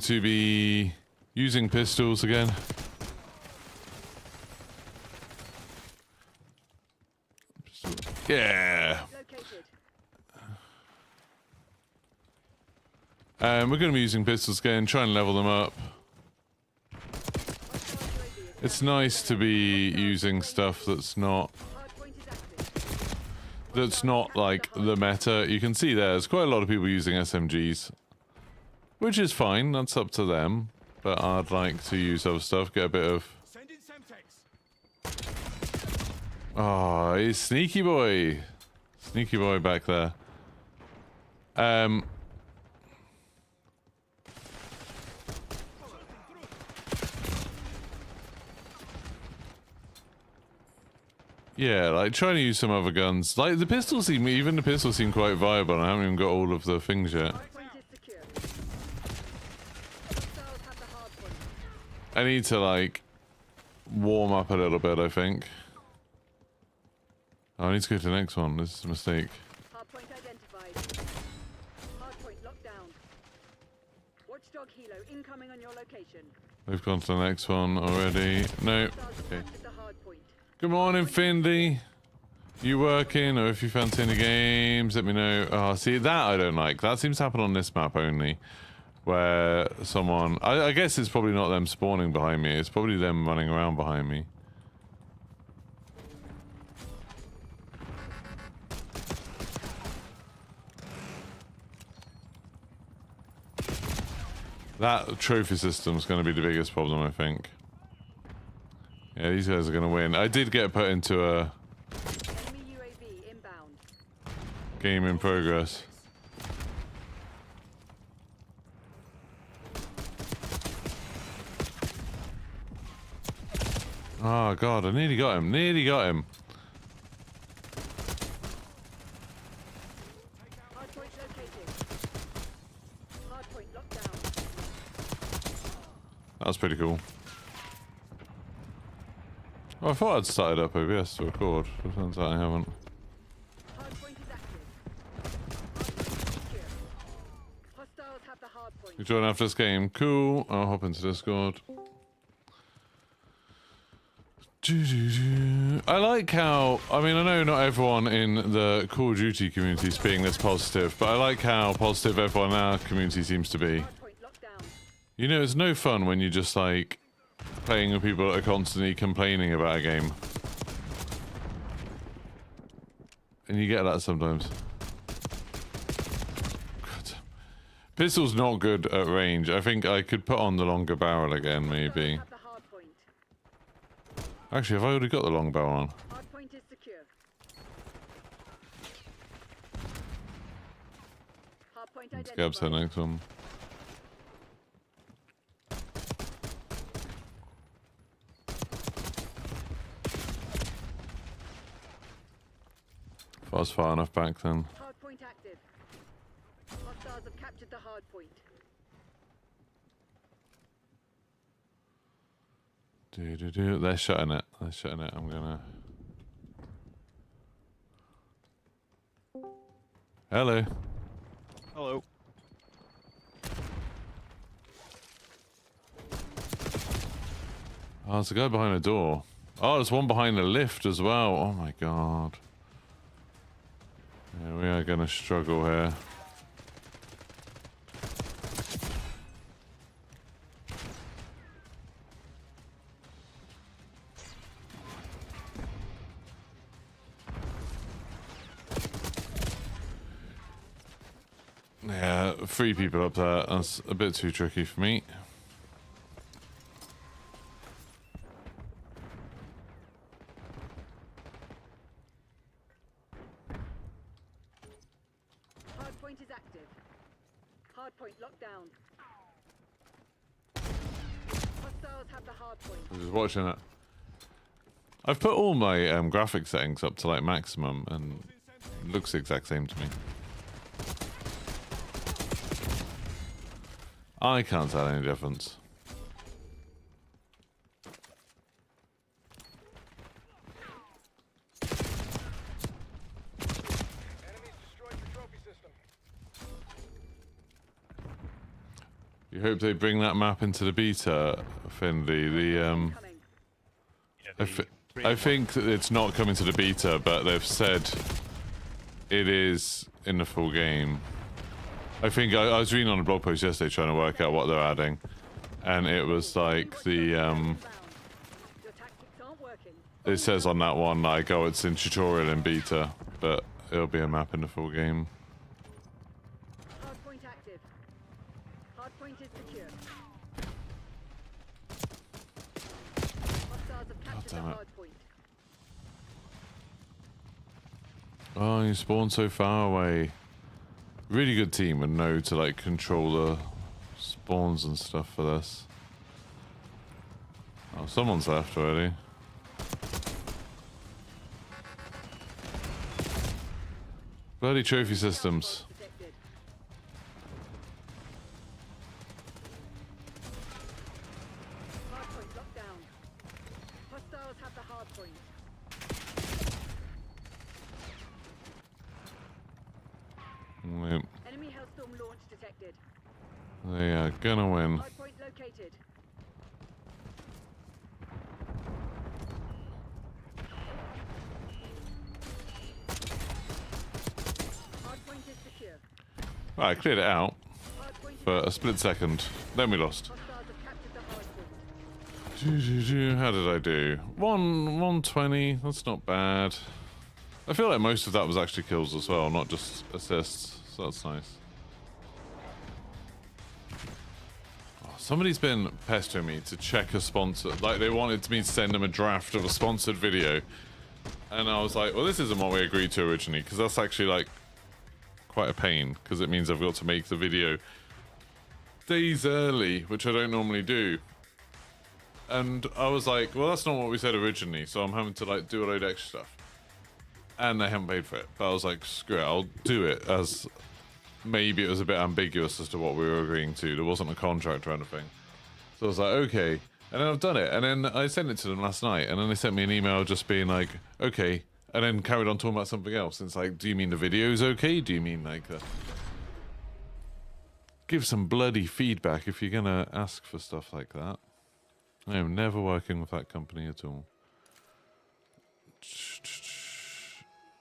To be using pistols again. Yeah. We're going to be using pistols again, try and level them up. It's nice to be using stuff that's not like the meta. You can see there's quite a lot of people using SMGs, which is fine, that's up to them. But I'd like to use other stuff, get a bit of... Oh, he's sneaky boy. Sneaky boy back there. Yeah, like trying to use some other guns. Like the pistols seem, even the pistols seem quite viable. I haven't even got all of the things yet. I need to like warm up a little bit, I think. Oh, I need to go to the next one. This is a mistake. Hardpoint identified. Hardpoint locked down. Watchdog Helo incoming on your location. We've gone to the next one already. No. Okay. Good morning, Findy. You working, or if you fancy any games, let me know. Oh, see, that I don't like. That seems to happen on this map only. Where someone... I guess it's probably not them spawning behind me. It's probably them running around behind me. That trophy system's going to be the biggest problem, I think. Yeah, these guys are going to win. I did get put into a game in progress. Oh god, I nearly got him. Nearly got him. That was pretty cool. Oh, I thought I'd started up OBS to record, but turns out I haven't. You join after this game. Cool. I'll hop into Discord. I like how... I mean, I know not everyone in the Call of Duty community is being this positive, but I like how positive everyone in our community seems to be. You know, it's no fun when you're just, like, playing with people that are constantly complaining about a game. And you get that sometimes. God. Pistol's not good at range. I think I could put on the longer barrel again, maybe. Actually, have I already got the long barrel on? Let's get up to the next one. If I was far enough back then. Hardpoint active. Hostiles have captured the hardpoint. They're shutting it. They're shutting it. I'm gonna... Hello. Hello. Oh, there's a guy behind a door. Oh, there's one behind the lift as well. Oh my god. Yeah, we are gonna struggle here. Yeah, 3 people up there. That's a bit too tricky for me. Hardpoint is active. Hardpoint locked down. Hostiles have the hardpoint. I'm just watching it. I've put all my graphic settings up to like maximum, and it looks the exact same to me. I can't tell any difference. You hope they bring that map into the beta, Finley. Incoming. I think that it's not coming to the beta, but they've said it is in the full game. I think I was reading on a blog post yesterday trying to work out what they're adding, and it was like the Your tactics aren't working. it says on that one like, oh, it's in tutorial in beta, but it'll be a map in the full game. Hardpoint active. Hardpoint is secure. Hostiles have captured the damn it. hardpoint. Oh, you spawn so far away. Really good team would know to like control the spawns and stuff for this. Oh, someone's left already. Bloody trophy systems. Detected. Hardpoint locked down. Hostiles have the hardpoint. Wait, Enemy Hellstorm launch detected. they are gonna win. Hardpoint located. Hardpoint is secure. Right, I cleared it out Hardpoint for a split second. Then we lost. Hostiles have captured the hardpoint. How did I do? 120. That's not bad. I feel like most of that was actually kills as well, not just assists. So that's nice. Oh, somebody's been pestering me to check a sponsor. Like they wanted me to send them a draft of a sponsored video, and I was like, well, this isn't what we agreed to originally, because that's actually like quite a pain, because it means I've got to make the video days early, which I don't normally do. And I was like, well, that's not what we said originally, so I'm having to like do a load of extra stuff. And they haven't paid for it. But I was like, screw it, I'll do it, as maybe it was a bit ambiguous as to what we were agreeing to. There wasn't a contract or anything. So I was like, okay. And then I've done it. And then I sent it to them last night. And then they sent me an email just being like, okay. And then carried on talking about something else. And it's like, do you mean the video's okay? Do you mean like give some bloody feedback if you're going to ask for stuff like that. I am never working with that company at all.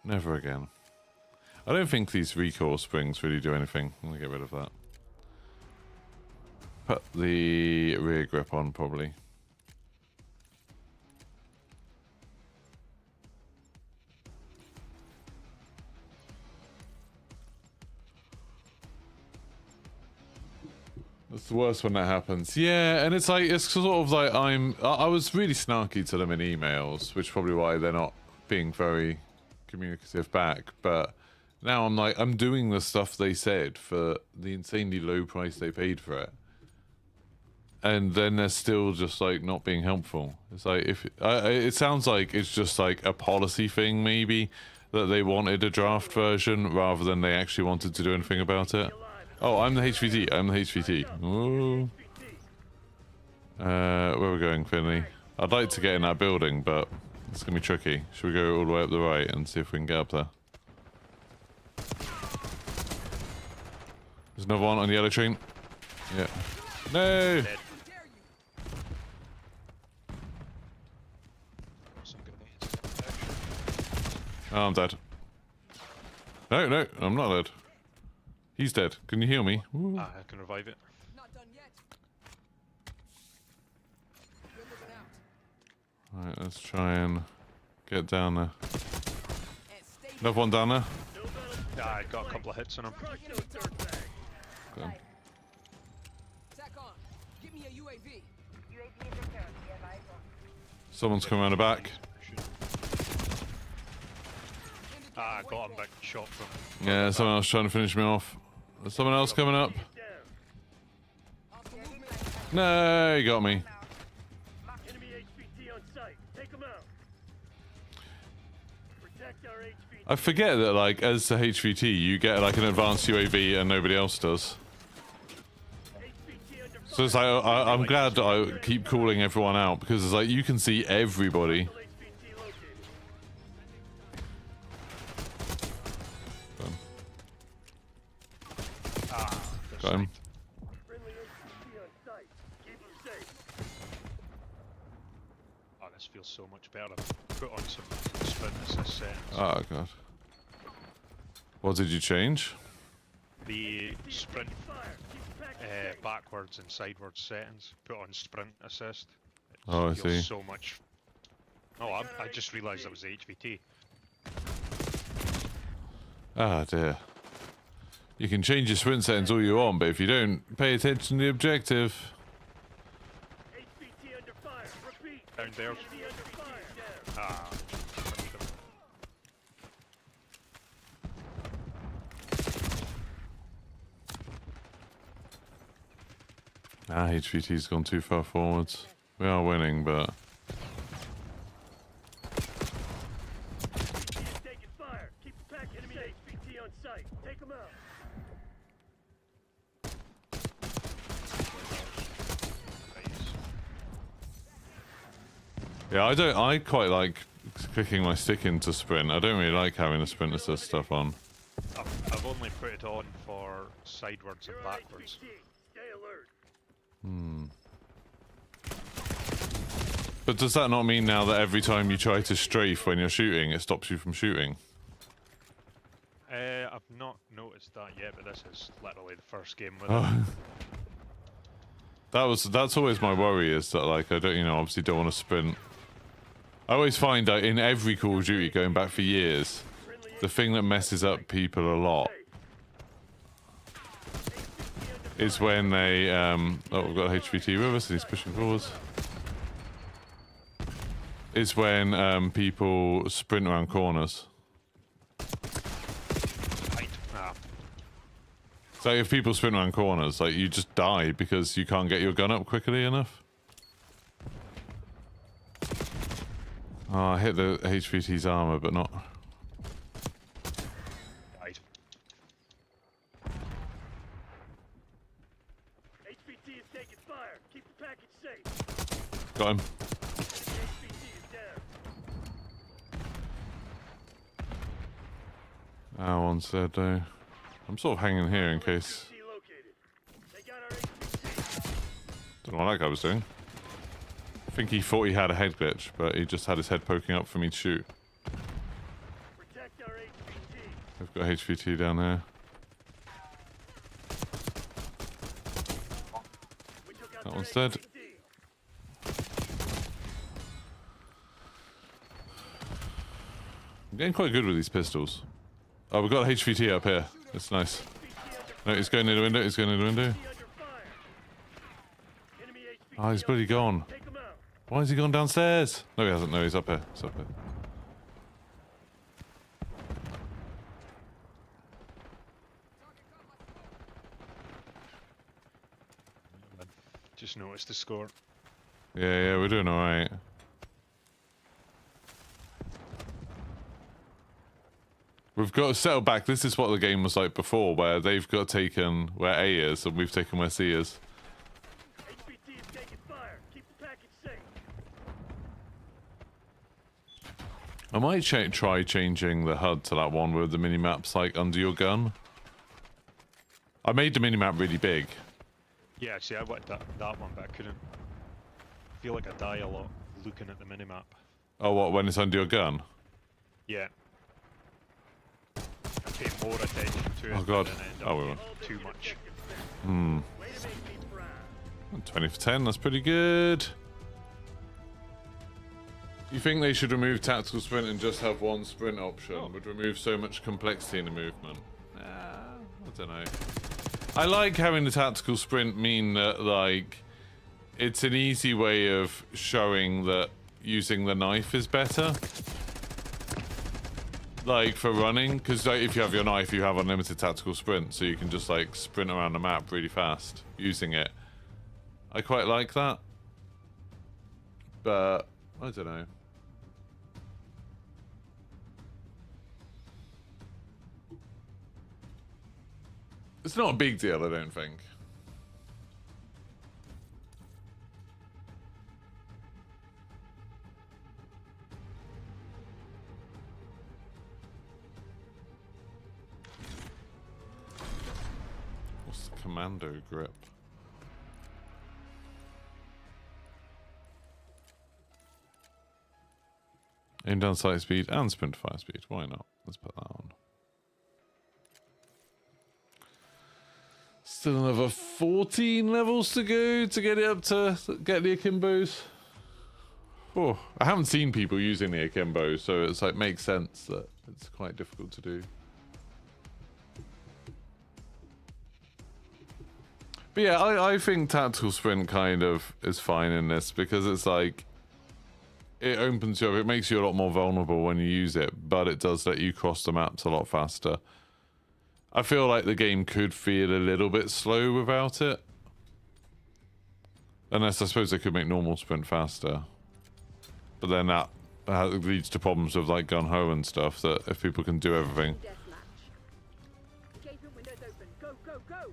Never again. I don't think these recoil springs really do anything. I'm going to get rid of that. Put the rear grip on, probably. That's the worst when that happens. Yeah, and it's like, it's sort of like I was really snarky to them in emails, which is probably why they're not being very communicative back. But now I'm like, I'm doing the stuff they said for the insanely low price they paid for it. And then they're still just like not being helpful. It's like, if it sounds like it's just like a policy thing, maybe, that they wanted a draft version rather than they actually wanted to do anything about it. Oh, I'm the HVT. I'm the HVT. Ooh. Where are we going, Finley? I'd like to get in that building, but it's going to be tricky. Should we go all the way up the right and see if we can get up there? There's another one on the yellow train. Yeah. No! Oh, I'm dead. No, no, I'm not dead. He's dead. Can you heal me? Ooh. I can revive it. Not done yet. We're moving out. Alright, let's try and get down there. And stay Another one down there. I got a couple of hits on him. Good. tack on. Give me a UAV. Someone's coming around the back. I got him back shot from. Yeah, someone else trying to finish me off. There's someone else coming up. No, he got me. Enemy HVT on site. Take them out. Protect our HVT. I forget that, like, as the HVT, you get like an advanced UAV and nobody else does. HVT under So it's like, I'm glad that I keep calling everyone out, because it's like, you can see everybody. HVT located. Got him. Friendly HVT Keep them safe. Oh, this feels so much better. Put on some sprint assist settings. Oh god. What did you change? The sprint Fire. Keep the package backwards and sidewards settings. Put on sprint assist. It Oh, I feels see. so much. Oh, I just realised that was the HVT. Ah dear. You can change your sprint settings all you want, but if you don't pay attention to the objective. HVT under fire. Repeat. Down there. Enemy under fire. Down. Ah. HVT's gone too far forwards. We are winning, but HVT is taking fire. Keep the package. Enemy HVT on site. Take them out. yeah, I quite like clicking my stick into sprint. I don't really like having the sprint assist stuff on. I've only put it on for sidewards and You're backwards. HVT. Stay alert. But does that not mean now that every time you try to strafe when you're shooting, it stops you from shooting? I've not noticed that yet, but this is literally the first game with it. Oh. That's always my worry, is that like I don't, obviously don't want to sprint. I always find that in every Call of Duty going back for years, the thing that messes up people a lot is when they oh, we've got HVT with us and he's pushing forwards. Is when people sprint around corners. Right. Ah. So if people sprint around corners, like you just die because you can't get your gun up quickly enough. Oh, I hit the HVT's armor, but not. Right. HVT is taking fire. Keep the package safe. Got him. HVT is down. Oh, one's dead though. I'm sort of hanging here in case. HVT located. They got our HVT. Don't know what that guy was doing. I think he thought he had a head glitch, but he just had his head poking up for me to shoot. Protect our HVT. I've got HVT down there. We took out That their one's dead. HVT. I'm getting quite good with these pistols. Oh, we've got HVT up here. That's nice. No, he's going in the window. He's going in the window. Under fire. Enemy HVT Oh, he's bloody gone. Take them out. Why has he gone downstairs? No, he hasn't. No, he's up here. He's up here. Just noticed the score. Yeah, we're doing alright. We've got to settle back. This is what the game was like before, where they've got taken where A is and we've taken where C is. HVT is taking fire. Keep the package safe. I might try changing the HUD to that one where the minimap's like under your gun. I made the minimap really big. Yeah, see, I wanted that one, but I couldn't. I feel like I die a lot looking at the minimap. Oh, what, when it's under your gun? Yeah. I pay more attention to it. Oh, God. And then end Oh, up we getting won't. too much. Way to make me proud. 20 for 10, that's pretty good. You think they should remove tactical sprint and just have one sprint option? Oh. Would remove so much complexity in the movement. I don't know. I like having the tactical sprint mean that, like, it's an easy way of showing that using the knife is better. Like, for running, because like, if you have your knife, you have unlimited tactical sprint, so you can just, like, sprint around the map really fast using it. I quite like that. But, I don't know. It's not a big deal, I don't think. What's the commando grip? Aim down sight speed and sprint fire speed. Why not? Let's put that on. Still another 14 levels to go to get it up to get the akimbos. Oh, I haven't seen people using the akimbo, so it's like makes sense that it's quite difficult to do. But yeah, I think tactical sprint kind of is fine in this because it's like it opens you up. It makes you a lot more vulnerable when you use it, but it does let you cross the maps a lot faster. I feel like the game could feel a little bit slow without it. Unless I suppose they could make normal sprint faster. But then that leads to problems with like gun-ho and stuff, that if people can do everything. Deathmatch. Engagement windows open. Go, go, go!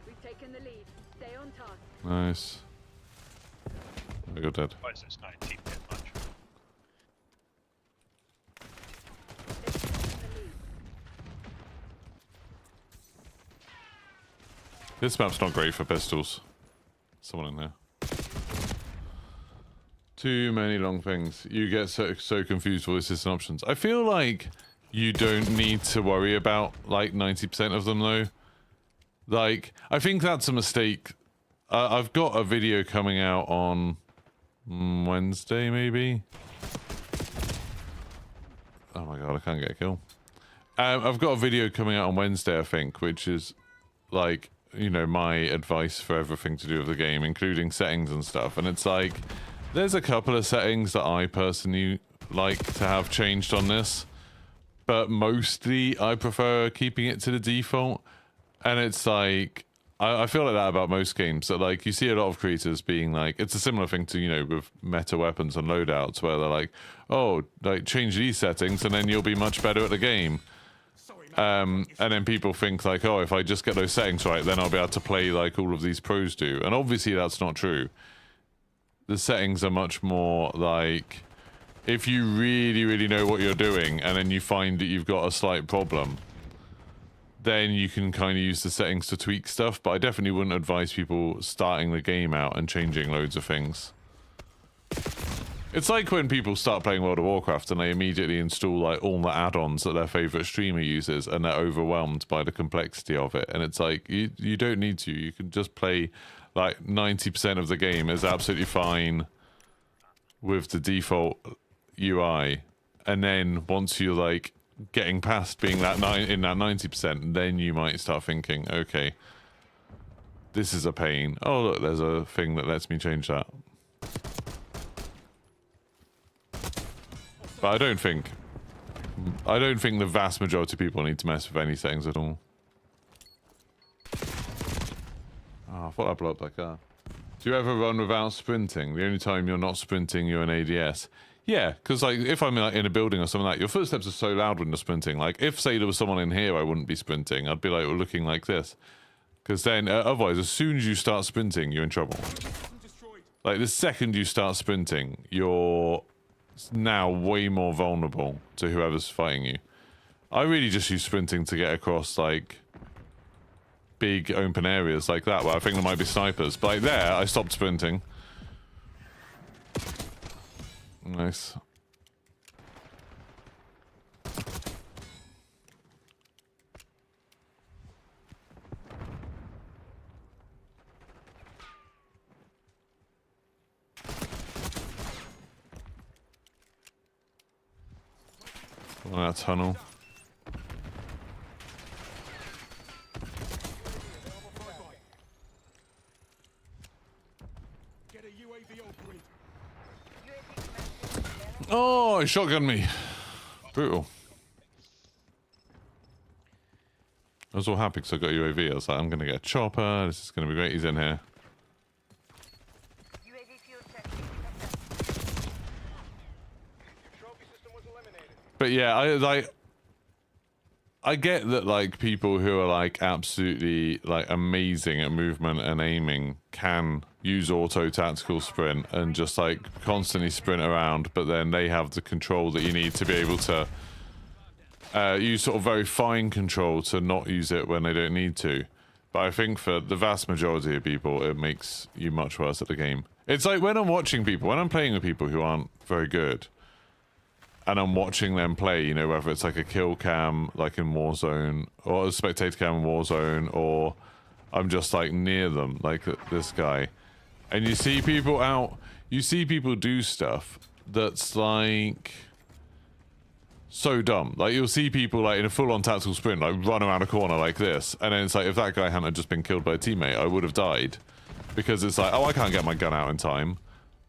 We've taken the lead. Stay on task. Nice. Oh, you're dead. Why is this not a team deathmatch? This map's not great for pistols. Someone in there. Too many long things. You get so confused with assistant options. I feel like you don't need to worry about like 90% of them though. Like, I think that's a mistake. I've got a video coming out on Wednesday maybe. Oh my god, I can't get a kill. I've got a video coming out on Wednesday, I think, which is like, you know, my advice for everything to do with the game, including settings and stuff. And it's like, there's a couple of settings that I personally like to have changed on this, but mostly I prefer keeping it to the default. And it's like, I feel like that about most games, that like you see a lot of creators being like, it's a similar thing to, you know, with meta weapons and loadouts, where they're like, oh, like change these settings and then you'll be much better at the game. And then people think like, oh, if I just get those settings right, then I'll be able to play like all of these pros do. And obviously that's not true. The settings are much more like, if you really, really know what you're doing and then you find that you've got a slight problem, then you can kind of use the settings to tweak stuff. But I definitely wouldn't advise people starting the game out and changing loads of things. It's like when people start playing World of Warcraft and they immediately install like all the add-ons that their favorite streamer uses and they're overwhelmed by the complexity of it. And it's like, you don't need to. You can just play like 90% of the game is absolutely fine with the default UI. And then once you're like getting past being that in that 90%, then you might start thinking, okay, this is a pain. Oh look, there's a thing that lets me change that. But I don't think the vast majority of people need to mess with any settings at all. Oh, I thought I blew up that car. Do you ever run without sprinting? The only time you're not sprinting, you're an ADS. Yeah, because like if I'm like in a building or something like that, your footsteps are so loud when you're sprinting. Like if say there was someone in here, I wouldn't be sprinting. I'd be like looking like this. Because then otherwise, as soon as you start sprinting, you're in trouble. Like the second you start sprinting, you're now way more vulnerable to whoever's fighting you. I really just use sprinting to get across like big open areas like that where I think there might be snipers. But like there, I stopped sprinting. Nice. On that tunnel. Oh, he shotgunned me. Brutal. I was all happy because I got UAV. I was like, I'm going to get a chopper. This is going to be great. He's in here. But yeah, I get that like people who are like absolutely like amazing at movement and aiming can use auto tactical sprint and just like constantly sprint around, but then they have the control that you need to be able to use sort of very fine control to not use it when they don't need to. But I think for the vast majority of people, it makes you much worse at the game. It's like when I'm watching people, when I'm playing with people who aren't very good, and I'm watching them play, you know, whether it's like a kill cam, like in Warzone, or a spectator cam in Warzone, or I'm just like near them, like this guy. And you see people out, you see people do stuff that's like so dumb. Like you'll see people like in a full-on tactical sprint, like run around a corner like this. And then it's like, if that guy hadn't just been killed by a teammate, I would have died. Because it's like, oh, I can't get my gun out in time.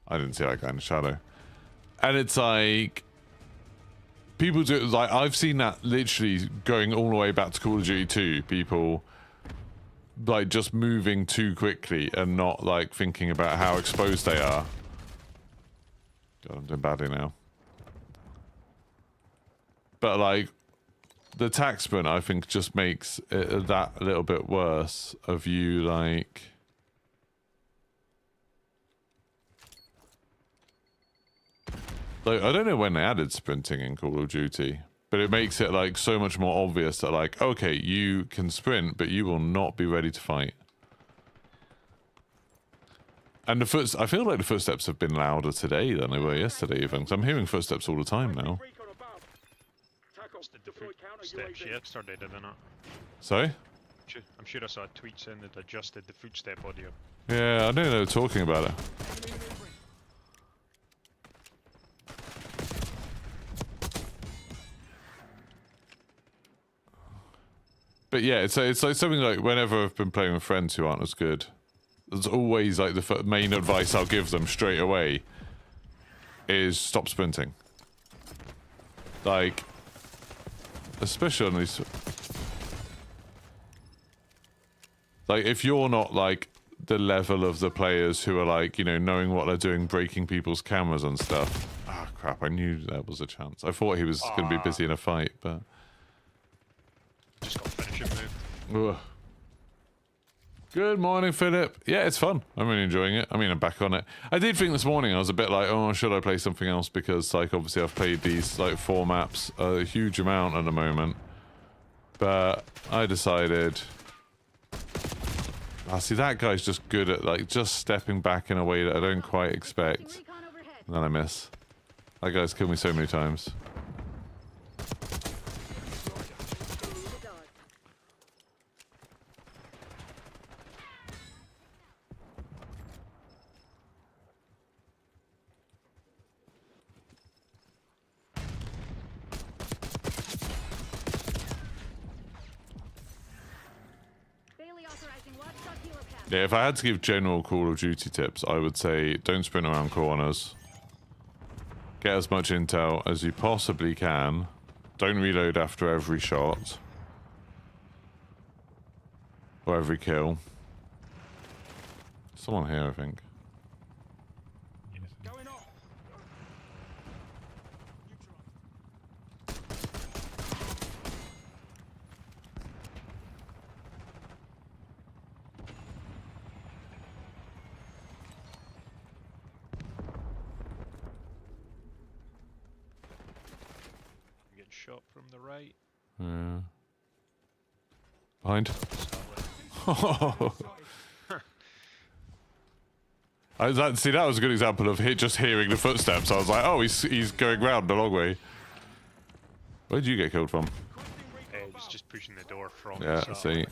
I didn't see that guy in the shadow. And it's like, people do, like, I've seen that literally going all the way back to Call of Duty 2. People, like, just moving too quickly and not, like, thinking about how exposed they are. God, I'm doing badly now. But, like, the tac sprint, I think, just makes it that little bit worse of you, like... Like, I don't know when they added sprinting in Call of Duty, but it makes it, like, so much more obvious that, like, okay, you can sprint, but you will not be ready to fight. And I feel like the footsteps have been louder today than they were yesterday, even. 'Cause I'm hearing footsteps all the time now. The footsteps yesterday, didn't it? Sorry? I'm sure I saw a tweet saying they'd adjusted the footstep audio. Yeah, I know they were talking about it. But yeah, it's like something like whenever I've been playing with friends who aren't as good, there's always like the main advice I'll give them straight away is stop sprinting. Like, especially on these... Like, if you're not like the level of the players who are like, you know, knowing what they're doing, breaking people's cameras and stuff. Ah, crap, I knew there was a chance. I thought he was going to be busy in a fight, but... Just got finishing move. Ugh. Good morning, Philip. Yeah, it's fun. I'm really enjoying it. I mean, I'm back on it. I did think this morning I was a bit like, oh, should I play something else? Because, like, obviously I've played these, like, 4 maps a huge amount at the moment. But I decided... Ah, see, that guy's just good at, like, just stepping back in a way that I don't quite expect. And then I miss. That guy's killed me so many times. Yeah, if I had to give general Call of Duty tips, I would say don't sprint around corners. Get as much intel as you possibly can. Don't reload after every shot. Or every kill. Someone here, I think. Shot from the right. Yeah. Behind. See, that was a good example of just hearing the footsteps. I was like, oh, he's going round the long way. Where did you get killed from? He was just pushing the door from. Yeah, I see.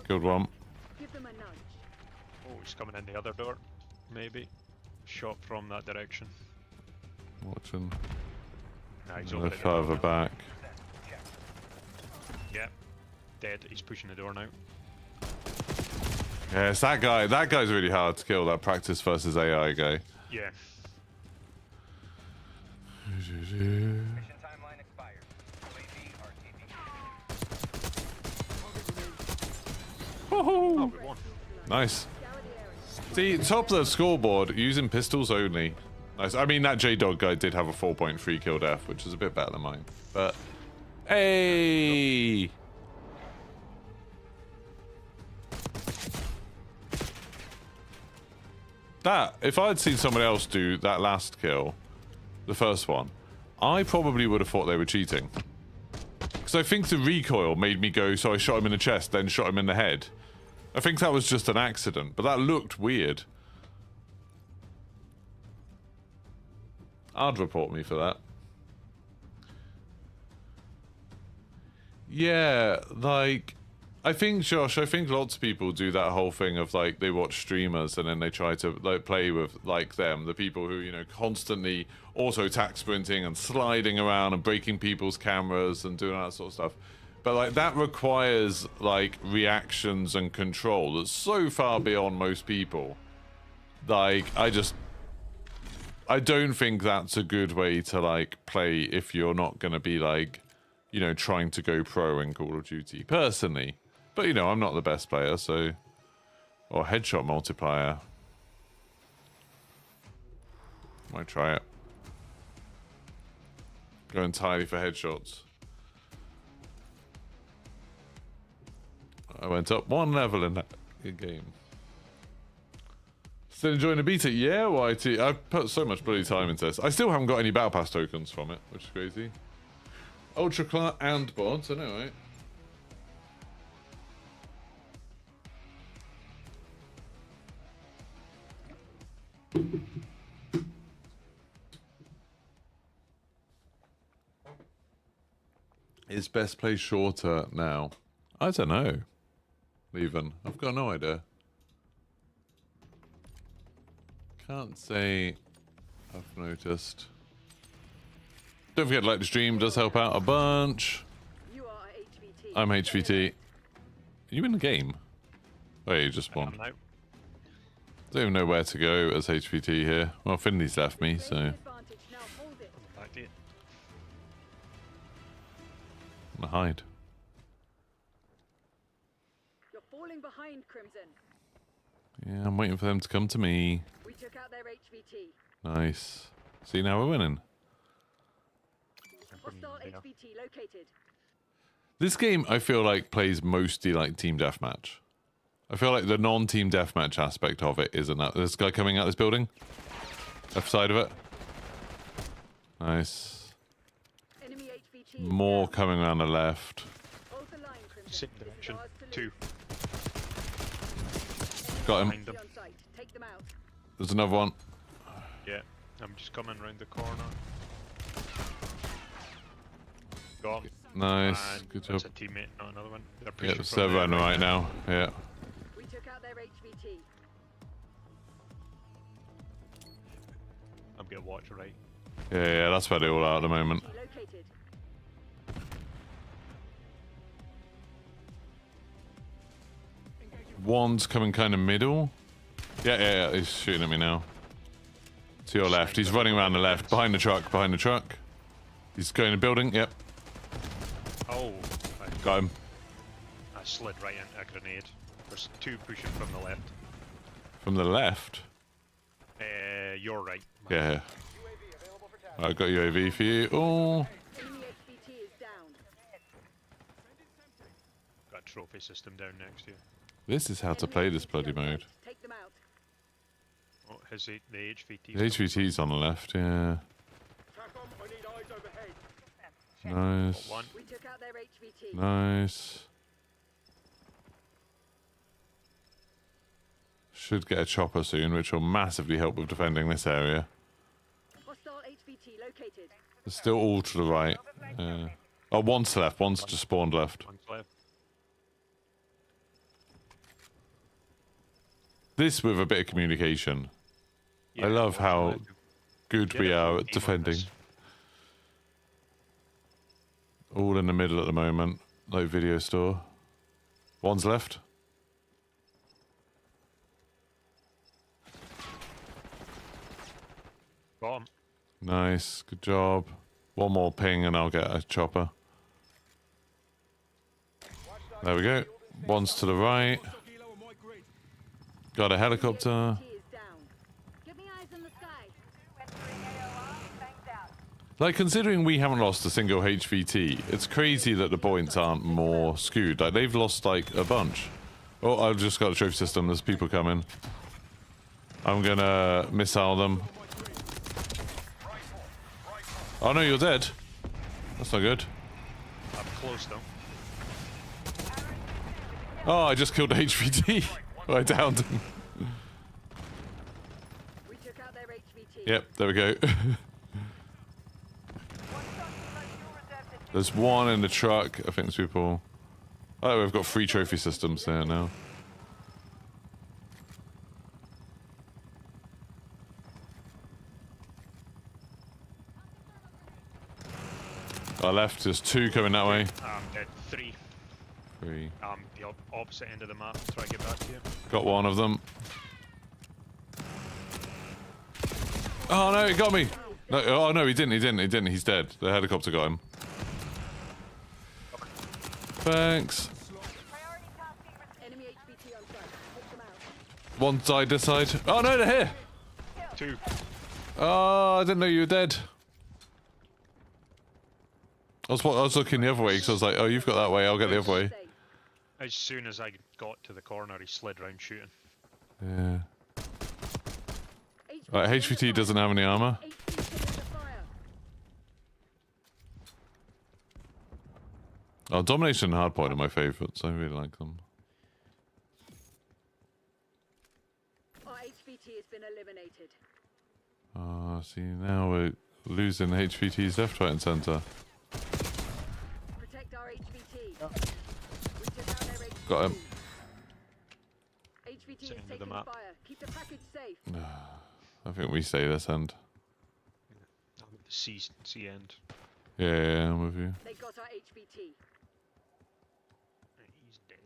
Killed one. Oh, he's coming in the other door. Maybe. Shot from that direction. Watching. Nah, he's over further back. Yeah. Dead. He's pushing the door now. Yeah, it's that guy. That guy's really hard to kill, that practice versus AI guy. Yeah. Mission timeline expired. Woohoo! We won. Nice. See, top of the scoreboard, using pistols only. Nice. I mean, that J-Dog guy did have a 4.3 kill death, which is a bit better than mine. But, hey! That, if I had seen someone else do that last kill, the first one, I probably would have thought they were cheating. Because Because I think the recoil made me go, so I shot him in the chest, then shot him in the head. I think that was just an accident, but that looked weird. I'd report me for that. Yeah, like, I think, Josh, I think lots of people do that whole thing of, like, they watch streamers and then they try to, like, play with, like, them. The people who, you know, constantly auto-tack sprinting and sliding around and breaking people's cameras and doing that sort of stuff. But, like, that requires, like, reactions and control that's so far beyond most people. Like, I don't think that's a good way to, like, play if you're not going to be, like, you know, trying to go pro in Call of Duty, personally. But, you know, I'm not the best player, so... Or headshot multiplier. Might try it. Go entirely for headshots. I went up 1 level in that game. Still enjoying the beta? Yeah, YT. I've put so much bloody time into this. I still haven't got any Battle Pass tokens from it, which is crazy. Ultra Clat and bots, I know, right? Is best play shorter now? I don't know. Even. I've got no idea. Can't say I've noticed. Don't forget to like the stream, does help out a bunch. You are HVT. I'm HVT. Are you in the game? Oh, you just spawned. I'm out. Don't even know where to go as HVT here. Well, Finley's left me, so... Advantage. Now hold it. Back to it. I'm gonna hide. You're falling behind, Crimson. Yeah, I'm waiting for them to come to me. We took out their HVT. Nice. See, now we're winning. Hostile Yeah. HVT located. This game, I feel like, plays mostly like Team Deathmatch. I feel like the non-Team Deathmatch aspect of it isn't that. This guy coming out this building? Left side of it. Nice. Enemy HVT. is More down. coming around the left. Hold the line, Crimson. Same This is direction. ours to 2. lose. Got him. Behind them. On site. Take them out. There's another one. Yeah. I'm just coming round the corner. Got him. Nice. And Good job. that's a teammate, not another one. They're Yeah, pushing there's from several there right now. Yeah. We took out their HVT. I'm gonna watch right. Yeah, that's where they all are at the moment. Located. One's coming kind of middle. Yeah, he's shooting at me now. To your left. He's running around the left. Behind the truck, behind the truck. He's going to building. Yep. Oh, Got him. I slid right into a grenade. There's 2 pushing from the left. From the left. You're right. Yeah. I got UAV for you. Oh. Enemy HVT is down. Got a trophy system down next to you. This is how to play this bloody mode. Take them out. Oh, has the HVT. The HVT's on the left, yeah. TACOM, I need eyes overhead. Nice. One. We took out their HVT. Nice. Should get a chopper soon, which will massively help with defending this area. Hostile HVT located. There's still all to the right. Oh, one's left. One's just spawned left. One's left. This with a bit of communication. I Yeah, love how good Yeah, we they're are full at team on defending. this. All in the middle at the moment, like video store. One's left. Got him. Nice, good job. One more ping and I'll get a chopper. There we go. One's to the right. Got a helicopter. HVT is down. Give me eyes in the sky. Like, considering we haven't lost a single HVT, it's crazy that the points aren't more skewed. Like, they've lost, like, a bunch. Oh, I've just got a trophy system. There's people coming. I'm gonna missile them. Oh no, you're dead. That's not good. I'm close though. Oh, I just killed HVT. Oh, I downed him. We took out their HVT. Yep, there we go. There's one in the truck. I think there's people... Oh, we've got 3 trophy systems there now. I left, there's 2 coming that way. Dead. 3. 3. The opposite end of the map. Try to get back to you. Got one of them. Oh no, he got me! No, oh no, he didn't. He's dead. The helicopter got him. Thanks. Enemy HVT on site. Take them out. One died this side. Oh no, they're here! 2. Oh, I didn't know you were dead. I was looking the other way because I was like, oh, you've got that way, I'll get the other way. As soon as I got to the corner, he slid round shooting. Yeah. Right, HVT doesn't have any armor. HVT under fire. Oh, Domination and Hardpoint are my favourites. I really like them. Our HVT has been eliminated. Oh, see, now we're losing HVT's left, right, and centre. Protect our HVT. We took out their HVT. Got him. HVT is Sitting with the taking map. fire. Keep the package safe. I think we stay this end. I'm at the C end. Yeah, I'm with you. They got our HVT. He's dead.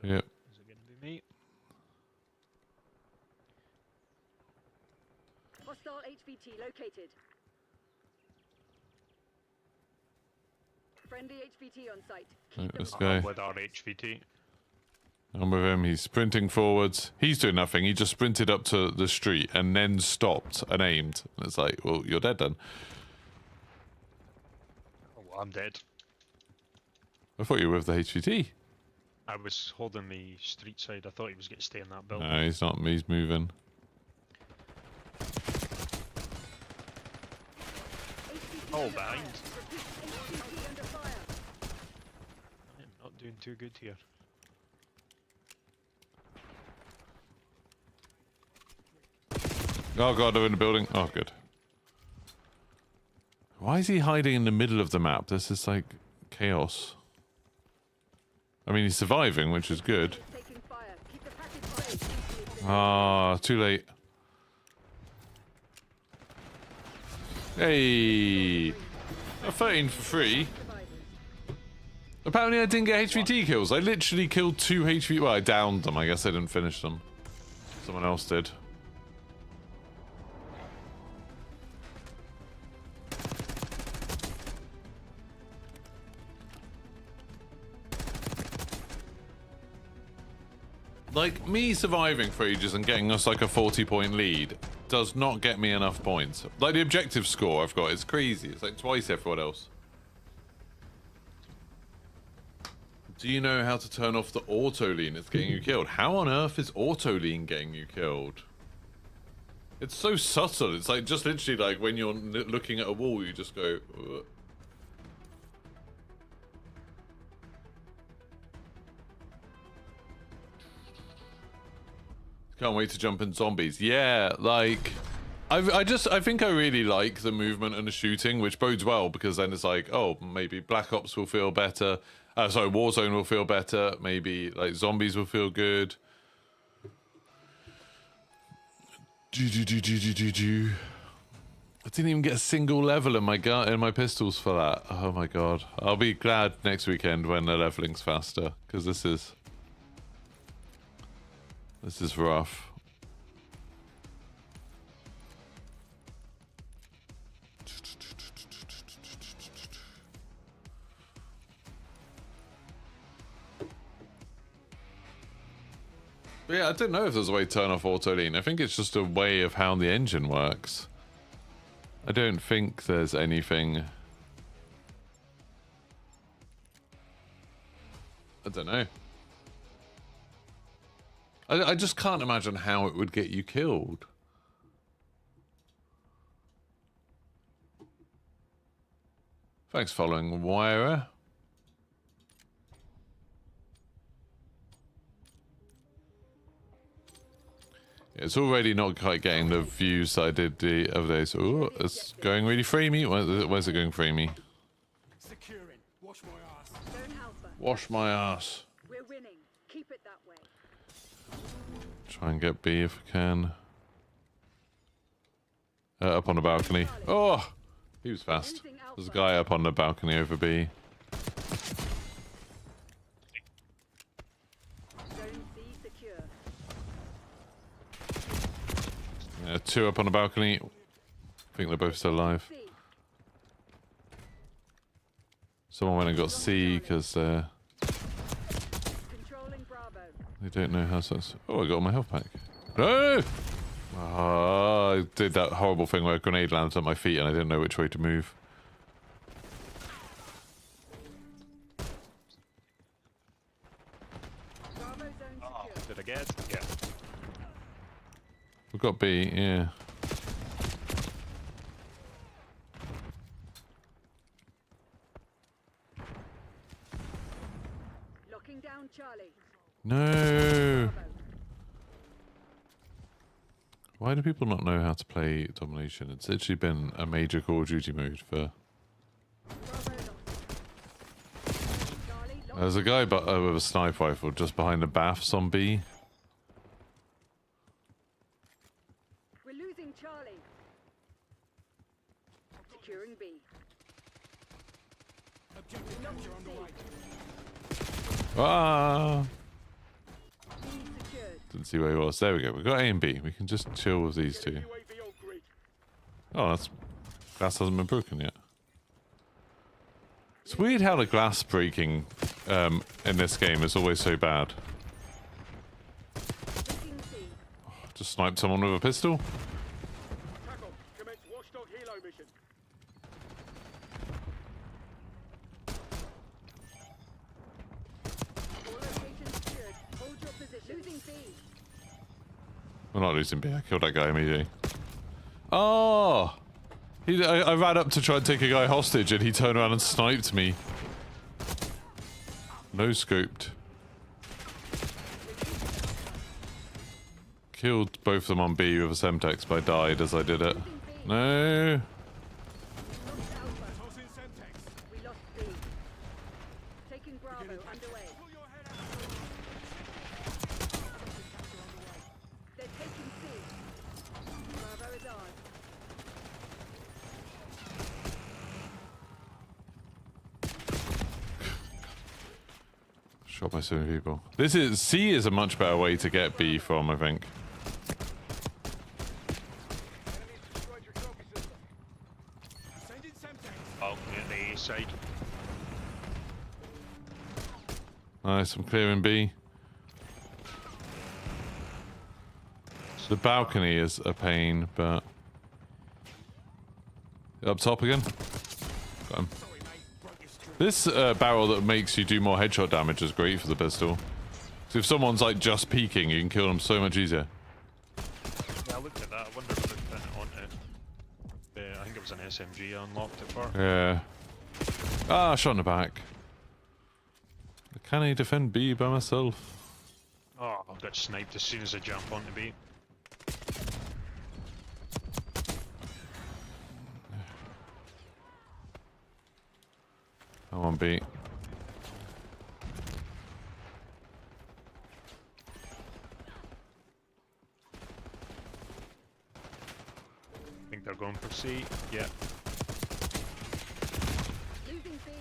Yep. Is it going to be me? Hostile HVT located. Friendly HVT on site. Keep Right, them this up. guy. With our HVT. I'm with him. He's sprinting forwards. He's doing nothing. He just sprinted up to the street and then stopped and aimed. And it's like, well, you're dead then. Oh, well, I'm dead. I thought you were with the HVT. I was holding the street side. I thought he was going to stay in that building. No, he's not. He's moving. Oh, behind. HVT under fire. I'm not doing too good here. Oh god, they're in the building. Oh, good. Why is he hiding in the middle of the map? This is like chaos. I mean, he's surviving, which is good. Taking fire. Keep the package safe. Ah, too late. Hey, a 13 for free. Apparently, I didn't get HVT kills. I literally killed 2 HVT. Well, I downed them. I guess I didn't finish them. Someone else did. Like, me surviving for ages and getting us like a 40-point lead does not get me enough points. Like, the objective score I've got is crazy. It's like twice everyone else. Do you know how to turn off the auto lean that's getting you killed? How on earth is auto lean getting you killed? It's so subtle. It's like just literally like when you're looking at a wall, you just go... Ugh. Can't wait to jump in zombies. Yeah, like... I think I really like the movement and the shooting, which bodes well, because then it's like, oh, maybe Black Ops will feel better. Sorry, Warzone will feel better. Maybe, like, zombies will feel good. I didn't even get a single level in my gun, in my pistols for that. Oh my god. I'll be glad next weekend when the leveling's faster, because this is rough. But yeah, I don't know if there's a way to turn off auto lean. I think it's just a way of how the engine works. I don't think there's anything... I don't know. I just can't imagine how it would get you killed. Thanks for following, Wire. It's already not quite getting the views I did the other day. So, ooh, it's going really framey. Where's it going framey? Securing. Wash my ass. Zone Alpha. Wash my ass. We're winning. Keep it that way. Try and get B if we can. Up on the balcony. Oh! He was fast. There's a guy up on the balcony over B. Zone C secure. Yeah, 2 up on the balcony. I think they're both still alive. C. Someone went and got C because Controlling Bravo. they don't know how to... Oh, I got all my health back. No! Oh, I did that horrible thing where a grenade lands at my feet and I didn't know which way to move. Bravo zone Oh, secure. did I get it? Yeah. We've got B, yeah. Locking down Charlie. No! Bravo. Why do people not know how to play Domination? It's actually been a major Call of Duty mode for... Bravo lost. Charlie lost. There's a guy with a sniper rifle just behind the baths on B. We're losing Charlie. Securing B. Objective capture underway. Ah! B secured. Didn't see where he was. There we go. We've got A and B. We can just chill with these two. UAV on grid. Oh, that's... Glass hasn't been broken yet. It's weird how the glass breaking in this game is always so bad. Taking C. Just sniped someone with a pistol. Tackle. Commence watchdog helo mission. All locations secured. Hold your position. Losing B. We're not losing B. I killed that guy immediately. Oh! I ran up to try and take a guy hostage and he turned around and sniped me. No scoped. Killed both of them on B with a Semtex, but I died as I did it. No! Lost Alpha. Toss in Semtex. We lost B. Taking Bravo underway. Pull your head out. They're taking C. Bravo is ours. Shot by so many people. C is a much better way to get B from, I think. Enemies destroyed your trophy system. Send in Semtex. Oh, near the A side. Nice, I'm clearing B. The balcony is a pain, but... Up top again? Got him. Sorry, mate. Broke your streak. This barrel that makes you do more headshot damage is great for the pistol. So if someone's like just peeking, you can kill them so much easier. Yeah, I looked at that. I wonder if they put it on it. I think it was an SMG I unlocked it for. Yeah. Ah, shot in the back. Can I defend B by myself? Oh, I got sniped as soon as I jump onto B. I'm on B. I think they're going for C. Yeah. Losing B.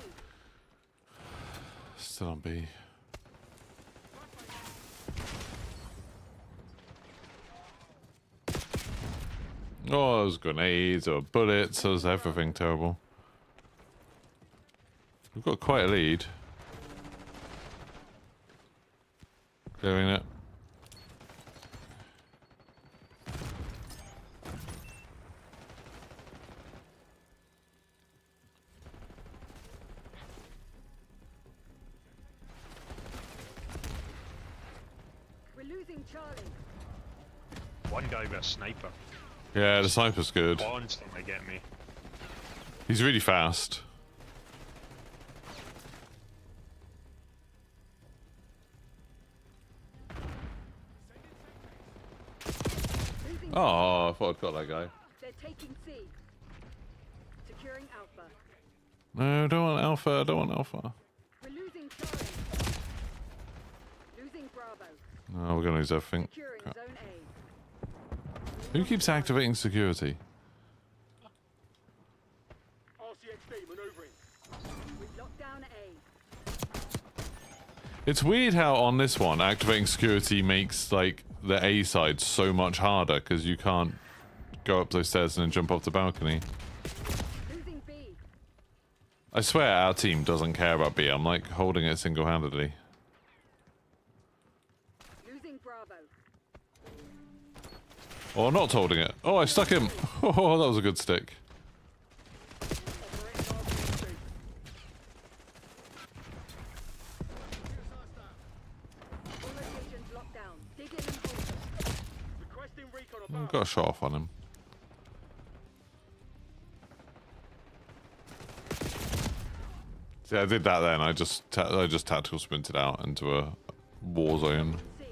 Still on B. Oh, those grenades or bullets, those everything terrible. We've got quite a lead. Clearing it. We're losing Charlie. One guy with a sniper. Yeah, the sniper's good. Constantly get me. He's really fast. Oh, I thought I'd got that guy. They're taking C. Securing Alpha. No, I don't want Alpha. I don't want Alpha. We're losing Charlie. Losing Bravo. No, we're going to lose everything. Securing Crap. Zone A. Who keeps activating security? RCXD maneuvering. We've locked down A. It's weird how on this one, activating security makes like the A side so much harder because you can't go up those stairs and then jump off the balcony. Losing B. I swear our team doesn't care about B. I'm like holding it single-handedly. Losing Bravo. Or not holding it. Oh, I stuck him. Oh, that was a good stick. Operating RCXD. All locations locked down. Dig in and hold them. Requesting recon I've above. got a shot off on him. See, I did that then. I just tactical sprinted out into a war zone. C.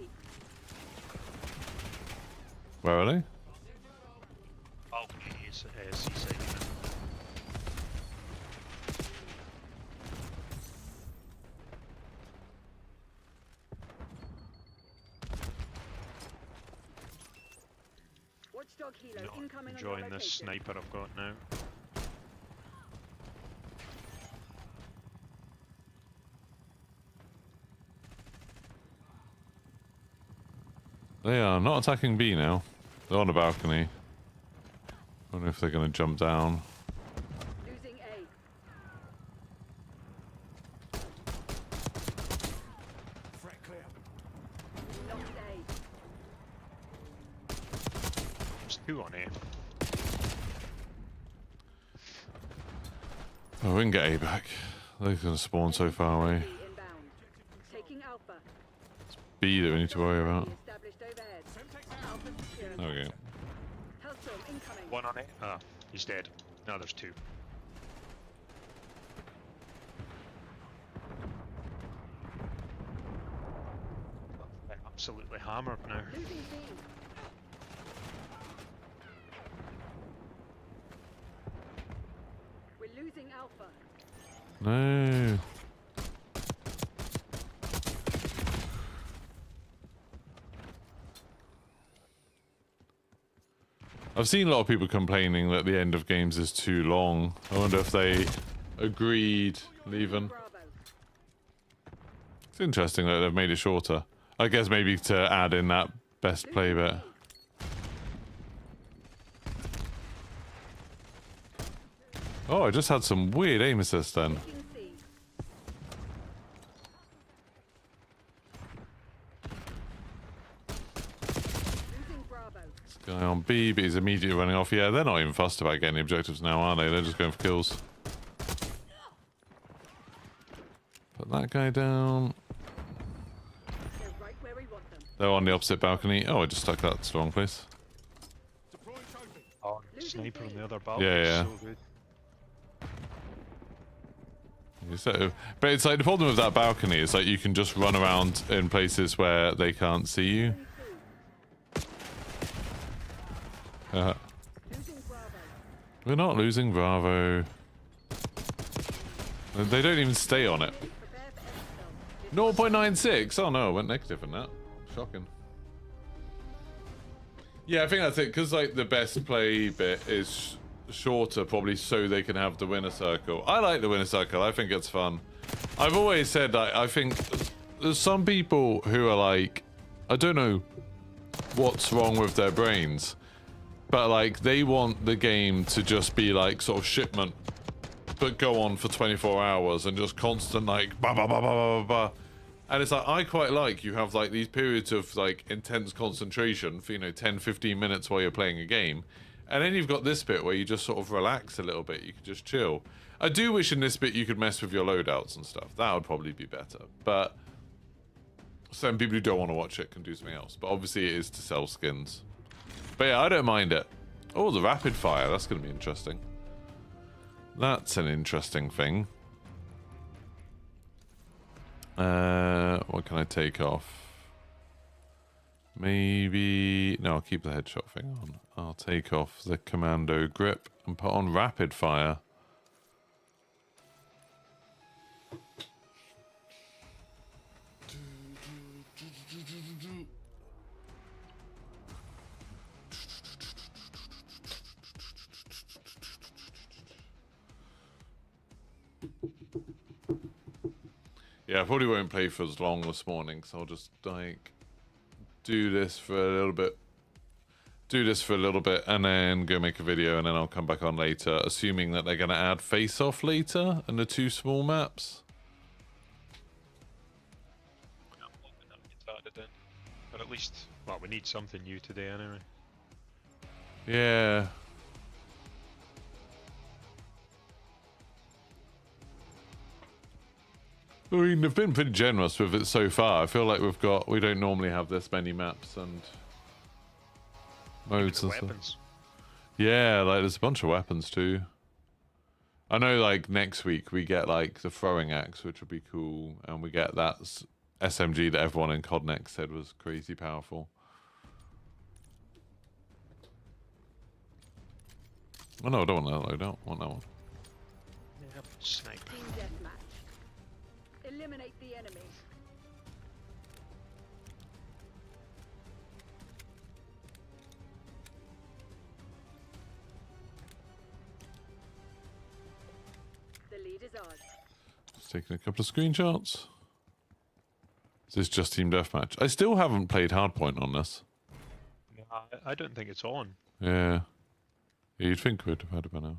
Where are they? Balcony is C-side. Watchdog Helo Not incoming on your enjoying this location. sniper I've got now. They are not attacking B now. They're on the balcony. I wonder if they're going to jump down. Losing A. Threat clear. Lost A. There's two on A. Oh, we can get A back. They're going to spawn so far away. B inbound. Taking Alpha. B that we need to worry about. Established overhead. Semtex out. Alpha secured. Okay. Hellstorm incoming. One on A. Ah, he's dead. Now there's two. They're absolutely hammered now. Losing B. We're losing Alpha. No. I've seen a lot of people complaining that the end of games is too long. I wonder if they agreed leaving. Bravo. It's interesting that they've made it shorter. I guess maybe to add in that best play bit. Oh, I just had some weird aim assist then. Taking C. Losing Bravo. This guy on B, but he's immediately running off. Yeah, they're not even fussed about getting the objectives now, are they? They're just going for kills. Put that guy down. They're right where we want them. They're on the opposite balcony. Oh, I just stuck that to the wrong place. Deploying trophy. Oh, Losing sniper on B. the other balcony. Yeah, yeah. So good. So, but it's like the problem with that balcony is like you can just run around in places where they can't see you. Losing Bravo. We're not losing Bravo. They don't even stay on it. Prepare for exfil. 0.96. Oh no, it went negative in that. Shocking. Yeah, I think that's it. Because like the best play bit is shorter, probably so they can have the winner circle. I like the winner circle. I think it's fun. I've always said that I think there's some people who are like, I don't know what's wrong with their brains, but like they want the game to just be like sort of shipment, but go on for 24 hours and just constant like ba ba ba ba ba ba. And it's like, I quite like you have like these periods of like intense concentration for, you know, 10-15 minutes while you're playing a game. And then you've got this bit where you just sort of relax a little bit. You can just chill. I do wish in this bit you could mess with your loadouts and stuff. That would probably be better. But some people who don't want to watch it can do something else. But obviously it is to sell skins. But yeah, I don't mind it. Oh, the rapid fire. That's going to be interesting. That's an interesting thing. What can I take off? Maybe... No, I'll keep the headshot thing on. I'll take off the commando grip and put on rapid fire. Yeah, I probably won't play for as long this morning, so I'll just like do this for a little bit, and then go make a video, and then I'll come back on later, assuming that they're gonna add face-off later and the 2 small maps. Yeah, I'm hoping that gets added in. But at least, well, we need something new today anyway. Yeah. I mean, they've been pretty generous with it so far. I feel like we don't normally have this many maps and modes and Weapons. stuff. Yeah, like there's a bunch of weapons too. I know like next week we get like the throwing axe, which would be cool, and we get that SMG that everyone in COD Next said was crazy powerful. Oh no, I don't want that. I don't want that one. Yep. Sniper. Team deathmatch. Eliminate the enemy. The lead is ours. Just taking a couple of screenshots. Is this just team deathmatch? I still haven't played Hardpoint on this. I don't think it's on. Yeah. You'd think we'd have had it by now.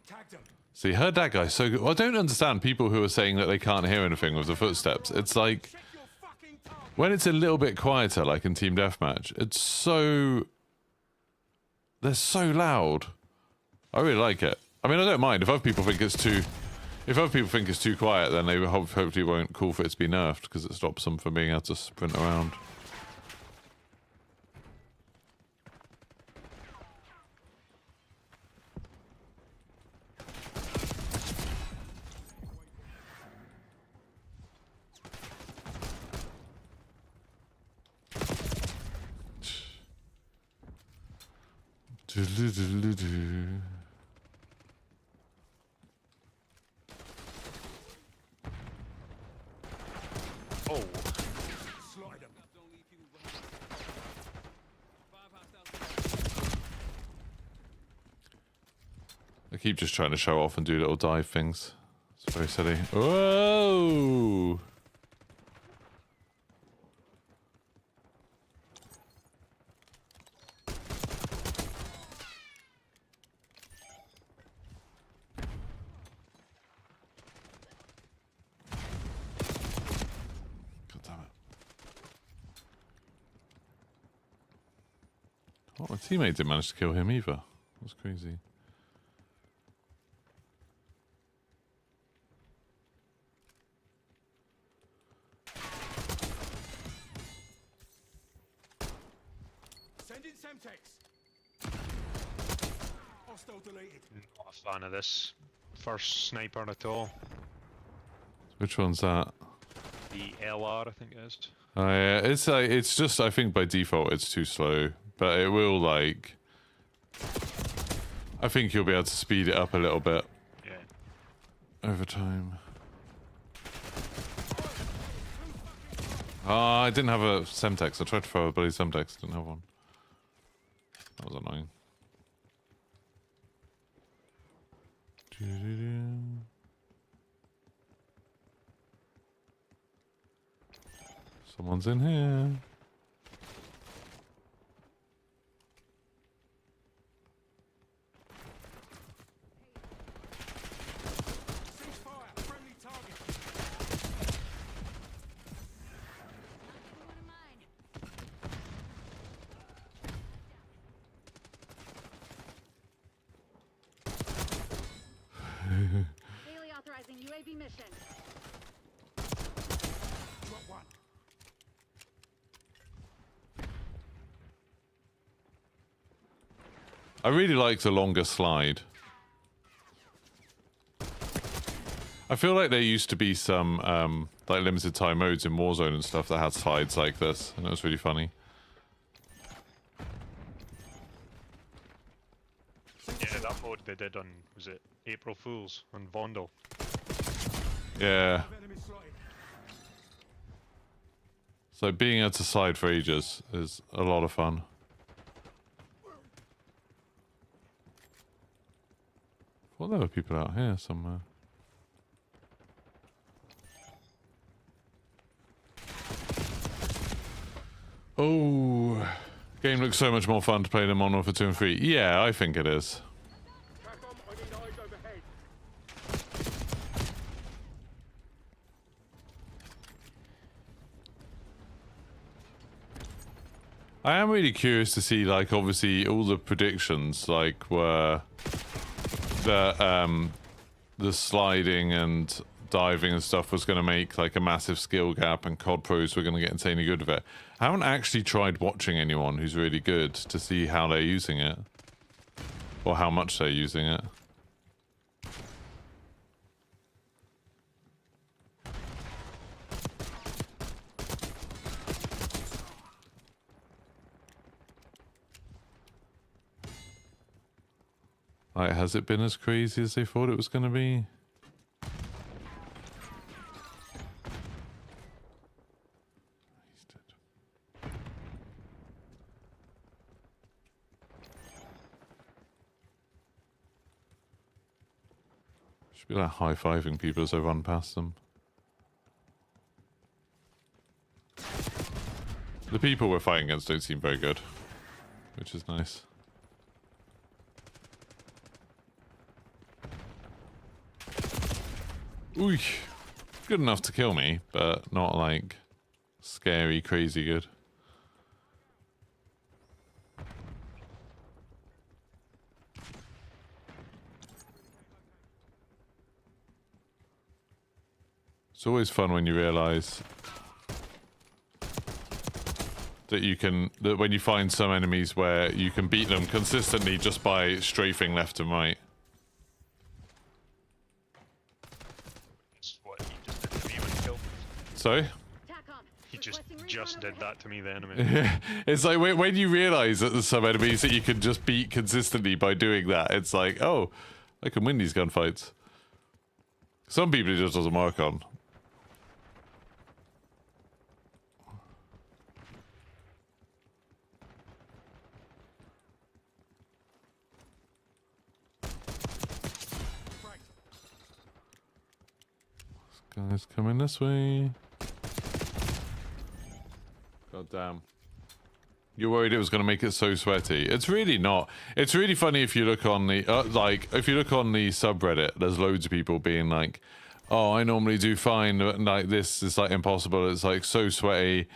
Tagged him. See, heard that guy so good. Well, I don't understand people who are saying that they can't hear anything with the footsteps. It's like, Check your fucking target. when it's a little bit quieter, like in Team Deathmatch, it's so... They're so loud. I really like it. I mean, I don't mind. If other people think it's too... If other people think it's too quiet, then they hopefully won't call for it to be nerfed, because it stops them from being able to sprint around. Oh, Slide him. Don't leave people behind. 5 hostiles. I keep just trying to show off and do little dive things. It's very silly. Whoa! God damn it. Oh, my teammate didn't manage to kill him either. That's crazy. Send in Semtex. Hostile deleted. not a fan of this first sniper at all. Which one's that? The LR, I think it is. Oh yeah, it's like, it's just, I think by default it's too slow, but it will like, I think you'll be able to speed it up a little bit Yeah. over time. Oh, I didn't have a Semtex. I tried to throw a bloody Semtex, didn't have one. That was annoying. Someone's in here. Ceasefire. Friendly target. One of mine. Daily authorizing UAV mission. Drop one. I really like the longer slide. I feel like there used to be some like limited time modes in Warzone and stuff that had sides like this, and it was really funny. Yeah, that mode they did on, was it April Fools on Vondel? Yeah. Enemy spotted. So being able to side for ages is a lot of fun. Well, there were people out here somewhere. Oh, game looks so much more fun to play than Modern Warfare 2 and 3. Yeah, I think it is. TACOM, I need eyes overhead. I am really curious to see, like, obviously all the predictions, like, were the sliding and diving and stuff was going to make, like, a massive skill gap, and COD pros were going to get insanely good with it. I haven't actually tried watching anyone who's really good to see how they're using it, or how much they're using it. Like, has it been as crazy as they thought it was going to be? He's dead. Should be like high-fiving people as I run past them. The people we're fighting against don't seem very good, which is nice. Ooh, good enough to kill me, but not like scary, crazy good. It's always fun when you realize that you can, that when you find some enemies where you can beat them consistently just by strafing left and right. What he just did to me when he killed me. Sorry? TACOM. He just requesting just recon did overhead. that to me, the enemy. It's like when you realize that there's some enemies that you can just beat consistently by doing that, it's like, oh, I can win these gunfights. Some people it just doesn't work on. This guy's coming this way. God damn. You're worried it was going to make it so sweaty. It's really not. It's really funny if you look on the if you look on the subreddit, there's loads of people being like, oh, I normally do fine, but like this is like impossible. It's like so sweaty.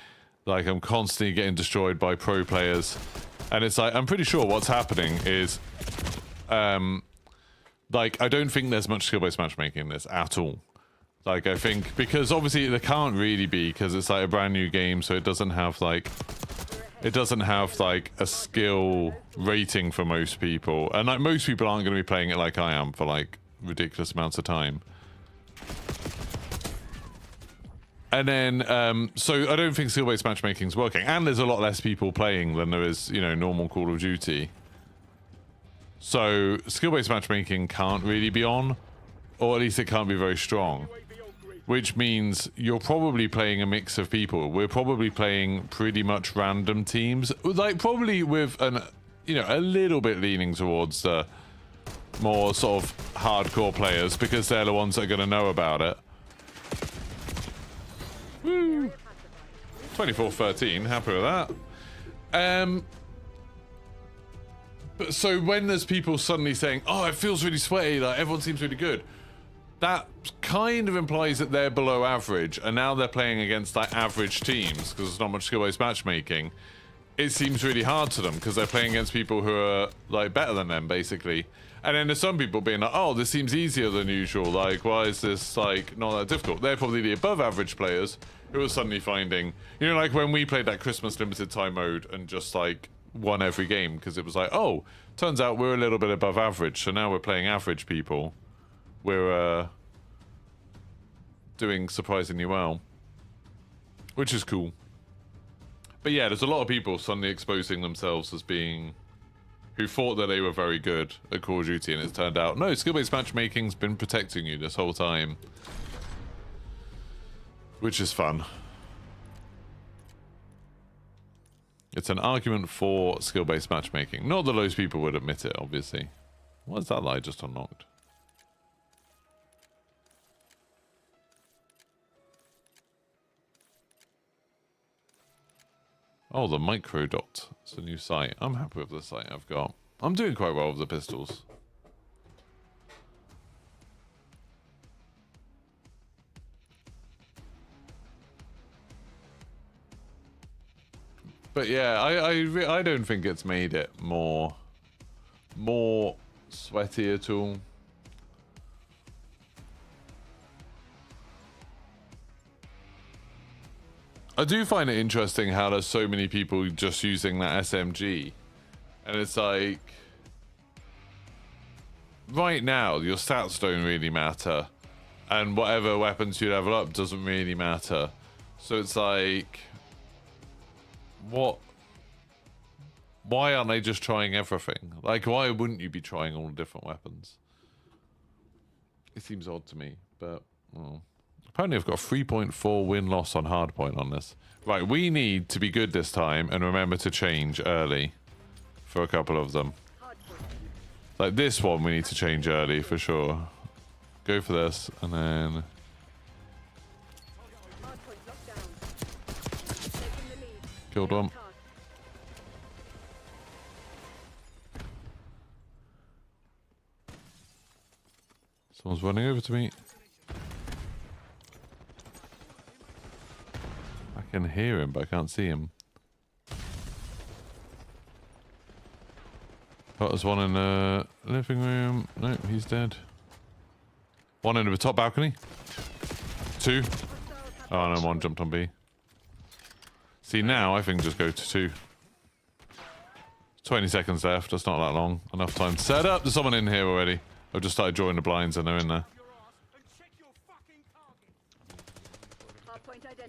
Like I'm constantly getting destroyed by pro players. And it's like, I'm pretty sure what's happening is like I don't think there's much skill-based matchmaking in this at all. Like I think because obviously there can't really be, because it's like a brand new game, so it doesn't have like a skill rating for most people, and like most people aren't going to be playing it like I am for like ridiculous amounts of time. And then so I don't think skill-based matchmaking is working, and there's a lot less people playing than there is, you know, normal Call of Duty. So skill-based matchmaking can't really be on, or at least it can't be very strong. Which means you're probably playing a mix of people. We're probably playing pretty much random teams, like probably with an, you know, a little bit leaning towards the more sort of hardcore players, because they're the ones that are going to know about it. Woo! 24-13, happy with that. But so when there's people suddenly saying, oh, it feels really sweaty, like everyone seems really good, that kind of implies that they're below average, and now they're playing against like average teams because there's not much skill-based matchmaking. It seems really hard to them because they're playing against people who are like better than them, basically. And then there's some people being like, oh, this seems easier than usual, like why is this like not that difficult? They're probably the above average players who are suddenly finding, you know, like when we played that Christmas limited time mode and just like won every game because it was like, oh, turns out we're a little bit above average, so now we're playing average people. We're doing surprisingly well, which is cool. But yeah, there's a lot of people suddenly exposing themselves as being who thought that they were very good at Call of Duty, and it's turned out no, skill-based matchmaking's been protecting you this whole time, which is fun. It's an argument for skill-based matchmaking. Not that those people would admit it, obviously. What is that light just unlocked? Oh, the micro dot. It's a new sight. I'm happy with the sight I've got. I'm doing quite well with the pistols. But yeah, I don't think it's made it more sweaty at all. I do find it interesting how there's so many people just using that SMG. And it's like, right now, your stats don't really matter. And whatever weapons you level up doesn't really matter. So it's like, what? Why aren't they just trying everything? Like, why wouldn't you be trying all the different weapons? It seems odd to me, but, well. Apparently I've got a 3.4 win-loss on hardpoint on this. Right, we need to be good this time and remember to change early for a couple of them. Like this one we need to change early for sure. Go for this and then... Killed one. Someone's running over to me. I can hear him, but I can't see him. Oh, there's one in the living room. No, he's dead. One in the top balcony. Two. Oh no, one jumped on B. See, now I think just go to 2. 20 seconds left. That's not that long. Enough time to set up. There's someone in here already. I've just started drawing the blinds and they're in there.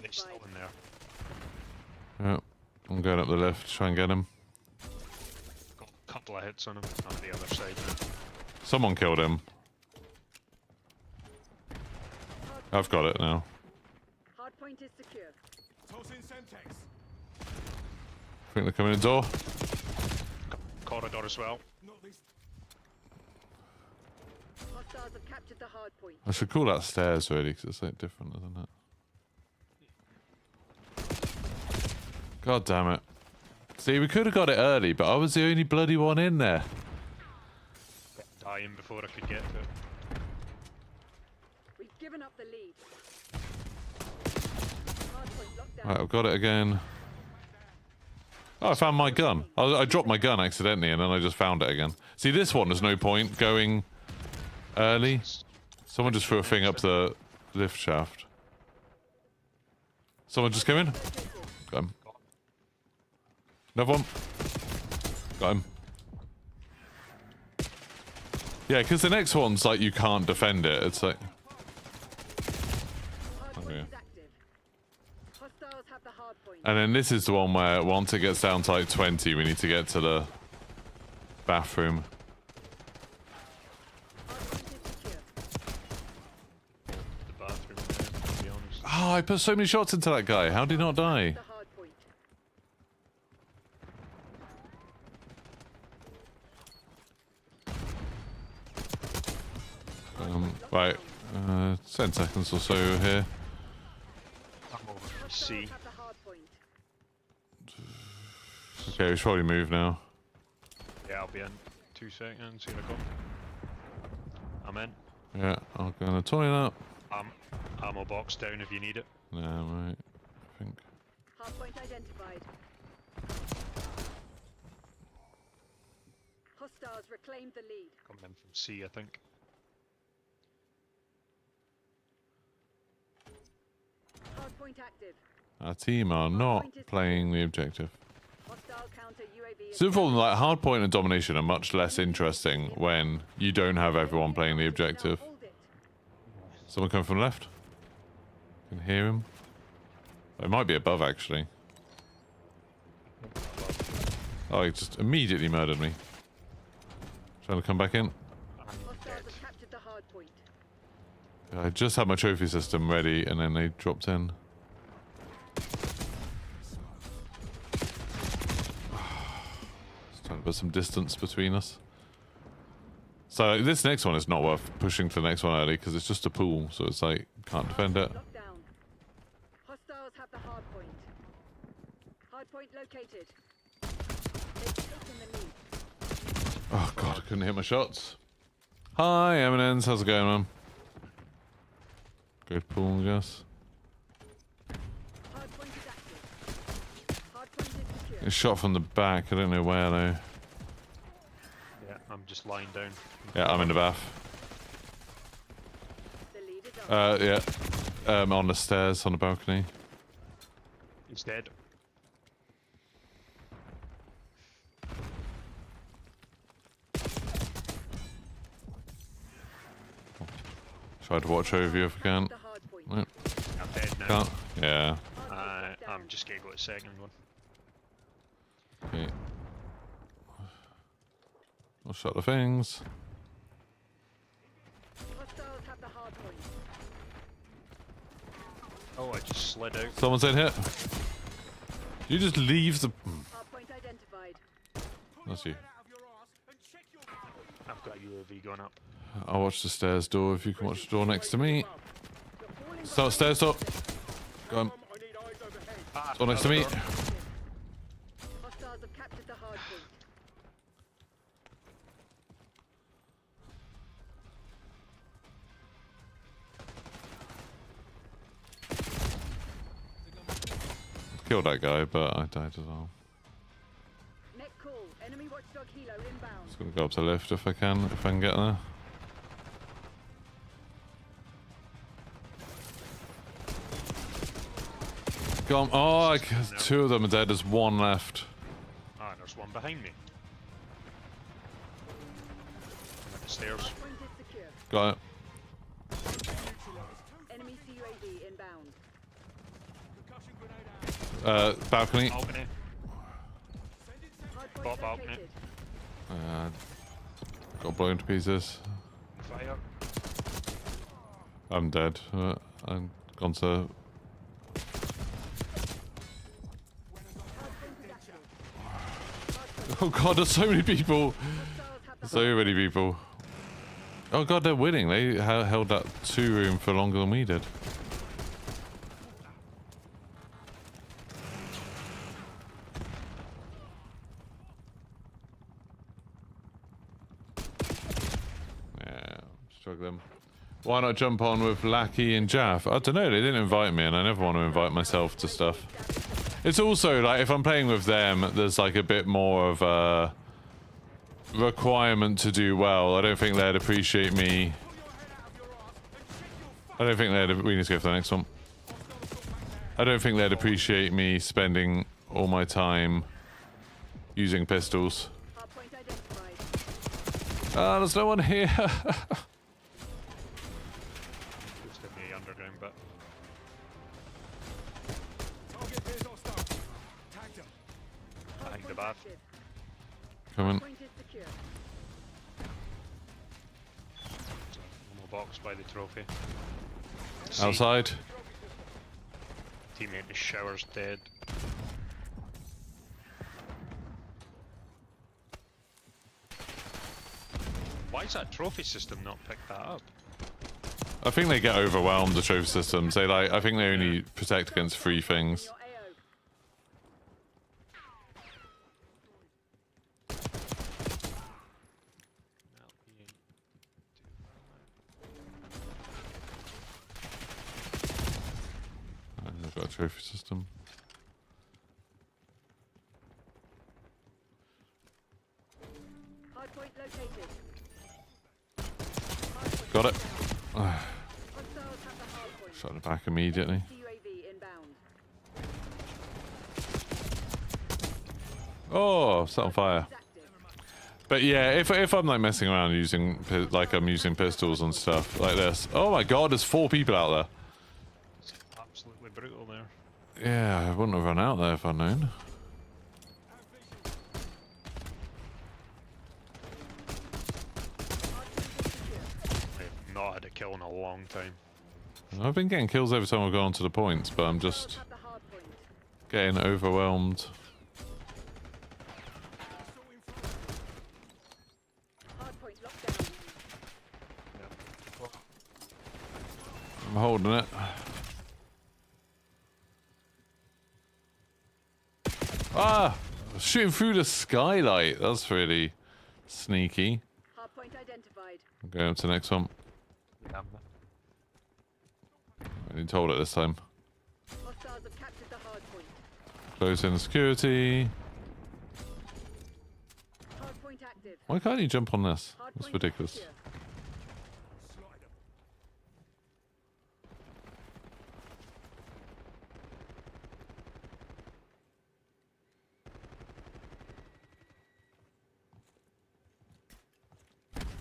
They're still in there. Yeah, I'm going up the lift to try and get him. Got a couple of hits on him on the other side. Someone killed him. I've got it now. Hardpoint is secure. I think they're coming in the door. Corridor as well. Hostiles have captured the hardpoint. I should call that stairs really, because it's like different, isn't it? God damn it. See, we could have got it early, but I was the only bloody one in there. Dying before I could get to it. We've given up the lead. Hardpoint locked down. Right, I've got it again. Oh, I found my gun. I dropped my gun accidentally and then I just found it again. See, this one, there's no point going early. Someone just threw a thing up the lift shaft. Someone just came in. Got him. Another one. Got him. Yeah, because the next one's like you can't defend it. It's like... Okay. Hostiles have the hardpoint. And then this is the one where once it gets down to like 20, we need to get to the bathroom. The bathroom there, to be honest. Oh, I put so many shots into that guy. How did he not die? The hardpoint. Right. 10 seconds or so here. I'm over from C. Have the hardpoint. Okay, we should probably move now. Yeah, I'll be in 2 seconds. Here I go. I'm in. Yeah, I'll go in the toilet. Ammo box down if you need it. No, right. I think. Hardpoint identified. Hostiles reclaimed the lead. Coming in from C, I think. Hardpoint active. Our team are not playing the objective. Hostile counter UAV. So for them, like hardpoint and domination are much less interesting when you don't have everyone playing the objective. Hold it. Someone coming from the left. can hear him. It might be above, actually. Oh, he just immediately murdered me. Trying to come back in. Hostiles have captured the hard point. I just had my trophy system ready, and then they dropped in. Just trying to put some distance between us. So this next one is not worth pushing to the next one early, because it's just a pool, so it's like, can't defend it. Lockdown. Hostiles have the hard point. Hard point located. They've taken the lead. Oh god, I couldn't hit my shots. Hi, Eminence, how's it going, man? Good pool, I guess. Hard point is active. Hard point is secure. It's shot from the back, I don't know where though. Yeah, I'm just lying down. Yeah, I'm in the bath. The lead is on. Yeah. On the stairs, on the balcony. He's dead. Try to watch over you if I can. The hard point. Nope, I'm dead now. can't. Yeah. I'm just gonna go to the second one. Okay. I'll shut the things. Hostiles have the hard point. Oh, I just slid out. Someone's in here. You just leave the. Hard point identified. That's you. I've got UAV going up. I'll watch the stairs door if you can watch the door next to me. Start stairs door. Go on. Door next to me. Hostiles have captured the hard point. Killed that guy, but I died as well. Net call. Enemy watchdog helo inbound. Just gonna go up to the lift if I can get there. Go on. Oh, two of them are dead. There's one left. Ah, there's one behind me. I'm at the stairs. Hard point is secure. Got it. Enemy CUAV inbound. Balcony. Balcony. Hard point Bot balcony. located. Got blown to pieces. Fire. I'm dead. I'm gone to. Oh god, there's so many people. Hostiles have the So many people. Oh god, they're winning. They held that 2 room for longer than we did. Yeah, struggling. Why not jump on with Lackey and Jaff? I don't know, they didn't invite me and I never want to invite myself to stuff. It's also like if I'm playing with them, there's like a bit more of a requirement to do well. I don't think they'd appreciate me. I don't think they'd. We need to go for the next one. I don't think they'd appreciate me spending all my time using pistols. hard point identified. Ah, there's no one here. Just in the underground bit. Target appears hostile. Tagged him. Behind the bath. Active. Coming. Point is secure. One more box by the trophy. Outside. Teammate in the shower's dead. Why is that trophy system not picked that up? I think they get overwhelmed, the trophy systems. They like. I think they only protect against 3 things. Your AO. I've got a trophy system. Hard point located. Got it. Hostiles have the hard point. Shot it back immediately. CUAV inbound. Oh, set on fire. Is active. But yeah, if I'm like messing around using like I'm using pistols and stuff like this. Oh my god, there's 4 people out there. brutal there. Yeah, I wouldn't have run out there if I'd known. I've not had a kill in a long time. I've been getting kills every time I've gone to the points, but I'm just Have the hard point. getting overwhelmed. Hard point locked down. I'm holding it. Ah! Shooting through the skylight. That's really sneaky. Hard point identified. I'm going up to the next one. I didn't hold it this time. Hostiles have captured the hard point. Close in security. Hard point active. Why can't you jump on this? Hard That's point ridiculous. secure.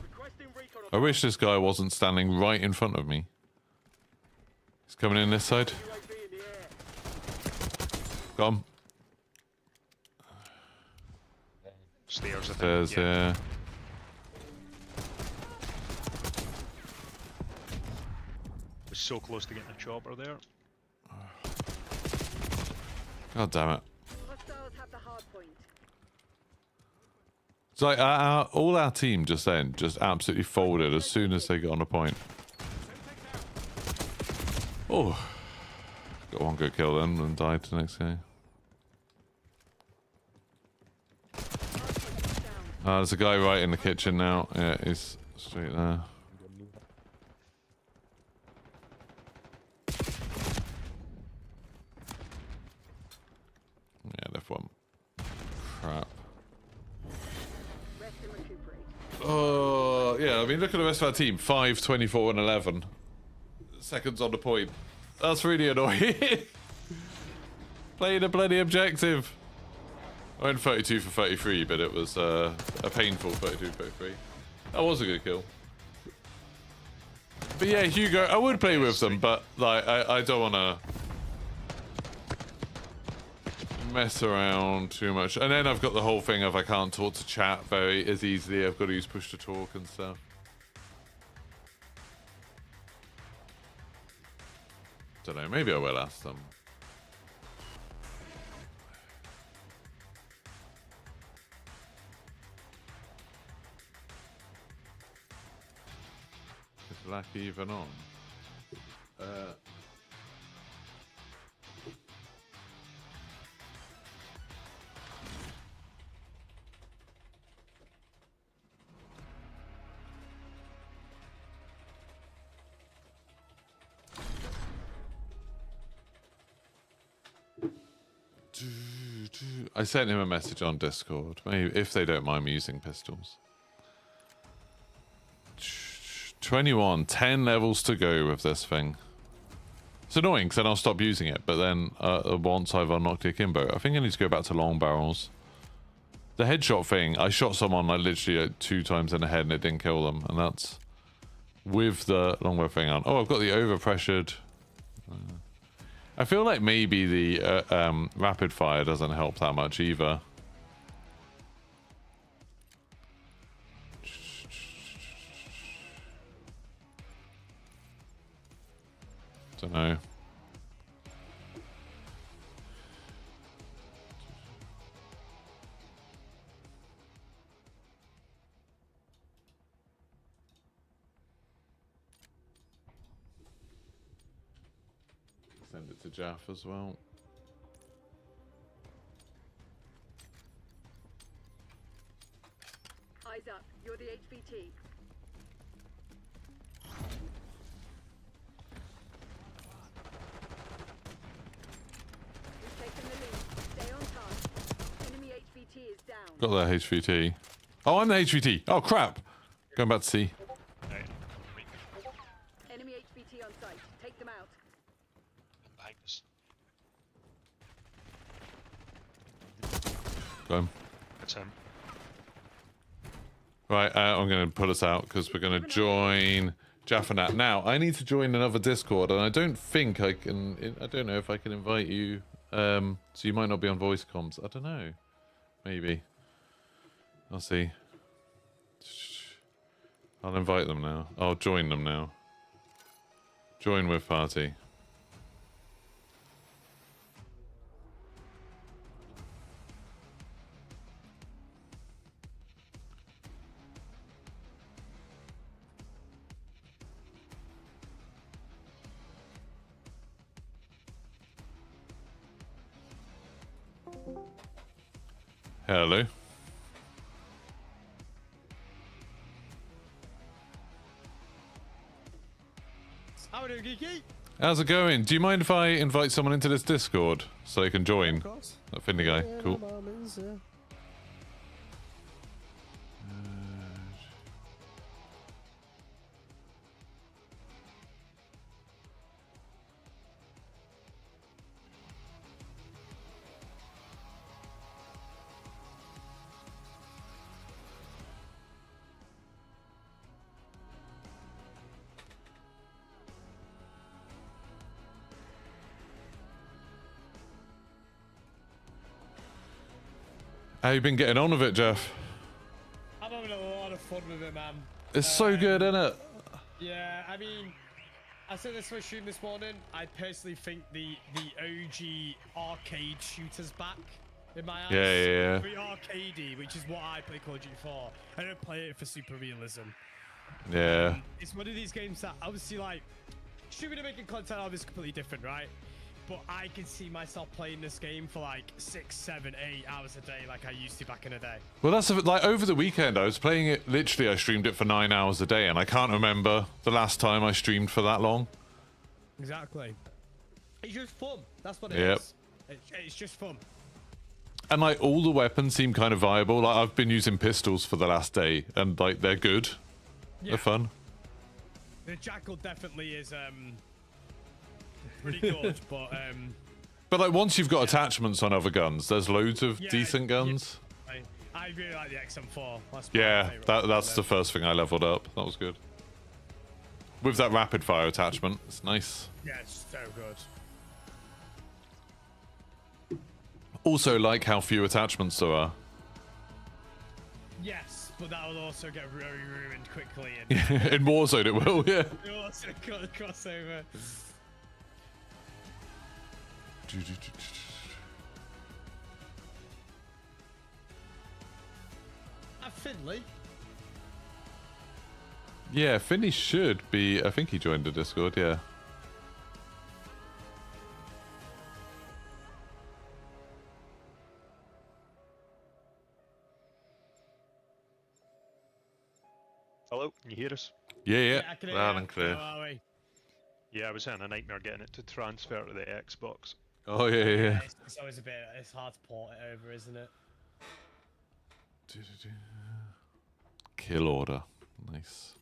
Requesting recon I wish this guy wasn't standing right in front of me. He's coming in this side. UAV in the air. Got him. Stairs, I think. There's yeah. Was so close to getting a chopper there. God damn it. Hostiles have the hard point. It's like all our team just then just absolutely folded as soon as they got on a point. Oh, got one good kill then and died the next guy. There's a guy right in the kitchen now. Yeah, he's straight there. Yeah, left one. Crap. Rest and recuperate. Oh, yeah, I mean, look at the rest of our team. 5, 24, and 11. Seconds on the point. That's really annoying. Playing a bloody objective. I went 32 for 33, but it was a painful 32 for 33. That was a good kill. But yeah, Hugo, I would play with them, but like I don't want to mess around too much. And then I've got the whole thing of I can't talk to chat very as easily. I've got to use push to talk and stuff. Don't know, maybe I will ask them. Is Lack even on? I sent him a message on Discord. Maybe if they don't mind me using pistols. 21, 10 levels to go with this thing. It's annoying because then I'll stop using it, but then once I've unlocked the akimbo, I think I need to go back to long barrels. The headshot thing, I shot someone like literally 2 times in the head and it didn't kill them, and that's with the longbow thing on. Oh, I've got the overpressured. I feel like maybe the rapid fire doesn't help that much either. Don't know. Send it to Jaff as well. Eyes up. You're the HVT. We've taken the lead. Stay on task. Enemy HVT is down. Got that HVT. Oh, I'm the HVT. Oh, crap. Going back to C. Right. Enemy HVT on site. Take them out. Behind us. Go on. That's him. Right, I'm going to put us out because we're going to join Jaffanat. Now, I need to join another Discord, and I don't think I can... I don't know if I can invite you. So you might not be on voice comms. I don't know. Maybe. I'll see. I'll invite them now. I'll join them now. Join with party. Hello. How are you doing, Geeky? How's it going? Do you mind if I invite someone into this Discord so they can join? Of course. That Finley guy. Yeah, Cool. no moments, yeah. How you been getting on with it, Jeff? I'm having a lot of fun with it, man. It's so good, isn't it? Yeah, I mean, I said this for a stream this morning. I personally think the OG arcade shooter's back in my eyes. Yeah. Very arcadey, which is what I play Call of Duty for. I don't play it for super realism. Yeah. It's one of these games that obviously, like, shooting and making content obviously completely different, right? But I can see myself playing this game for like 6, 7, 8 hours a day like I used to back in the day. Well, that's like over the weekend. I was playing it. Literally, I streamed it for 9 hours a day, and I can't remember the last time I streamed for that long. Exactly. It's just fun. That's what it Yep. is. It's just fun. And like all the weapons seem kind of viable. Like I've been using pistols for the last day, and like they're good. Yeah. They're fun. The Jackal definitely is pretty good, but like once you've got attachments on other guns, there's loads of decent guns. Yeah, I really like the XM4. That's Yeah, that's the first thing I leveled up. That was good. With that rapid fire attachment, it's nice. Yeah, it's so good. Also like how few attachments there are. Yes, but that will also get very ruined quickly. In Warzone it will, yeah. You'll also got the crossover. Finley? Yeah, Finny should be. I think he joined the Discord, yeah. Hello, can you hear us? Yeah, I can hear loud you. and clear. How are we? Yeah, I was having a nightmare getting it to transfer to the Xbox. Oh yeah. It's always it's hard to port it over, isn't it? Kill order, nice.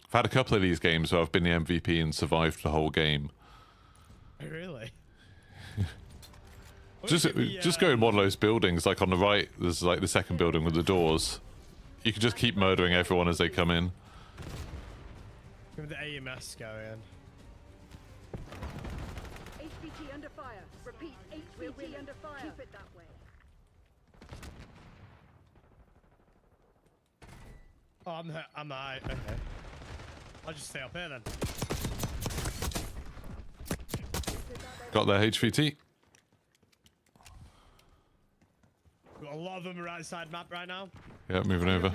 I've had a couple of these games where I've been the MVP and survived the whole game. Really? Just go in one of those buildings, like on the right. There's like the second building with the doors. You can just keep murdering everyone as they come in. With the AMS going. HVT under fire. Repeat, HVT under fire. Keep it that way. Oh, I'm high. Okay. I'll just stay up here then. Got their HVT. Got a lot of them right side map right now. Yeah, moving over.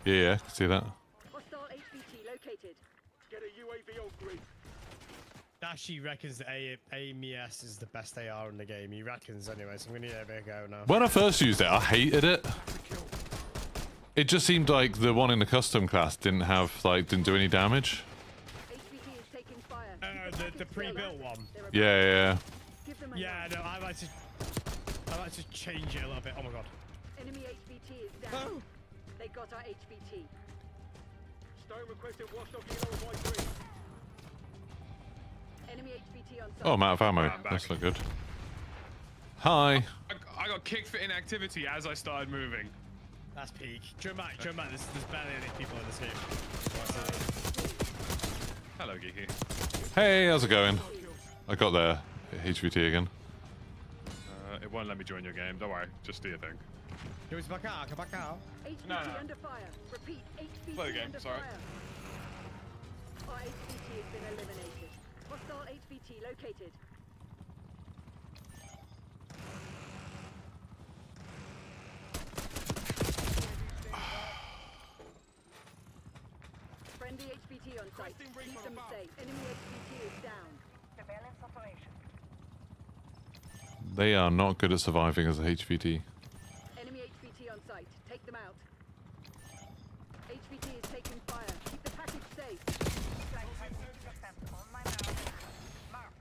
Yeah, see that. Hostile HVT located. Get a UAV on grid. Dashy reckons that AMS is the best AR in the game. He reckons anyway, so I'm gonna give it a go now. When I first used it, I hated it. It just seemed like the one in the custom class didn't do any damage. HVT is taking fire. The pre-built one. Yeah. Give them a Yeah, no, I like to change it a little bit. Oh my god. Enemy HVT is down. Oh. They got our HVT. Stone requesting watchdog helo on my grid. Enemy HVT on site. Oh, I'm out of ammo. I'm back. That's not good. Hi. I got kicked for inactivity as I started moving. That's peak. Dramatic. There's barely any people in this game. Hello, Geeky. Hey, how's it going? I got there. HVT again. It won't let me join your game. Don't worry. Just do your thing. It was back out. Come back out. HVT No. under fire. Repeat, HVT Play the game, under sorry. fire. Our HVT has been eliminated. Hostile HVT located. Friendly HVT on site. Keep them safe. Enemy HVT is down. Surveillance operation. They are not good at surviving as a HVT. Enemy HVT on site. Take them out. HVT is taking fire. Keep the package safe. Flight 50% on my mark.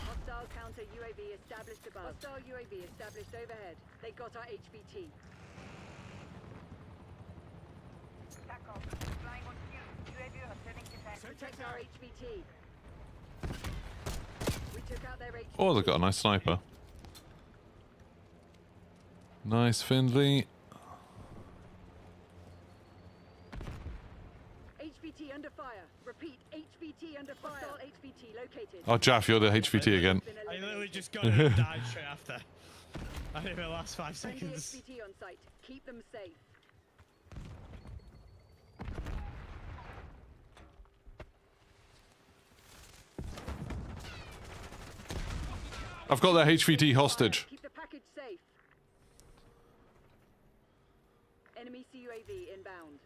Hostile counter UAV established above. Hostile UAV established overhead. They got our HVT. Tackle. Flying on cue. UAV returning to tank. Protect our HVT. We took out their HVT. Oh, they've got a nice sniper. Nice, Findley. HVT under fire. Repeat, HVT under fire. Hostile HVT located. Oh, Jaff, you're the HVT again. Been I literally eliminated. just got it and died straight after. I didn't even last 5 Friendly seconds. HVT on site. Keep them safe. I've got that HVT hostage. Keep the package safe. Enemy CUAV inbound.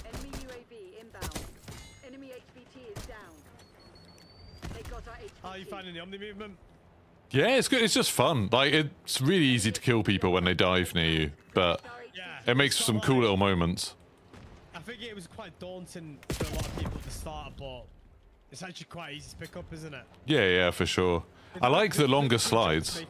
Enemy UAV inbound. Enemy HVT is down. They got our HVT. How are you finding the Omni movement? Yeah, it's good. It's just fun. Like, it's really easy to kill people when they dive near you, but Yeah. it makes It's some not cool like- little moments. I think it was quite daunting for a lot of people at the start, but it's actually quite easy to pick up, isn't it? Yeah, for sure. I like the longer slides.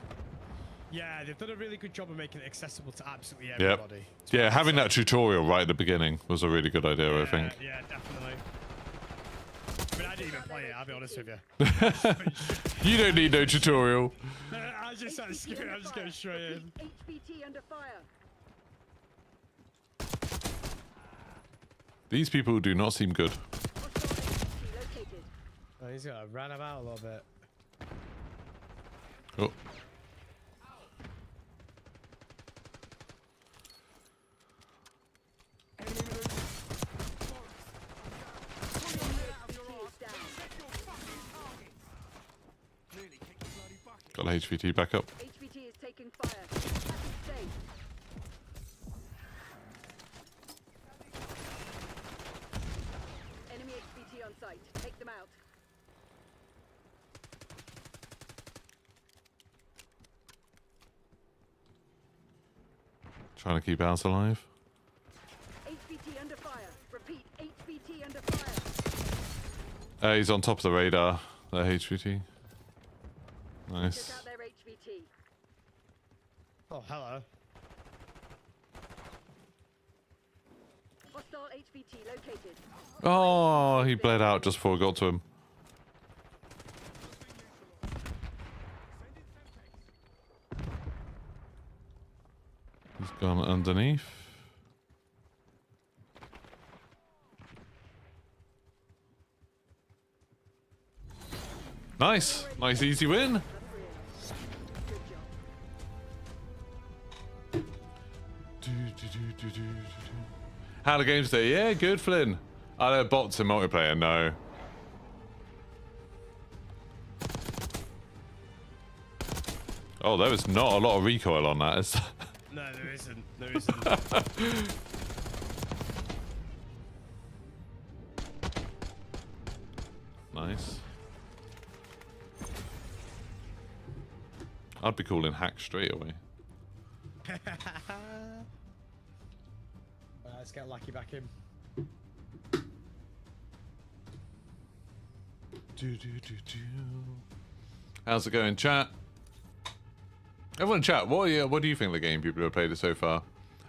Yeah, they've done a really good job of making it accessible to absolutely Yep. everybody. Yeah, having that tutorial right at the beginning was a really good idea, I think. Yeah, definitely. I mean, I didn't even play it, I'll be honest with you. You don't need no tutorial. I just started skipping, I'm just going straight in. HVT under fire. These people do not seem good. Hostile HVT located. Oh, he's got to run about a little bit. Oh. HVT is down. Got the HVT back up. HVT is taking fire. Keep the package safe. Enemy HVT on site. Take them out. Trying to keep ours alive. HVT under fire. Repeat, HVT under fire. He's on top of the radar. That HVT. Took Nice. out their HVT. Oh, hello. Hostile HVT located. Oh, he bled out just before I got to him. He's gone underneath. Nice. Nice easy win. Good job. How the games today? Yeah, good, Flynn. Are there bots in multiplayer? No. Oh, there was not a lot of recoil on that. Is No, there isn't. There isn't. Nice. I'd be calling hack straight away. Let's get Lucky back in. How's it going, chat? Everyone in chat, what do you think of the game people have played it so far?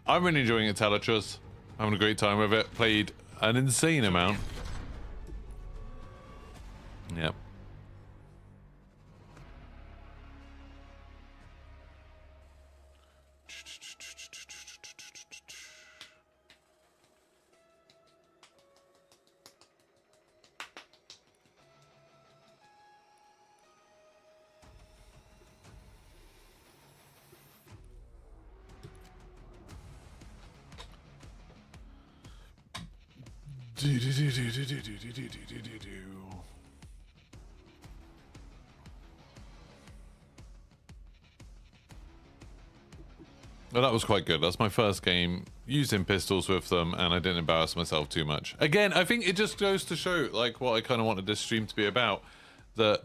I'm really enjoying it, Teletras. Having a great time with it. Played an insane amount. Yep. Well, that was quite good. That's my first game using pistols with them, and I didn't embarrass myself too much. Again, I think it just goes to show, like, what I kind of wanted this stream to be about. That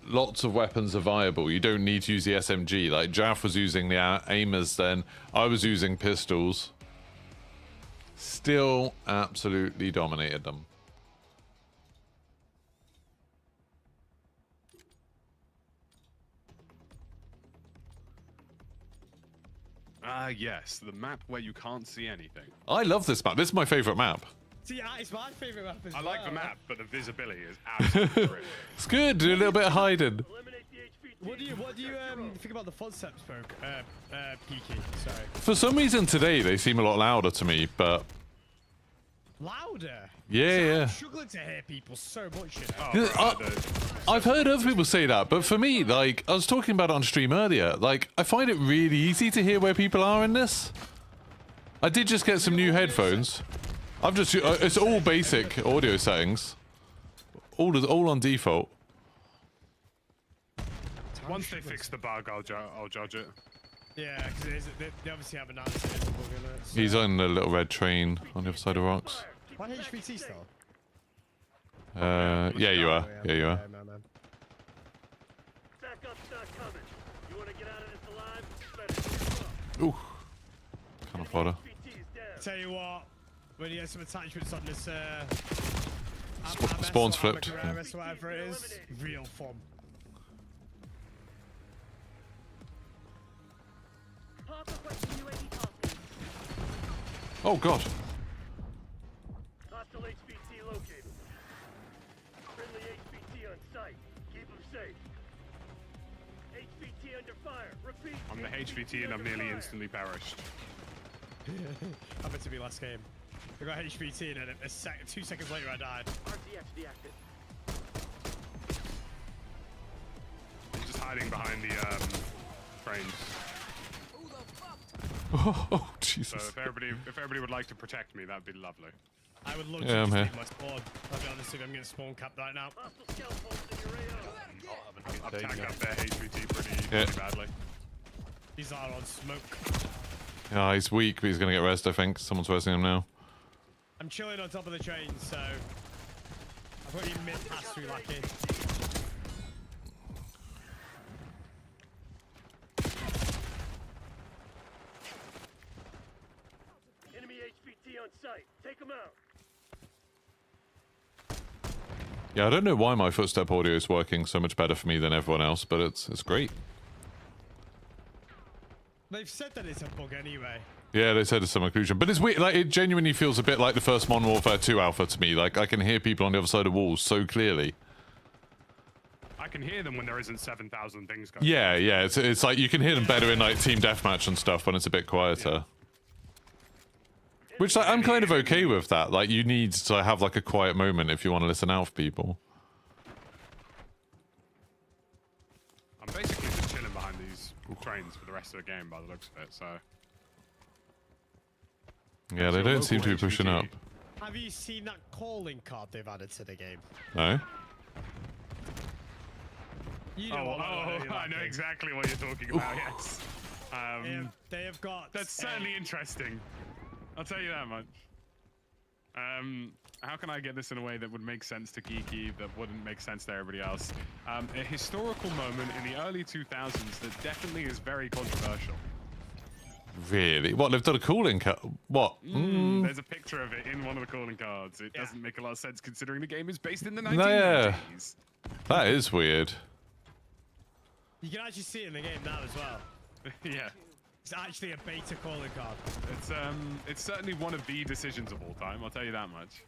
lots of weapons are viable. You don't need to use the SMG. Like, Jaff was using the aimers then. I was using pistols. Still absolutely dominated them. Yes, the map where you can't see anything. I love this map. This is my favorite map. See, it's my favorite map as I well. like the map, but the visibility is absolutely great. It's good. Do a little bit of hiding. What do you think about the footsteps, Peaky? Sorry. For some reason today they seem a lot louder to me, but Louder. yeah, So yeah. I'm struggling to hear people so much. You know? Oh, Yeah, bro, I've heard other people say that, but for me, like, I was talking about it on stream earlier, like, I find it really easy to hear where people are in this. I did just get some new headphones. I've just, it's all basic audio settings. All on default. once they fix the bug, I'll judge it. Yeah, because they obviously have announced it. Bug in it, so. He's on the little red train on the other side of rocks. Why HVT still? Yeah, you are. Yeah, you are. Man. Backup's not coming. You want to get out of this alive? Better. Ooh. Kind of fodder. BT's down. Tell you what, when you get some attachments on this, Spawn's flipped. or whatever it is, real fun. Park requesting UAV tasking. Oh god. Hostile HVT located. Friendly HVT on site. Keep them safe. HVT under fire. Repeat. I'm the HVT and I'm nearly instantly perished. Happened to me last game. I got HVT and then 2 seconds later I died. RTX deactive. I'm just hiding behind the frames. Who the fuck? Oh, So Jesus. if everybody would like to protect me, that'd be lovely. I would love Yeah, to I'm just here. leave my spawn. I'll be honest with you, I'm getting spawn capped right now. Hostile scout pulse in your AO. I've tagged up their HVT pretty Yeah. badly. These are on smoke. Yeah, he's weak, but he's gonna get rest, I think. Someone's resting him now. I'm chilling on top of the train, so I've got you mid pass through lucky. Enemy HVT on site. Take them out. Yeah, I don't know why my footstep audio is working so much better for me than everyone else, but it's great. They've said that it's a bug anyway. Yeah, they said it's some inclusion, but it's weird. Like, it genuinely feels a bit like the first Modern Warfare 2 alpha to me. Like, I can hear people on the other side of walls so clearly. I can hear them when there isn't 7,000 things going. Yeah, yeah. It's like you can hear them better in like team deathmatch and stuff when it's a bit quieter. Which, like, I'm kind of okay with that. Like, you need to have like a quiet moment if you want to listen out for people. I'm basically just chilling behind these trains for the rest of the game by the looks of it. So Yeah, they So don't seem to be local pushing HVT. up. Have you seen that calling card they've added to the game? No? You know what I know exactly what you're talking about. Yes. They have got. That's certainly interesting. I'll tell you that much. How can I get this in a way that would make sense to Geeky, that wouldn't make sense to everybody else? A historical moment in the early 2000s that definitely is very controversial. Really? What, they've done a cooling cut? What? There's a picture of it in one of the calling cards. It doesn't make a lot of sense considering the game is based in the 1990s. Yeah. That is weird. You can actually see it in the game now as well. Yeah. It's actually a beta calling card. It's certainly one of the decisions of all time. I'll tell you that much.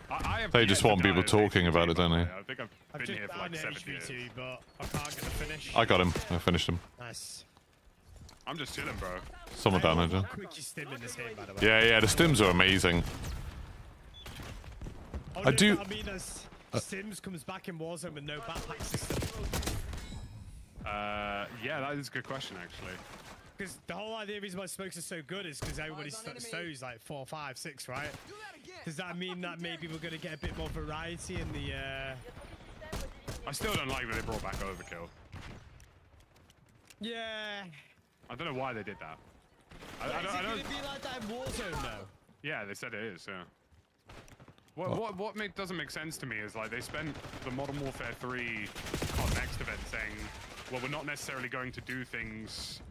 I have They yet just to want die people as talking HVT, about it, by the don't way. they? I think I've I've been just here for found like the 7 years. HVT, but I can't get the finish. I got him. I finished him. Nice. I'm just chilling, bro. Someone damaged him. Quick you stim in this game, by the way. Yeah, yeah, the stims are amazing. Oh, I do- I mean, as Sims comes back in Warzone with no backpack system. Yeah, that is a good question, actually. Because the whole idea reason why smokes are so good is because everybody stows like 4, 5, 6, right? Do that again. Does that mean that maybe we're going to get a bit more variety in the... I still don't like that they brought back overkill. Yeah. I don't know why they did that. I Is it don't. going to be like that in Warzone, though? Yeah, they said it is. Yeah. What doesn't make sense to me is like they spent the Modern Warfare 3 COD Next event saying, well, we're not necessarily going to do things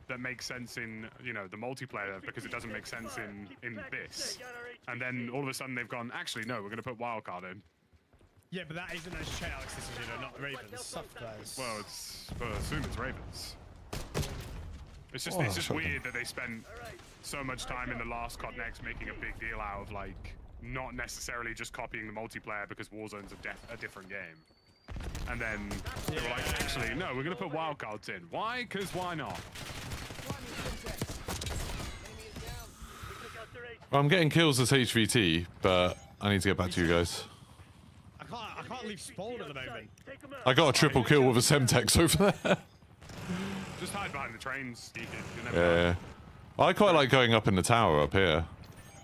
that make sense in, you know, the multiplayer because it doesn't make sense in this. And then all of a sudden they've gone, actually, no, we're going to put wildcard in. Yeah, but that isn't as Alex, this is, you know, not Ravens. Soft players. Well, I assume it's Ravens. It's just weird that they spent so much time in the last COD Next making a big deal out of, like, not necessarily just copying the multiplayer because Warzone's a different game. And then they were like, actually, no, we're going to put wildcards in. Why? Because why not? Well, I'm getting kills as HVT, but I need to get back to you guys. I can't leave spawn at the moment. I got a triple kill with a Semtex over there. Just hide behind the trains, Deacon. Yeah. I quite like going up in the tower up here.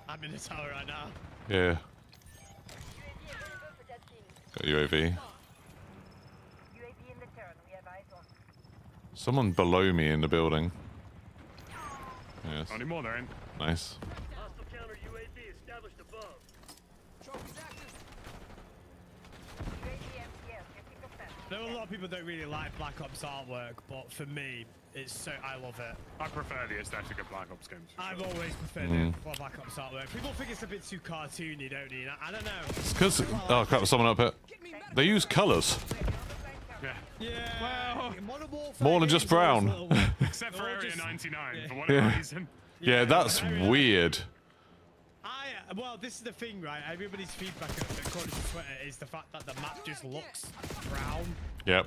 I'm in the tower right now. Yeah. Got UAV. UAV in the turn. We have eyes on. Someone below me in the building. Yes. Only more there, ain't. Nice. Hostile counter UAV established above. Trophies active. UAV MTL 50%. There are a lot of people that don't really like Black Ops artwork, but for me, it's so I love it. I prefer the aesthetic of Black Ops games. I've always preferred it for Black Ops artwork. People think it's a bit too cartoony, don't they? I don't know. It's because... Oh, crap, someone up here. They use colours. Yeah. Yeah. Well, Modern Warfare More than just games are always brown. a little- except for They're all Area just- 99 yeah. for whatever reason. Yeah, that's very weird. Well, this is the thing, right? Everybody's feedback according to Twitter is the fact that the map just looks brown. Yep.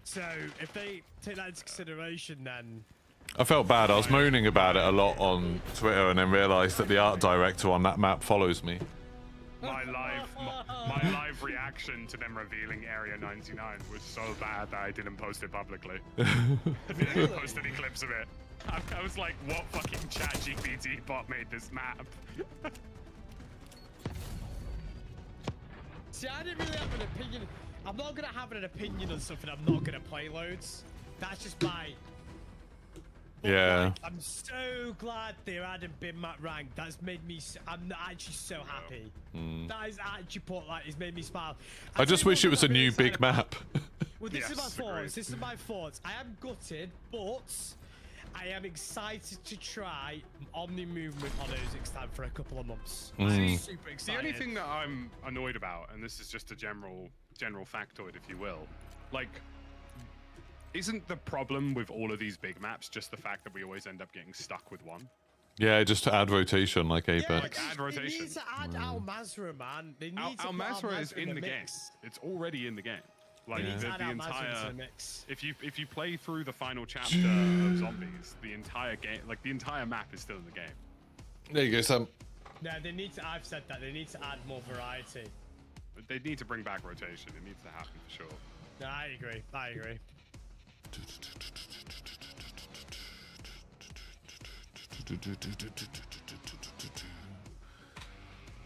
So if they take that into consideration, then I felt bad. I was moaning about it a lot on Twitter and then realised that the art director on that map follows me. My live reaction to them revealing Area 99 was so bad that I didn't post it publicly. I didn't post any clips of it. I was like, what fucking chat GPT bot made this map? see, I didn't really have an opinion. I'm not gonna have an opinion on something I'm not gonna play loads. That's just my. But, Yeah. like, I'm so glad they're adding Big Map rank. That's made me. I'm actually so happy. That is actually put like it's made me smile. I just wish it was a new big map. Well, this is my Yes, thoughts. agreed. This is my thoughts. I am gutted, but I am excited to try Omni movement on Kazakhstan for a couple of months. I'm super The excited. only thing that I'm annoyed about, and this is just a general factoid, if you will, like, isn't the problem with all of these big maps just the fact that we always end up getting stuck with one? Yeah, just to add rotation like Yeah, Apex. add they rotation. need to add Al Mazrah, man. They need to put Al Mazrah is in the game. mix. It's already in the game. Like They need to the add Al Mazrah into entire. the mix. If you play through the final chapter of Zombies, the entire game, like the entire map, is still in the game. There you go, Sam. No, they need to. I've said that they need to add more variety. But they need to bring back rotation. It needs to happen for sure. No, I agree. I agree.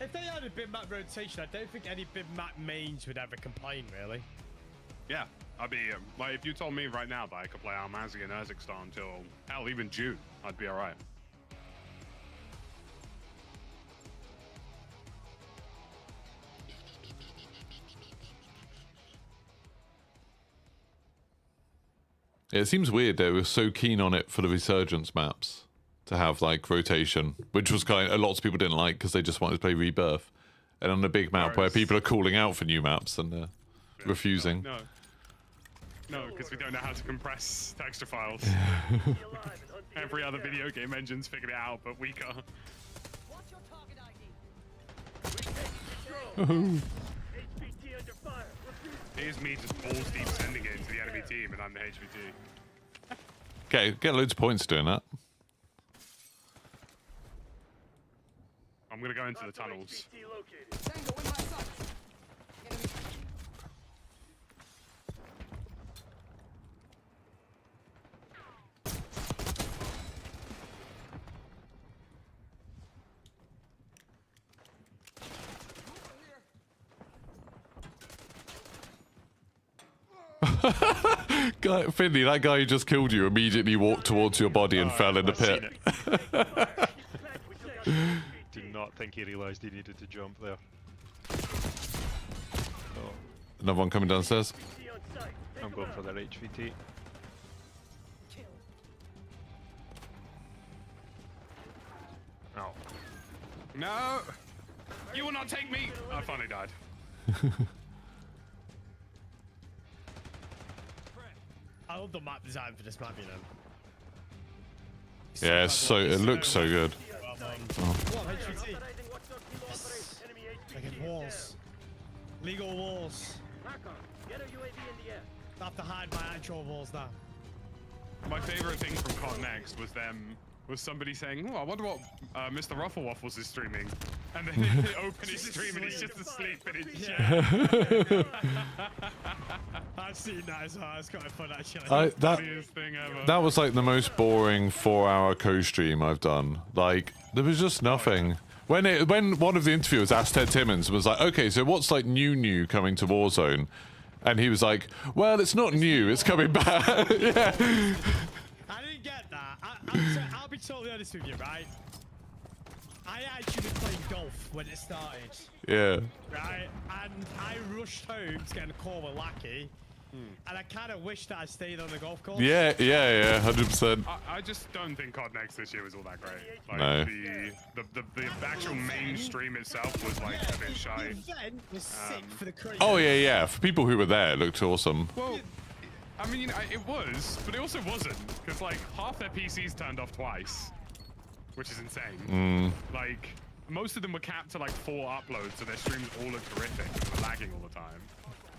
If they had a big map rotation, I don't think any big map mains would ever complain, really. Yeah, I'd be like if you told me right now that I could play Almazy in Kazakhstan until hell even June, I'd be all right. Yeah, it seems weird they were so keen on it for the Resurgence maps to have like rotation, which was kind of, lots of people didn't like because they just wanted to play Rebirth. And on the big map where Whereas- people are calling out for new maps and they're refusing. No, because we don't know how to compress texture files. Every other video game engine's figured it out, but we can't. Watch your target ID. HVT under fire. Here's me just balls deep sending it into the enemy team, and I'm the HVT. Get loads of points doing that. I'm gonna go into the tunnels. HVT located. Tango in my sights. Enemy. Finley, that guy who just killed you immediately walked towards your body and fell in the I've seen pit. Did not think he realised he needed to jump there. No, Another one coming downstairs. I'm going for their HVT. Oh. No! You will not take me! I finally died. I love the map design for this map, you know. Yeah, it's so it looks so good. Well done. Oh. What, HVT? Yes. I get walls. Legal walls. Get a UAV in the air. I have to hide my actual walls now. My favorite thing from COD Next was somebody saying, "Oh, I wonder what Mr. Rufflewaffles is streaming," and then they open his stream and he's just asleep in his chair. I've seen that as well. It's quite fun actually. Funniest thing ever. That was like the most boring 4-hour co-stream I've done. Like there was just nothing. When one of the interviewers asked Ted Timmons was like, "Okay, so what's like new coming to Warzone?" And he was like, "Well, it's not new. It's coming back." Yeah. I didn't get that. I'll be totally honest with you, right? I actually was playing golf when it started. Yeah. Right? And I rushed home to get a call with Lackey. And I kind of wish that I stayed on the golf course. Yeah, 100%. I just don't think COD Next this year was all that great. Like No. the actual mainstream itself was like a bit shy. The event was sick for the crew. Oh yeah. For people who were there, it looked awesome. Well, I mean, it was, but it also wasn't, because like half their PCs turned off twice, which is insane. Like most of them were capped to like 4 uploads, so their streams all look horrific and were lagging all the time.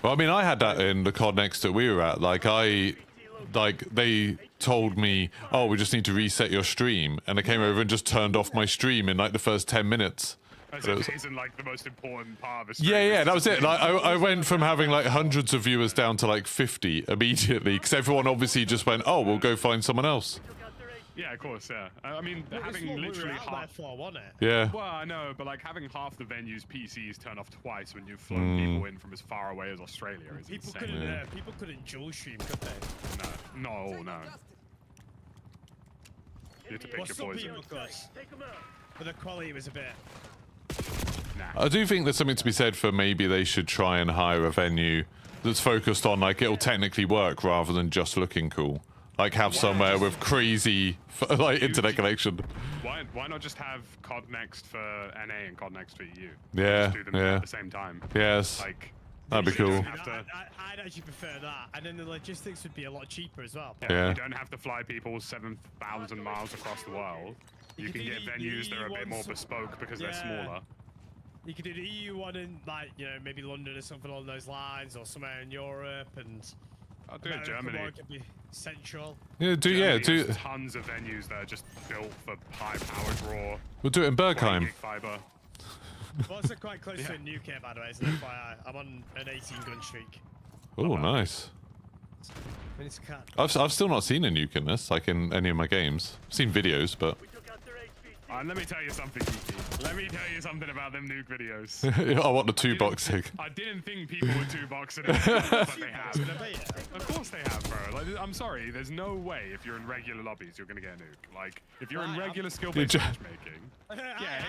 Well, I mean, I had that in the COD Next that we were at. Like they told me, "Oh, we just need to reset your stream," and I came over and just turned off my stream in like the first 10 minutes. As if it isn't like the most important part of the stream. Yeah, that was it. Like I went from having like hundreds of viewers down to like 50 immediately because everyone obviously just went, "Oh, we'll go find someone else." Yeah, of course, yeah. I mean, having literally half... Yeah. Well, I know, but like having half the venue's PCs turn off twice when you've flown people in from as far away as Australia is insane. People couldn't dual stream, could they? No, not all, no. You have to pick your poison. But the quality was a bit... Nah. I do think there's something to be said for maybe they should try and hire a venue that's focused on like it'll technically work rather than just looking cool. Like have somewhere with crazy like internet connection. Why not just have COD Next for NA and COD Next for EU? Yeah, just do them at the same time. Yes. Like that'd be cool. I'd actually prefer that, and then the logistics would be a lot cheaper as well. Yeah. You don't have to fly people 7,000 miles across the world. You can get venues that are a bit more bespoke because they're smaller. You could do the EU one in like, you know, maybe London or something along those lines, or somewhere in Europe, and I'll do it in Germany. Could be central. Yeah, Germany has tons of venues that are just built for high power draw. We'll do it in Bergheim. Fiber. Well, it's quite close to a nuke, by the way, isn't it? I'm on an 18 gun streak. Oh, nice. I've still not seen a nuke in this, like in any of my games. I've seen videos, but... And let me tell you something, Kiki. Let me tell you something about them nuke videos. I want the 2-boxing. I didn't think people were 2-boxing it, but they have. Of course they have, bro. Like, I'm sorry, there's no way if you're in regular lobbies you're gonna get a nuke. Like, if you're in regular skill-based matchmaking, yeah,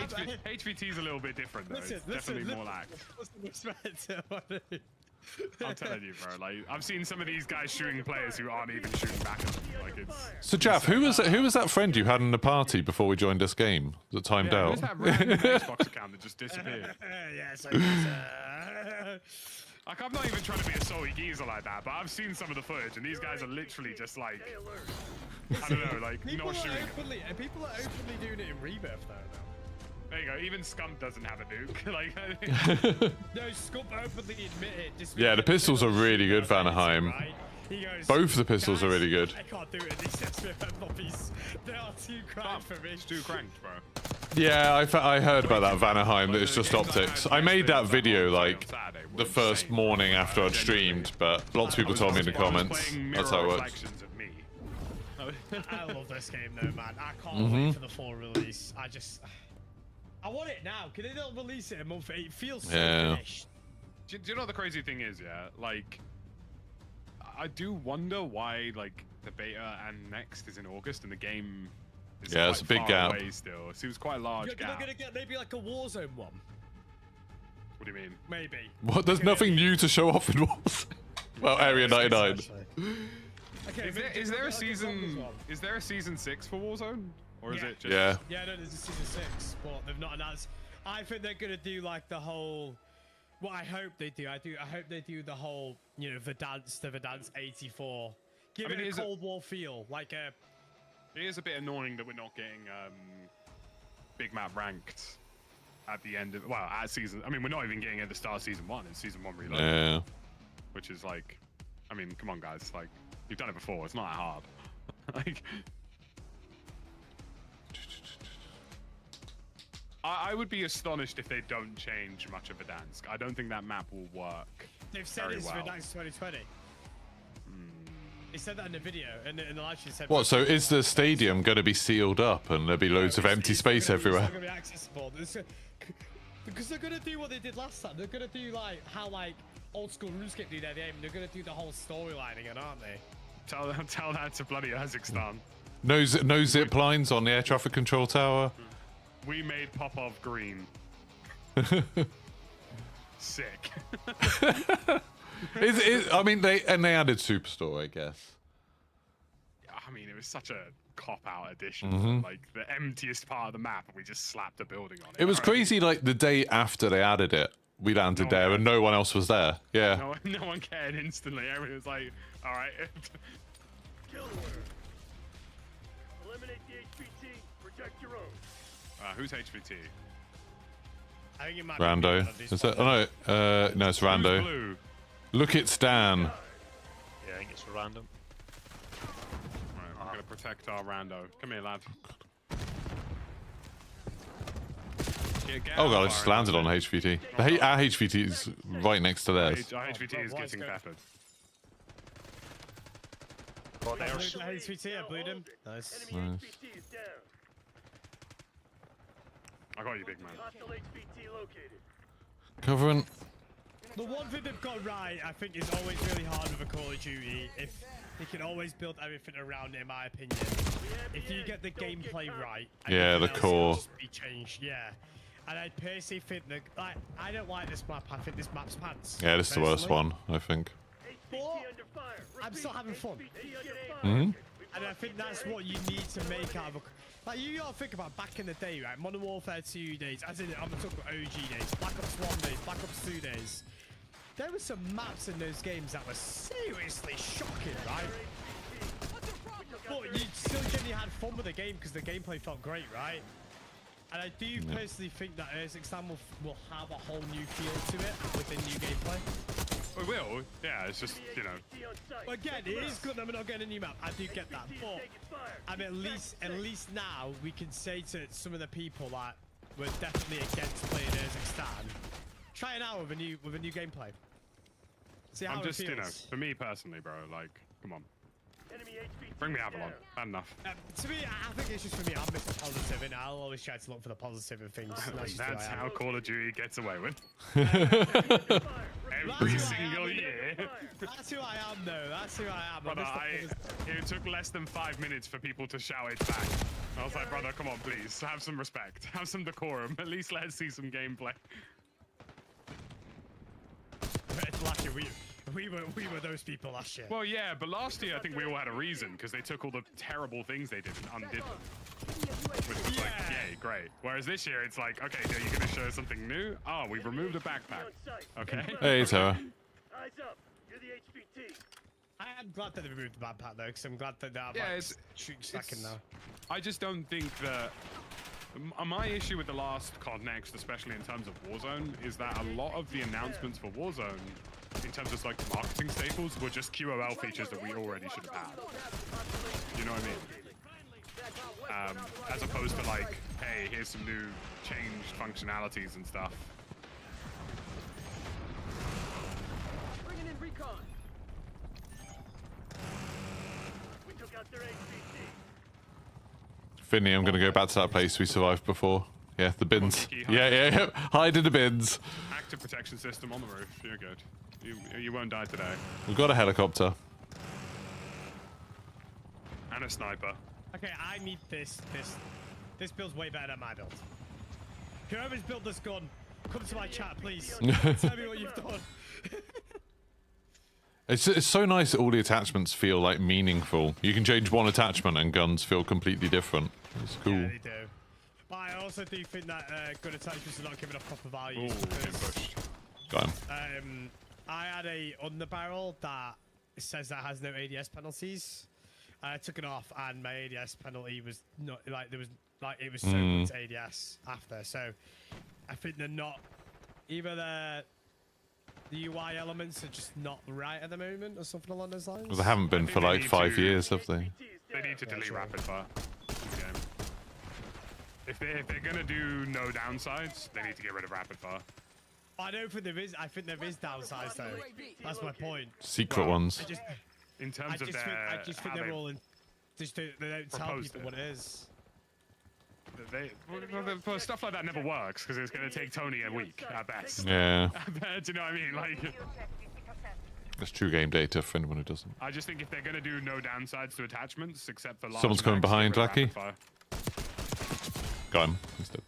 HVT's a little bit different though. It's definitely more lag. I'm telling you, bro. Like, I've seen some of these guys shooting players who aren't even shooting back at them. Like, it's. So, Jaff, who was that friend you had in the party before we joined this game that timed out? Who's that random Xbox account that just disappeared? Like, I'm not even trying to be a salty geezer like that, but I've seen some of the footage, and these guys are literally just like, I don't know, like people not shooting. People are openly doing it in Rebirth though. There you go. Even Scump doesn't have a nuke. Like, no, Scump openly admitted. Yeah, the pistols are really good, Vanaheim. Goes, both the pistols are really good. I can't do it in these Smith lobbies. They are too cranked for me. It's too cranked, bro. Yeah, I heard about that Vanaheim, that it's just optics. I made that video like the first morning after I'd streamed, but lots of people told me in the comments. That's how it works. I love this game though, man. I can't wait for the full release. I want it now. Can they not release it a month? It feels so finished. Do you know what the crazy thing is, yeah? Like, I do wonder why like the beta and next is in August and the game is Yeah, it's a big far gap. away still. It seems quite a large You're gap. gonna get maybe like a Warzone one. What do you mean? Maybe. What? There's nothing new to show off in Wars. Well, Area 99. Okay, Is there a season? Is there a season 6 for Warzone, or is Yeah. it just? Yeah. Yeah, no, there's a season 6, but they've not announced. I think they're gonna do like the whole. What I hope they do. I hope they do the whole. You know, the Verdansk 84. Give it a Cold War feel, like a. It is a bit annoying that we're not getting big map ranked at the end of at season. I mean, we're not even getting at the start of season 1. It's season 1 reload, Yeah. which is like, I mean, come on, guys, like you've done it before. It's not that hard. Like. I would be astonished if they don't change much of Verdansk. I don't think that map will work. They've said very it's well. Verdansk 2020. They said that in the video, and the live stream said. What? So is the stadium going to be sealed up and there'll be loads of empty space everywhere? It's not going to be accessible. Because they're going to do what they did last time. They're going to do like how like old school RuneScape do their game. They're going to do the whole storyline again, aren't they? Tell that to bloody Kazakhstan. No zip lines on the air traffic control tower. We made Popov green. Sick. I mean, they added Superstore, I guess. I mean, it was such a cop-out addition. Like the emptiest part of the map, and we just slapped a building on it. It was crazy. Like the day after they added it, we landed there and no one else was there. Yeah. No one cared instantly. Everyone was like, "All right." Kill order. Eliminate the HVT. Protect your own. Who's HVT? I think it might Rando. be Is that? Oh no. No, it's Rando. Who's blue? Look, it's Dan. Yeah, I think it's random. Right, I'm gonna protect our rando. Come here, lad. Get Oh god, I out just of our landed on HVT. Our HVT is right next to theirs. Our HVT is getting peppered. Oh, I there's. blew the HVT, I blew him. Nice. Enemy Nice. HVT is down. I got you, big man. Hostile HVT located. Covering. The one thing they've got right, I think, is always really hard with a Call of Duty. If they can always build everything around it, in my opinion. If you get the gameplay right, Yeah, the everything else core. will just be changed. Yeah, and I personally think that I don't like this map. I think this map's pants. Yeah, this is the worst personally. one, I think. But under fire. I'm still having fun. HVT under fire. Hmm. And I think that's what you need to make out of a. Like, you gotta think about back in the day, right? Modern Warfare 2 days, as in, I'm talking about OG days, Black Ops 1 days, Black Ops 2 days. There were some maps in those games that were seriously shocking, right? But you still generally had fun with the game because the gameplay felt great, right? And I do personally think that Kazakhstan will have a whole new feel to it with the new gameplay. We will. Yeah, it's just, you know. Again, it is good that we're not getting a new map. I do get that, but I mean, at least now we can say to some of the people that we're definitely against playing Kazakhstan. Try it out with a new gameplay. See how I'm just, it feels. you know, for me personally, bro, like, come on. Enemy HVT Bring me is Avalon. down. Had enough. To me, I think it's just for me. I'm Mr. Positive, and I'll always try to look for the positive in things. That's just who That's I am. how Call of Duty gets away with. That's Every who I single am. year. That's who I am, though. That's who I am. I'm Brother, Mr. Positive. it took less than 5 minutes for people to shout it back. I was like, brother, come on, please. Have some respect. Have some decorum. At least let us see some gameplay. It's lucky we were those people last year. Well, yeah, but last year I think we all had a reason because they took all the terrible things they did and undid them. Which was like, yay, great. Whereas this year it's like, okay, are you going to show us something new? Oh, we've removed a backpack. Okay. Hey, Tara. Eyes up. You're the HVT. I am glad that they removed the backpack though, because I'm glad that they're Yeah, like, it's- shooting stacking now. I just don't think that. My issue with the last COD Next, especially in terms of Warzone, is that a lot of the announcements for Warzone, in terms of like marketing staples, were just QOL features that we already should have had. You know what I mean? As opposed to like, hey, here's some new changed functionalities and stuff. Bringing in recon. We took out their HVT. Finley, I'm going to go back to that place we survived before. Yeah, the bins. Kiki, Yeah. Hide in the bins. Active protection system on the roof. You're good. You won't die today. We've got a helicopter. And a sniper. Okay, I need this. This build's way better than my build. Whoever's built this gun, come to my chat, please. Tell me what you've done. It's so nice that all the attachments feel like meaningful. You can change one attachment and guns feel completely different. It's cool. Yeah, they do. But I also do think that gun attachments are not giving off proper value. Ooh, getting pushed. Got him. I had a underbarrel that says that has no ADS penalties. I took it off, and my ADS penalty was not like there was like it was so much ADS after. So I think they're not either the UI elements are just not right at the moment, or something along those lines. Well, they haven't been for like 5 years, have they? They need to delete true. rapid fire. in the game. If they're gonna do no downsides, they need to get rid of rapid fire. I don't think there is. I think there is downsides though. That's my point. Secret ones. In terms of their, I just think how they're they- all in. They don't tell proposed people it. what it is. Well, stuff like that never works because it's going to take Tony a week at best. Yeah. Do you know what I mean? Like, Check 50%. That's true game data for anyone who doesn't. I just think if they're going to do no downsides to attachments, except for large Someone's coming mags, behind, get rid of Lucky. rapid fire. Got him. Instead.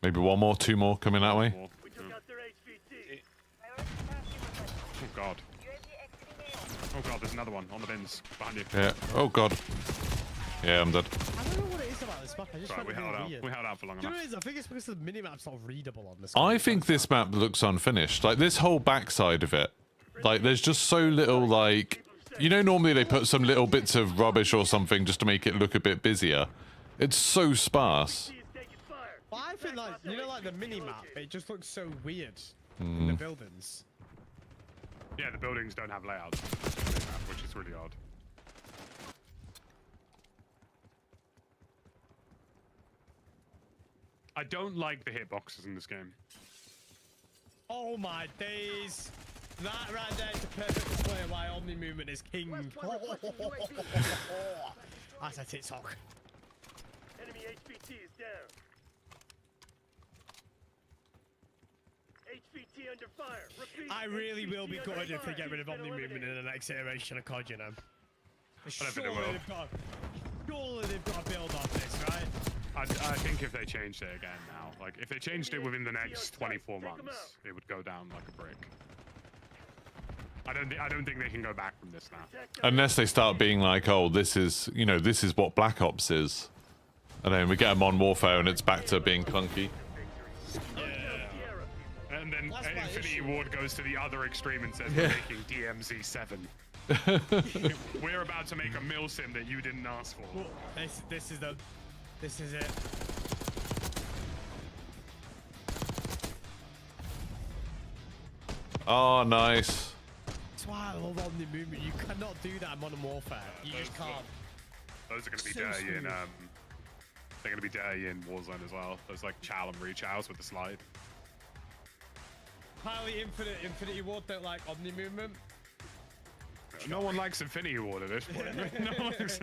Maybe one more, two more coming that way. More. We took out their HVT. Priority task request. Oh god. UAV exiting AO. Oh god, there's another one on the bins behind you. Yeah. Oh god. Yeah, I'm dead. I don't know what it is about this map. I just Right, find we it held really out. weird. We held out for long Do you know enough. what it is? I think it's because the minimap's not readable on this. I think this map looks unfinished. Like this whole backside of it. Like there's just so little like, you know, normally they put some little bits of rubbish or something just to make it look a bit busier. It's so sparse. He is taking fire. But I think like you know like the minimap, it just looks so weird in the buildings. Yeah, the buildings don't have layouts, which is really odd. I don't like the hitboxes in this game. Oh my days! That right there is the perfect display of why Omni movement is king. That's a TikTok. Enemy HVT is down. HVT under fire. Repeat. I really will be HVT gutted under if they fire. get rid of Been Omni movement in eliminated. the next iteration of COD, you know. don't think they will. Surely they've got to build on this, right? I think if they changed it again now, like if they changed it within the next 24 months, it would go down like a brick. I don't think they can go back from this now. Unless they start being like, oh, this is, you know, this is what Black Ops is. And then we get them on Warfare and it's back to being clunky. And then That's my Infinity issue. Ward goes to the other extreme and says we're making DMZ7. We're about to make a mill sim that you didn't ask for. Well, this is it. Oh, nice. That's why I love Omni movement. You cannot do that in Modern Warfare. You just can't. Those are going to be So dirty in smooth. they're going to be dirty in Warzone as well. Those like chow and rechows with the slide. Highly Infinity Ward don't like Omni movement. No one likes Infinity Ward at this point. No one likes-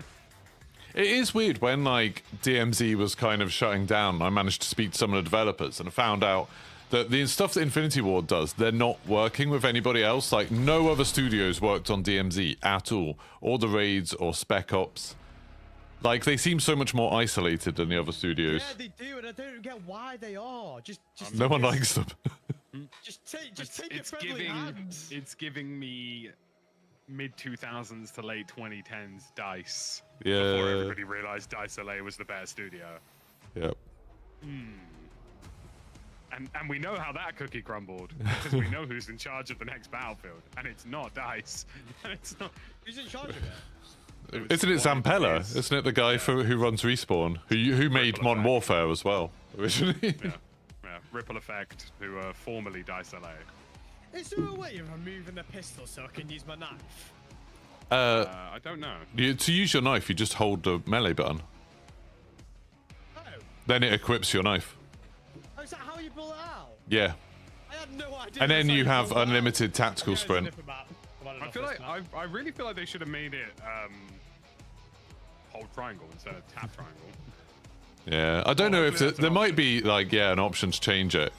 It is weird when like DMZ was kind of shutting down. I managed to speak to some of the developers and found out that the stuff that Infinity Ward does, they're not working with anybody else. Like no other studios worked on DMZ at all, or the raids or Spec Ops. Like they seem so much more isolated than the other studios. Yeah, they do, and I don't get why they are. Just No one likes them. Just take your it's friendly hand. it's giving me mid 2000s to late 2010s DICE. Yeah. Before everybody realized DICE LA was the better studio. Yep. And we know how that cookie crumbled because we know who's in charge of the next Battlefield, and it's not DICE. And it's not. Who's in charge of it? Isn't it Well, Zampella? is. Isn't it the guy who runs Respawn? Who made Ripple Modern Effect. Warfare as well, originally? Yeah, Ripple Effect, who were formerly DICE LA. Is there a way of removing the pistol so I can use my knife? I don't know. To use your knife, you just hold the melee button. Oh. Then it equips your knife. Oh, is that how you pull it out? Yeah. I had no idea. And then that's how you have pull it out. unlimited tactical Yeah, it's a sprint. different map. I've had I enough feel of like this map. I really feel like they should have made it hold triangle instead of tap triangle. Yeah, I don't know if hopefully that's there an might be like an option to change it.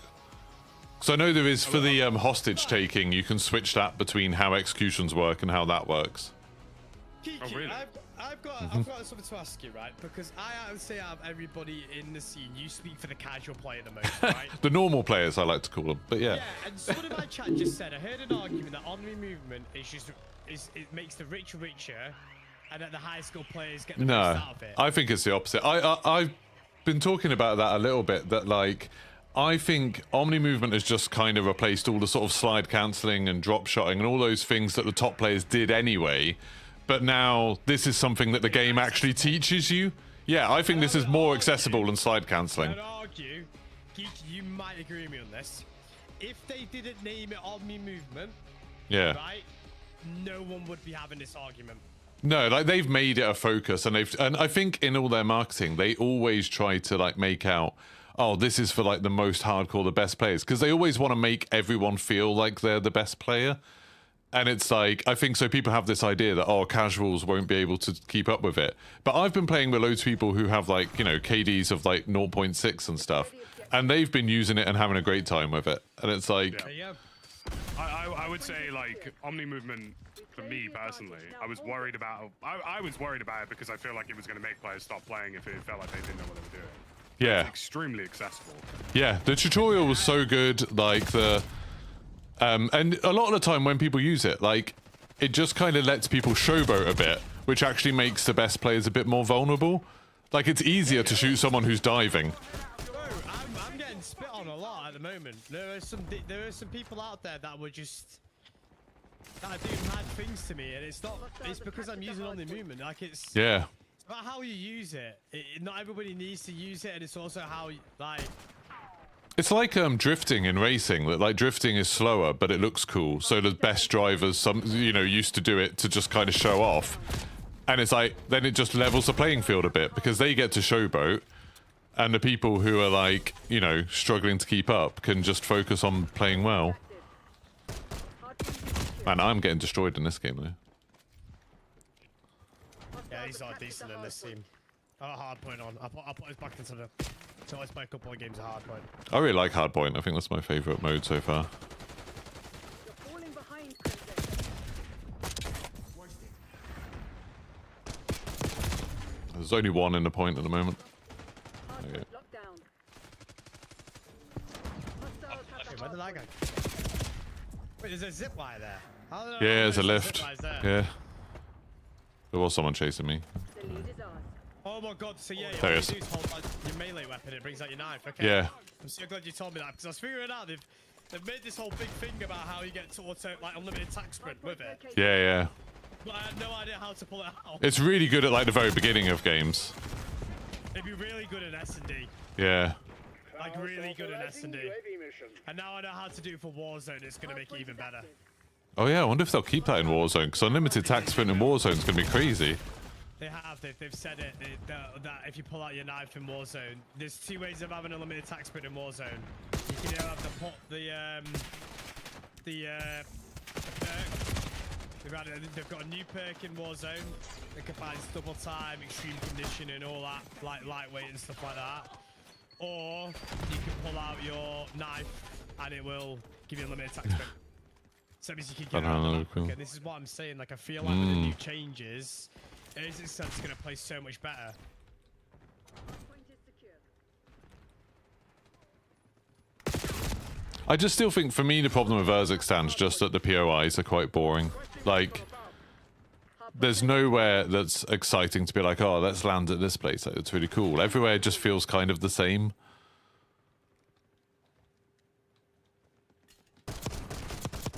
So I know there is for the hostage taking. You can switch that between how executions work and how that works. Kiki, Oh, really? I've got something to ask you, right? Because I would say out of everybody in the scene, you speak for the casual player the most, right? The normal players, I like to call them. But yeah. Yeah, and someone in my chat just said, I heard an argument that omni movement it makes the rich richer, and that the high school players get the most No, out of it. I think it's the opposite. I've been talking about that a little bit, that like I think Omni Movement has just kind of replaced all the sort of slide cancelling and drop shotting and all those things that the top players did anyway, but now this is something that the game actually teaches you. Yeah, I think this is more accessible than slide cancelling. I'd argue, Geek, you might agree with me on this. If they didn't name it Omni Movement, Yeah. right, no one would be having this argument. No, like they've made it a focus, and I think in all their marketing they always try to like make out, oh, this is for like the most hardcore, the best players, because they always want to make everyone feel like they're the best player. And it's like, I think so people have this idea that, oh, casuals won't be able to keep up with it. But I've been playing with loads of people who have like, you know, KDs of like 0.6 and stuff, and they've been using it and having a great time with it. And it's like, There you go. I would say like Omni Movement for me personally, I was worried about it because I feel like it was going to make players stop playing if it felt like they didn't know what they were doing. yeah. It's extremely accessible. Yeah, the tutorial was so good, like the and a lot of the time when people use it, like it just kind of lets people showboat a bit, which actually makes the best players a bit more vulnerable. Like it's easier to shoot someone who's diving. Bro, I'm getting spit on a lot at the moment. There are some people out there that were just that do mad things to me, and it's because I'm using Omni Movement. Like it's Yeah. about how you use it. Not everybody needs to use it, and it's also how like. It's like drifting in racing. That like drifting is slower, but it looks cool. So the best drivers, used to do it to just kind of show off. And it's like then it just levels the playing field a bit because they get to showboat, and the people who are like struggling to keep up can just focus on playing well. Man, I'm getting destroyed in this game though. Yeah, he's not decent in this team. I got hard point on. I'll put us back into the. So let's play a couple of games of hard point. I really like hardpoint. I think that's my favourite mode so far. You're falling behind, Crimson. There's only one in the point at the moment. Hardpoint Okay. locked down. Hostiles have Wait, the where did I hard go? point. Wait, there's a zip wire there. Yeah, there's a lift. Yeah. There was someone chasing me. The lead is ours. Oh my god, so yeah, There all he you is. do is hold your melee weapon, it brings out your knife, okay? Yeah. I'm so glad you told me that, because I was figuring out they've made this whole big thing about how you get to auto, like, unlimited attack sprint with it. Yeah, yeah. But I had no idea how to pull it out. It's really good at like the very beginning of games. It'd be really good in S&D. Yeah. Like, really good in S&D. And now I know how to do it for Warzone, it's going to make it even better. Oh yeah, I wonder if they'll keep that in Warzone, because unlimited attack sprint in Warzone is going to be crazy. They have, they've said it, that if you pull out your knife in Warzone, there's two ways of having unlimited attack sprint in Warzone. You can either have the perk. They've got a new perk in Warzone that combines double time, extreme conditioning, all that, like lightweight and stuff like that. Or you can pull out your knife and it will give you unlimited attack sprint. So it means you can get out of the map. Cool. Okay, this is what I'm saying, like I feel like with the new changes, it's going to play so much better. Hardpoint is secure. I just still think, for me, the problem with Urzik stands just that the POIs are quite boring. Like, there's nowhere that's exciting to be like, oh, let's land at this place. It's really cool. Everywhere just feels kind of the same.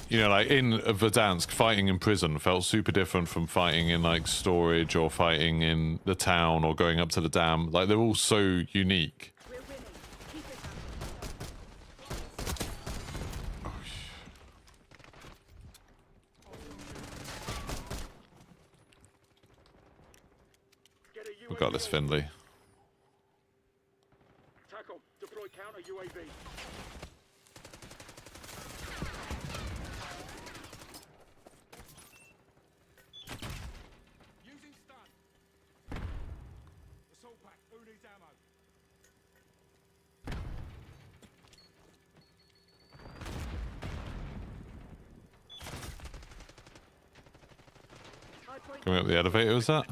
You know, like in Verdansk, fighting in prison felt super different from fighting in like storage or fighting in the town or going up to the dam. Like, they're all so unique. We're winning. Keep it up. Get a We UAV. got this, Findlay. Tackle. Deploy counter UAV. Using stun. Assault pack. Who needs ammo? Hardpoint Coming up the elevator, was that?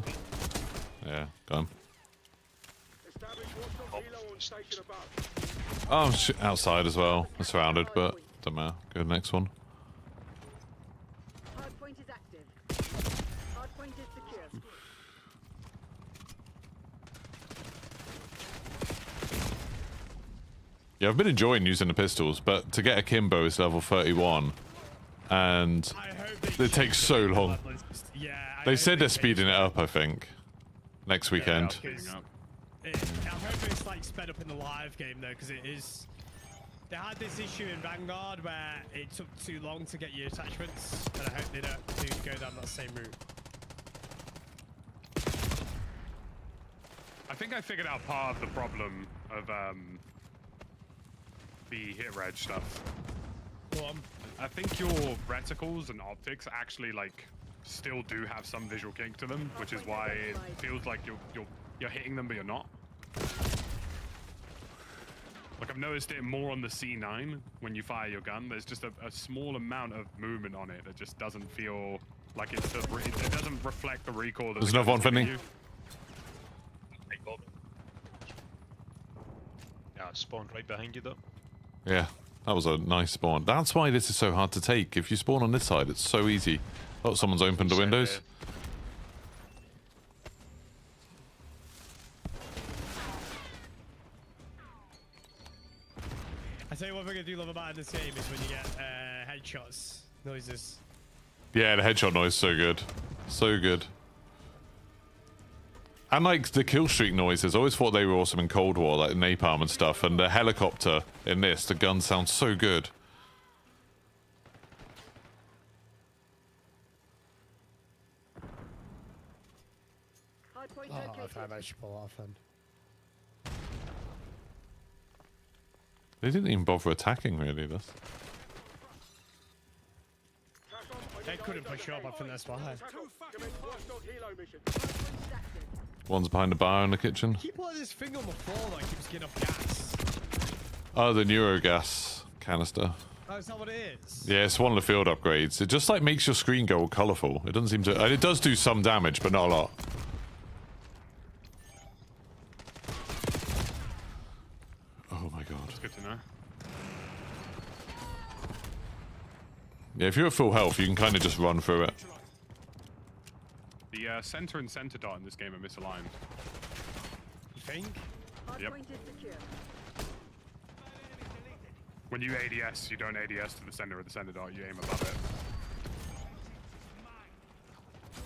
Yeah, gone. Establish watchdog helo on station above. Oh, outside as well. We're surrounded, but don't matter. Go to the next one. Hardpoint is active. Hardpoint is secure. Yeah, I've been enjoying using the pistols, but to get a Kimbo is level 31, and I hope it takes so long. Yeah. They said they're speeding it up, I think, next weekend. I hope it's like sped up in the live game though, because it is. They had this issue in Vanguard where it took too long to get your attachments, and I hope they don't go down that same route. I think I figured out part of the problem of the hit reg stuff. Go on. I think your reticles and optics actually like still do have some visual kink to them, which is why it feels like you're hitting them but you're not. Like I've noticed it more on the C9 when you fire your gun. There's just a small amount of movement on it that just doesn't feel like it doesn't reflect the recoil. That There's another one, Finley. Yeah, it spawned right behind you though. Yeah, that was a nice spawn. That's why this is so hard to take. If you spawn on this side, it's so easy. Oh, someone's opened the windows. I tell you what, we're gonna do love about in this game is when you get headshots noises. Yeah, the headshot noise is so good. So good. And like the kill streak noises, I always thought they were awesome in Cold War, like napalm and stuff. And the helicopter in this, the gun sounds so good. Hardpoint Oh, located. I thought I should pull off then. They didn't even bother attacking really. This. They couldn't push up, I think that's why. Commence watchdog helo mission. Hardpoint is active. One's behind the bar in the kitchen. Keep letting this thing on the floor that keeps getting off gas. Oh, the neurogas canister. Oh, is that what it is? Yeah, it's one of the field upgrades. It just like makes your screen go all colourful. It doesn't seem to. And it does do some damage, but not a lot. Oh my god. That's good to know. Yeah, if you're at full health, you can kind of just run through it. The center and center dot in this game are misaligned. You think? Yep. Hardpoint is secure. When you ADS, you don't ADS to the center of the center dot, you aim above it.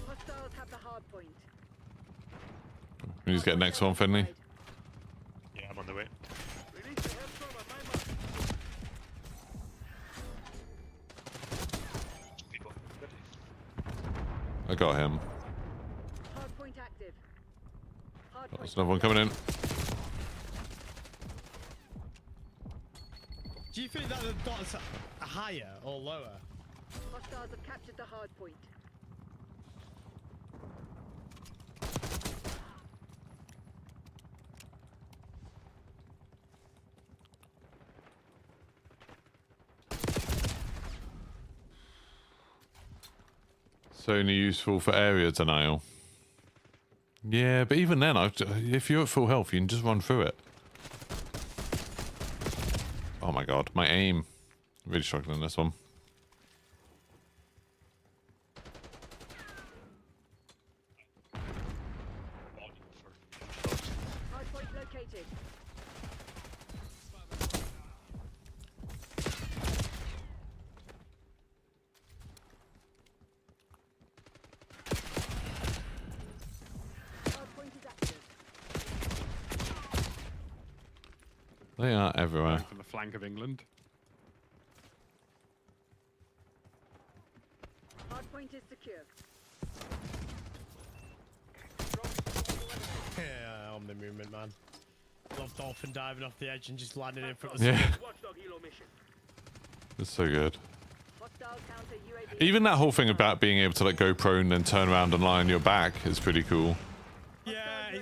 Hostiles have the hardpoint. We need to get the next one, Finley. Yeah, I'm on the way. Release the headstrong on my mark. People. I got him. Hardpoint active. Hardpoint. There's another one coming in. Do you think that the dots are higher or lower? Hostiles have captured the hardpoint. It's only useful for area denial. Yeah, but even then, if you're at full health, you can just run through it. Oh my god, my aim. Really struggling in this one. Hardpoint located. Hardpoint is active. They are everywhere. Going from the flank of England. Hardpoint is secure. Yeah, on the movement, man. Love dolphin diving off the edge and just landing in front of Yeah, Watchdog helo mission. it's so good. Hostile counter UAV. Even that whole thing about being able to like go prone and turn around and lie on your back is pretty cool. Yeah,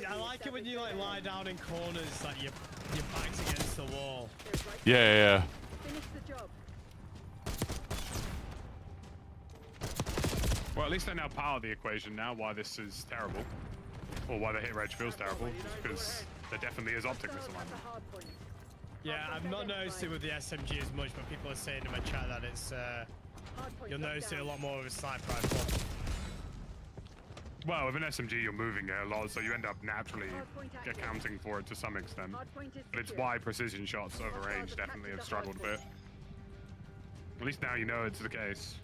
I like it when you like lie down in corners, like your back's against the wall. Yeah, yeah, yeah. Finish the job. Well, at least they're now part of the equation now, why this is terrible. Or why the hit rate feels terrible, just because there definitely is optic Hostiles have misalignment. the hard point. Yeah, I've not noticed it with the SMG as much, but people are saying in my chat that it's Hard point you'll locked notice it a down. lot more with a sniper rifle. Well, with an SMG, you're moving it a lot, so you end up naturally accounting for it to some extent. Hard point is But it's secure. why precision shots over range definitely have struggled a bit. At least now you know it's the case.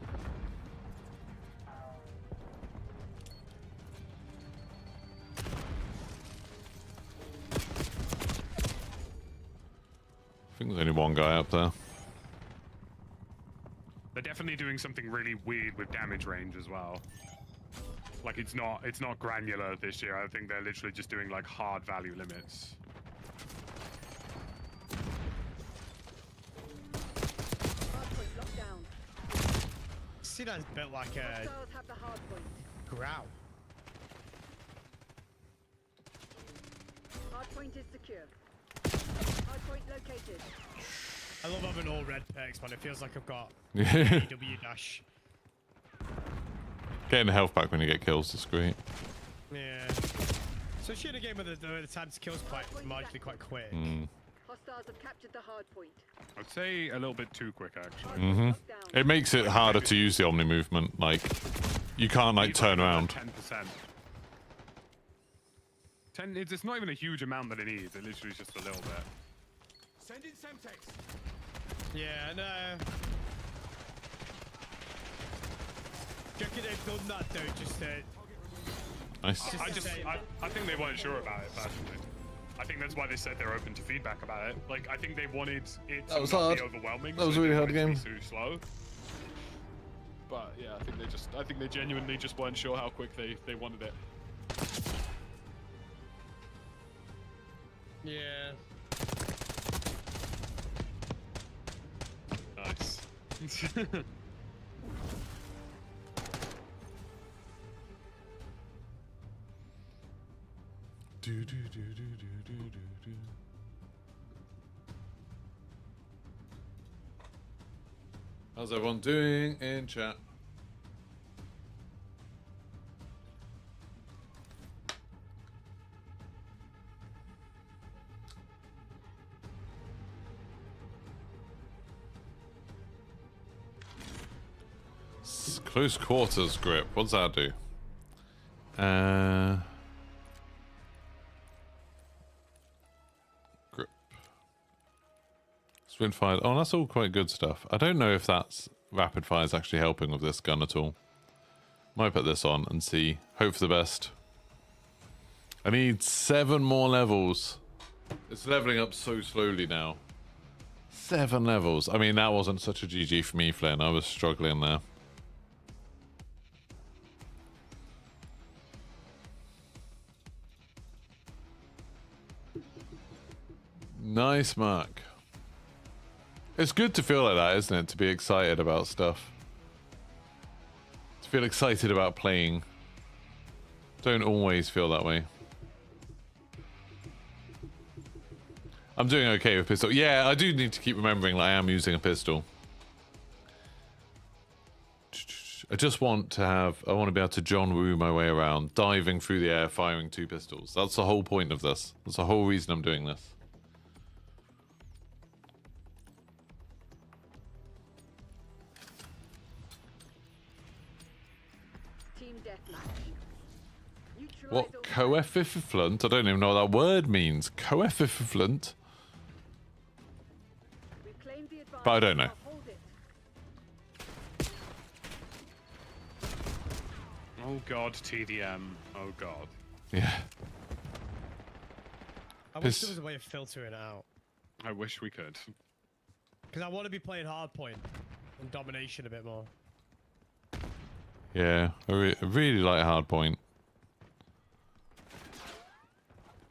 I think there's only one guy up there. They're definitely doing something really weird with damage range as well. Like it's not granular this year. I think they're literally just doing like hard value limits. Hard point locked down. See, that's built like a Hostiles have the hard point. growl. Hard point is secure. Hard point located. I love having all red perks, man. It feels like I've got Yeah. W dash. Getting the health back when you get kills is great. Yeah. So in a game where the time to kill is quite marginally quite quick. Hostiles have captured the hard point. I'd say a little bit too quick actually. Mm-hmm. Locked down. It makes it harder to use the Omni movement. Like, you can't like turn around. 10%. 10. It's not even a huge amount that it needs. It literally is just a little bit. Send in Semtex. Yeah, no. Do you reckon they've done that though? Just Nice. I think they weren't sure about it personally. I think that's why they said they're open to feedback about it. Like I think they wanted it to That was not hard. be overwhelming. That was so a they really hard didn't want it game. to be too slow. But yeah, I think they genuinely just weren't sure how quick they wanted it. yeah. Nice. How's everyone doing in chat? Close quarters grip. What does that do? Grip. Spin fired. Oh, that's all quite good stuff. I don't know if that's rapid fire is actually helping with this gun at all. Might put this on and see. Hope for the best. I need 7 more levels. It's leveling up so slowly now. 7 levels. I mean, that wasn't such a GG for me, Flynn. I was struggling there. Nice, Mark. It's good to feel like that, isn't it? To be excited about stuff. To feel excited about playing. Don't always feel that way. I'm doing okay with pistol. Yeah, I do need to keep remembering that I am using a pistol. I just want to have... I want to be able to John Woo my way around, diving through the air, firing 2 pistols. That's the whole point of this. That's the whole reason I'm doing this. Team deathmatch. Neutralize What? all Coefficient? I don't even know what that word means. Coefficient? We've claimed the advantage. But I don't know. Now hold it. Oh god, TDM. Oh god. Yeah. I wish Piss- there was a way of filtering it out. I wish we could. Because I want to be playing hardpoint and domination a bit more. Yeah, I really like Hardpoint.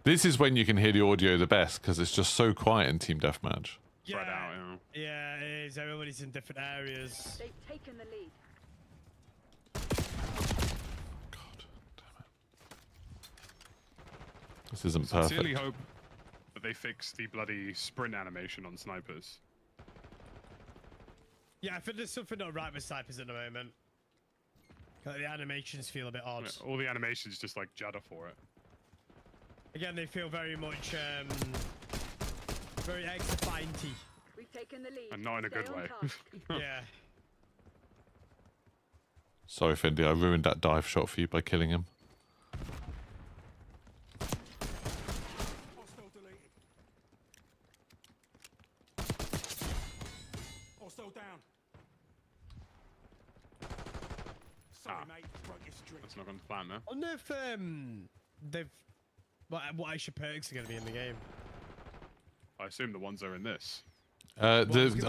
This is when you can hear the audio the best, because it's just so quiet in Team Deathmatch. Spread out, you know. Yeah, it is. Everybody's in different areas. They've taken the lead. God damn it. This isn't Sincerely perfect. hope that they fix the bloody sprint animation on snipers. Yeah, I think there's something not right with snipers at the moment. Like, the animations feel a bit odd. Yeah, all the animations just like judder for it. Again, they feel very much very X-Definity. We've taken the lead. And not in a Stay good on way. task. Yeah. Sorry, Fendi, I ruined that dive shot for you by killing him. Hostile deleted. Hostile down. Sorry, mate. Broke your streak. That's not going to plan, though. I wonder if they've what extra perks are going to be in the game. I assume the ones that are in this. I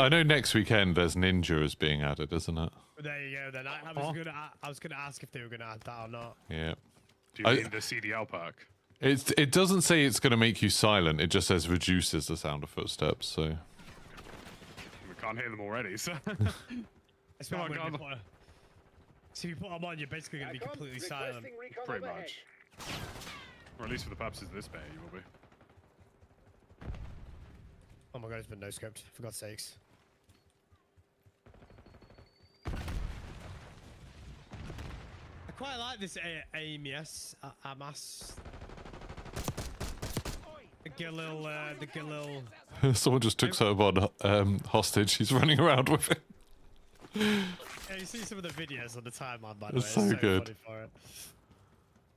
know next weekend there's ninjas being added, isn't it? There you go. Then I was gonna ask if they were gonna add that or not. Yeah. Do you mean the CDL perk? It doesn't say it's going to make you silent. It just says reduces the sound of footsteps. So We can't hear them already, so. It's Oh, not when you God. put so if you put them on, you're basically gonna be completely silent. Pretty much. Or at least for the purposes of this beta, you will be. Oh my god, it's been no scoped. For God's sakes. I quite like this AMS. AMAS. The Galil. someone just took someone hostage. He's running around with it. Yeah, you see some of the videos on the timeline, by the way. It's so good. Funny for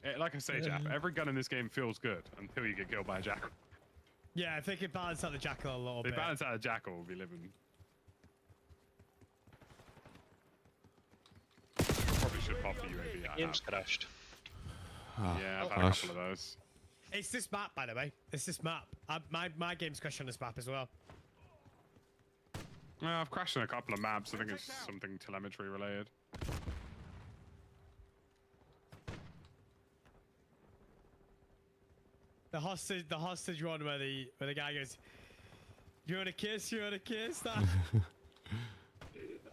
it. Like I say, Jap, every gun in this game feels good until you get killed by a jackal. Yeah, if they could balance out the jackal a little They bit. balance out a jackal, we'll be living. Probably should pop the UAV. I Game's have. crashed. Yeah, I've had a gosh. couple of those. It's this map, by the way. It's this map. My game's crashed on this map as well. I've crashed on a couple of maps. I think it's something telemetry related. The hostage one where the guy goes, "You want a kiss? You want a kiss?" That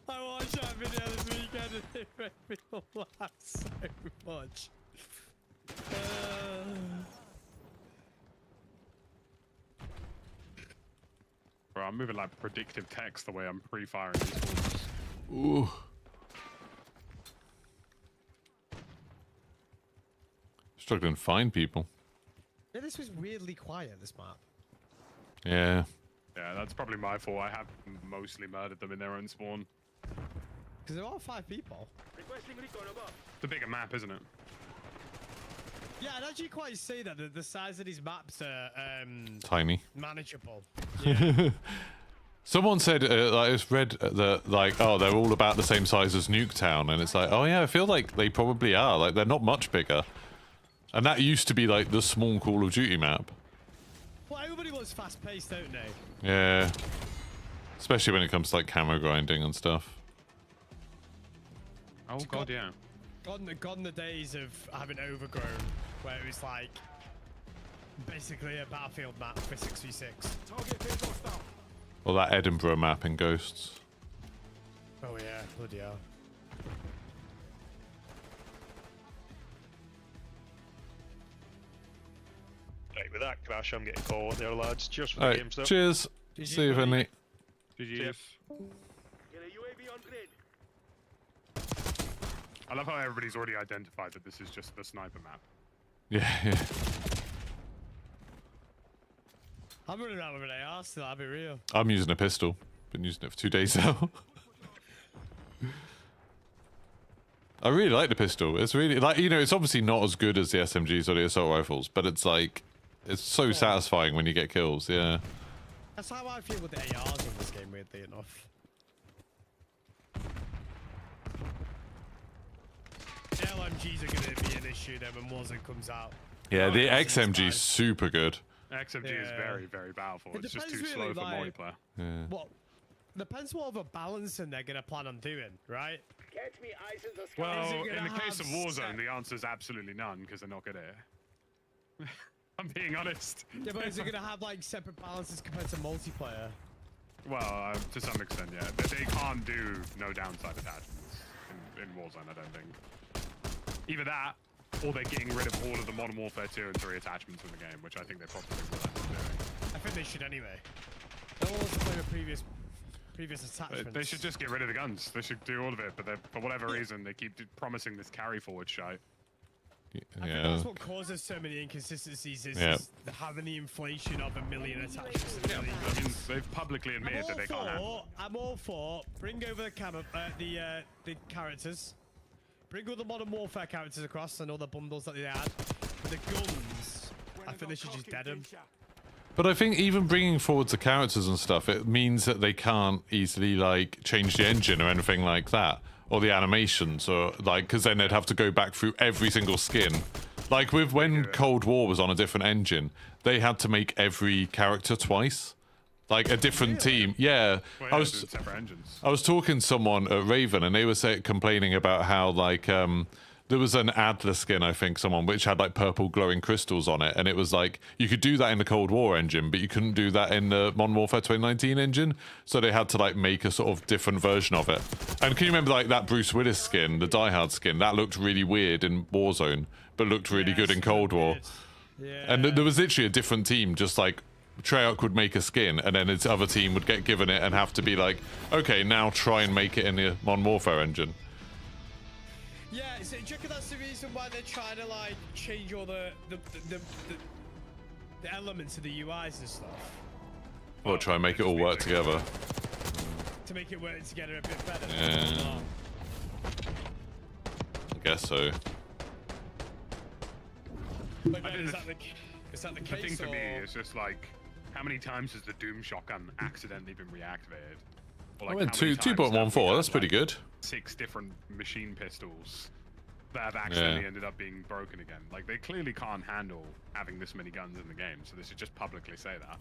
I watched that video this weekend and it made me laugh so much. Bro, I'm moving like predictive text the way I'm pre-firing these bullets. Ooh. Struggling to find people. Yeah, this was weirdly quiet, this map. Yeah. Yeah, that's probably my fault. I have mostly murdered them in their own spawn. Because there are 5 people. Requesting recon above. It's a bigger map, isn't it? Yeah, I'd actually quite say that the size of these maps are Tiny. manageable. Someone said, I just read that, like, oh, they're all about the same size as Nuketown, and it's like, oh yeah, I feel like they probably are. Like, they're not much bigger. And that used to be, like, the small Call of Duty map. Well, everybody wants fast-paced, don't they? Yeah. Especially when it comes to, like, camo grinding and stuff. Oh god, yeah. Gone the days of having Overgrown, where it was like basically a battlefield map for 6v6. Target vehicle hostile. Or that Edinburgh map in Ghosts. Oh yeah, bloody hell. Right, with that crash, I'm getting caught there, lads. Cheers for the Alright, game stuff. cheers. GG, See you, buddy. Vinny. GG's. Get a UAV on grid. I love how everybody's already identified that this is just the sniper map. Yeah, yeah. I'm running around with an AR still, I'll be real. I'm using a pistol. Been using it for 2 days now. I really like the pistol. It's really, like, you know, it's obviously not as good as the SMGs or the assault rifles, but it's like, it's so satisfying when you get kills, yeah. That's how I feel with the ARs in this game, weirdly enough. The LMGs are going to be an issue then when Warzone comes out. Yeah, the that's XMG's fine. super good. XMG is Yeah. very, very powerful. It It's just too depends slow really, for like- multiplayer. Yeah. Well, depends what other balancing they're going to plan on doing, right? Catch me, eyes in the sky. Well, it in gonna the case of have Warzone, the answer is absolutely none because they're not good at it. I'm being honest. Yeah, but is it going to have like separate balances compared to multiplayer? Well, to some extent, yeah. But they can't do no downside attachments in Warzone, I don't think. Either that, or they're getting rid of all of the Modern Warfare 2 and 3 attachments in the game, which I think they probably will end up doing. I think they should anyway. No one wants to play the previous previous attachments. They should just get rid of the guns. They should do all of it, but for whatever reason, they keep promising this carry forward shite. I think that's what causes so many inconsistencies is having the inflation of 1 million attachments. Yeah, I mean, they've publicly admitted that they can't handle it. I'm all for bring over the characters, bring all the Modern Warfare characters across and all the bundles that they had. But the guns, I think they should just dead them. But I think even bringing forward the characters and stuff, it means that they can't easily like change the engine or anything like that, or the animations, or like, because then they'd have to go back through every single skin. Like with when Cold War was on a different engine, they had to make every character twice, like a different team. Yeah, Well, I yeah, was separate engines. I was talking to someone at Raven, and they were complaining about how like there was an Adler skin, I think, someone which had like purple glowing crystals on it, and it was like you could do that in the Cold War engine, but you couldn't do that in the Modern Warfare 2019 engine. So they had to like make a sort of different version of it. And can you remember like that Bruce Willis skin, the Die Hard skin? That looked really weird in Warzone, but looked really good in Cold War. Yeah. And there was literally a different team, just like Treyarch would make a skin, and then its other team would get given it and have to be like, okay, now try and make it in the Modern Warfare engine. Yeah, so do you reckon that's the reason why they're trying to like change all the elements of the UIs and stuff? Or try and make it all work together. To make it work together a bit better. Yeah. I guess so. But I then, think is the- that the The case? thing for me or- is just like, how many times has the Doom shotgun accidentally been reactivated? Or, I like, went how many times have we 2.14. had, That's pretty like, good. 6 different machine pistols that have accidentally ended up being broken again. Like, they clearly can't handle having this many guns in the game, so they should just publicly say that.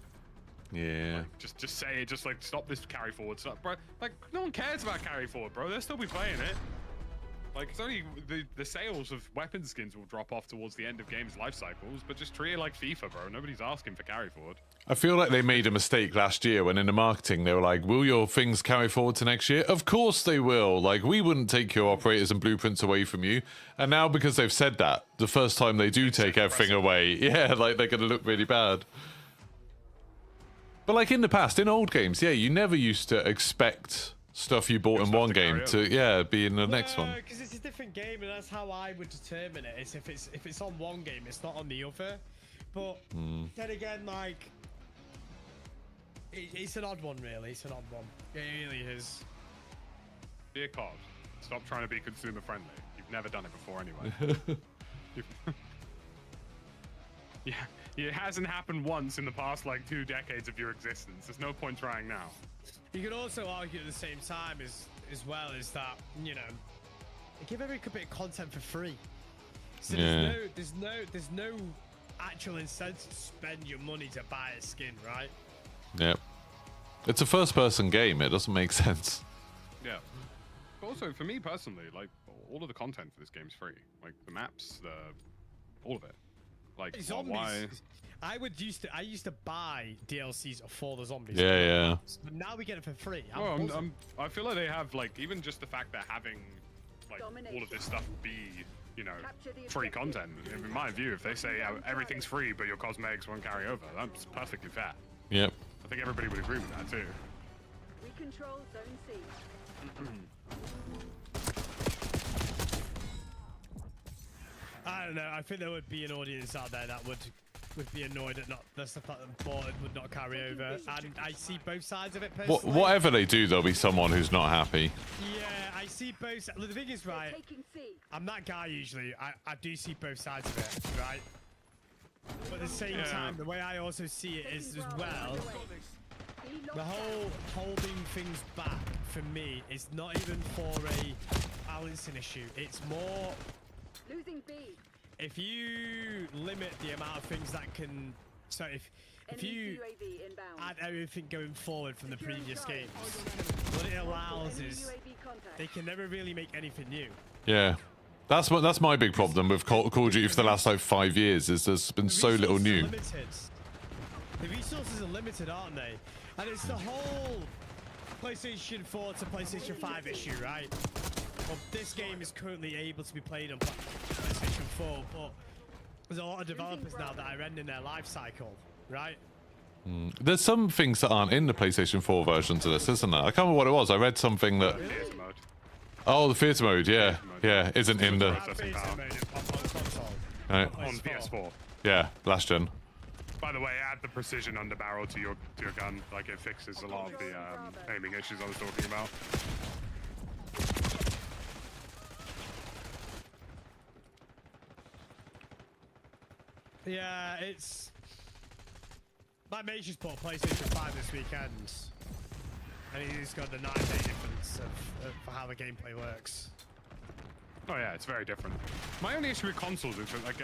Yeah. Like, just say it, just like stop this carry forward stuff, bro. Like, no one cares about carry forward, bro. They'll still be playing it. Like, it's only the sales of weapon skins will drop off towards the end of games' life cycles, but just treat it like FIFA, bro. Nobody's asking for carry forward. I feel like they made a mistake last year when in the marketing they were like, will your things carry forward to next year? Of course they will. Like, we wouldn't take your operators and blueprints away from you. And now because they've said that, the first time they do take everything away, yeah, like they're going to look really bad. But like in the past, in old games, yeah, you never used to expect stuff you bought in one game to be in the next one. Because it's a different game, and that's how I would determine it. Is if it's on one game, it's not on the other. But then again, like it's an odd one, really. It's an odd one. It really is. Dear COD, stop trying to be consumer friendly. You've never done it before anyway. Yeah, it hasn't happened once in the past like 2 decades of your existence. There's no point trying now. You could also argue at the same time as well is that, you know, they give every bit of content for free. So there's no actual incentive to spend your money to buy a skin, right? Yep. It's a first-person game. It doesn't make sense. Yeah. But also, for me personally, like, all of the content for this game's free. Like, the maps, all of it. Like, why? I used to buy DLCs for the zombies. Yeah. But now we get it for free. Well, I feel like they have, like, even just the fact that having, like, all of this stuff be, you know, free content. In my view, if they say everything's free but your cosmetics won't carry over, that's perfectly fair. Yep. I think everybody would agree with that too. We control Zone C. I don't know. I think there would be an audience out there that would be annoyed at the stuff that bought would not carry over, and I see both sides of it personally. Whatever they do, there'll be someone who's not happy. Yeah, I see both. The thing is, right, I'm that guy usually. I do see both sides of it, right? But at the same time, the way I also see it is as well, the whole holding things back for me is not even for a balancing issue. It's more Losing B. if you limit the amount of things that can. So if you add everything going forward from the previous games, what it allows is they can never really make anything new. Yeah. That's my big problem with Call of Duty for the last like 5 years is there's been so little new. The resources are limited, aren't they? And it's the whole PlayStation 4 to PlayStation 5 issue, right? Well, this game is currently able to be played on PlayStation 4, but there's a lot of developers now that are ending their life cycle, right? There's some things that aren't in the PlayStation 4 versions of this, isn't there? I can't remember what it was. I read something that... Theater mode. Oh, the theater mode, yeah. mode. Yeah, isn't in the... Processing power. Right. On PS4. Yeah, last gen. By the way, add the precision under barrel to your gun. Like, it fixes a lot of the aiming issues I was talking about. Yeah, it's... My mate just bought PlayStation 5 this weekend. And he's got the 9-day difference of for how the gameplay works. Oh yeah, it's very different. My only issue with consoles is like,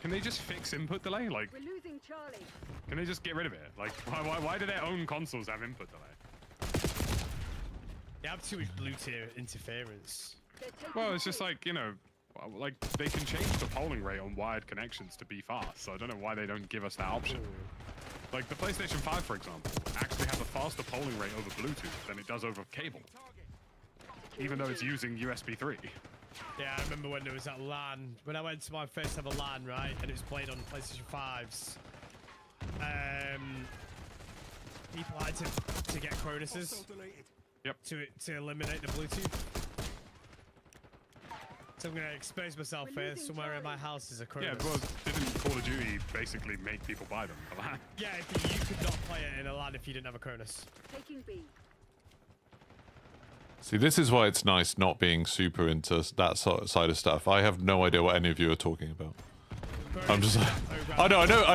can they just fix input delay? Like, We're losing Charlie. can they just get rid of it? Like, why do their own consoles have input delay? They have too much Bluetooth interference. They're taking Well, it's just C. like, you know, like they can change the polling rate on wired connections to be fast. So I don't know why they don't give us that option. Like the PlayStation 5, for example, actually has a faster polling rate over Bluetooth than it does over cable, even though it's using USB 3. Yeah, I remember when there was that LAN, when I went to my first ever LAN, right, and it was played on PlayStation 5s. People had to get Cronuses. Yep. To eliminate the Bluetooth. So I'm gonna expose myself first. Somewhere in my house is a Cronus. Yeah, well, didn't Call of Duty basically make people buy them for that? Yeah, you could not play it in a LAN if you didn't have a Cronus. Taking B. See, this is why it's nice not being super into that side of stuff. I have no idea what any of you are talking about. I'm just like, I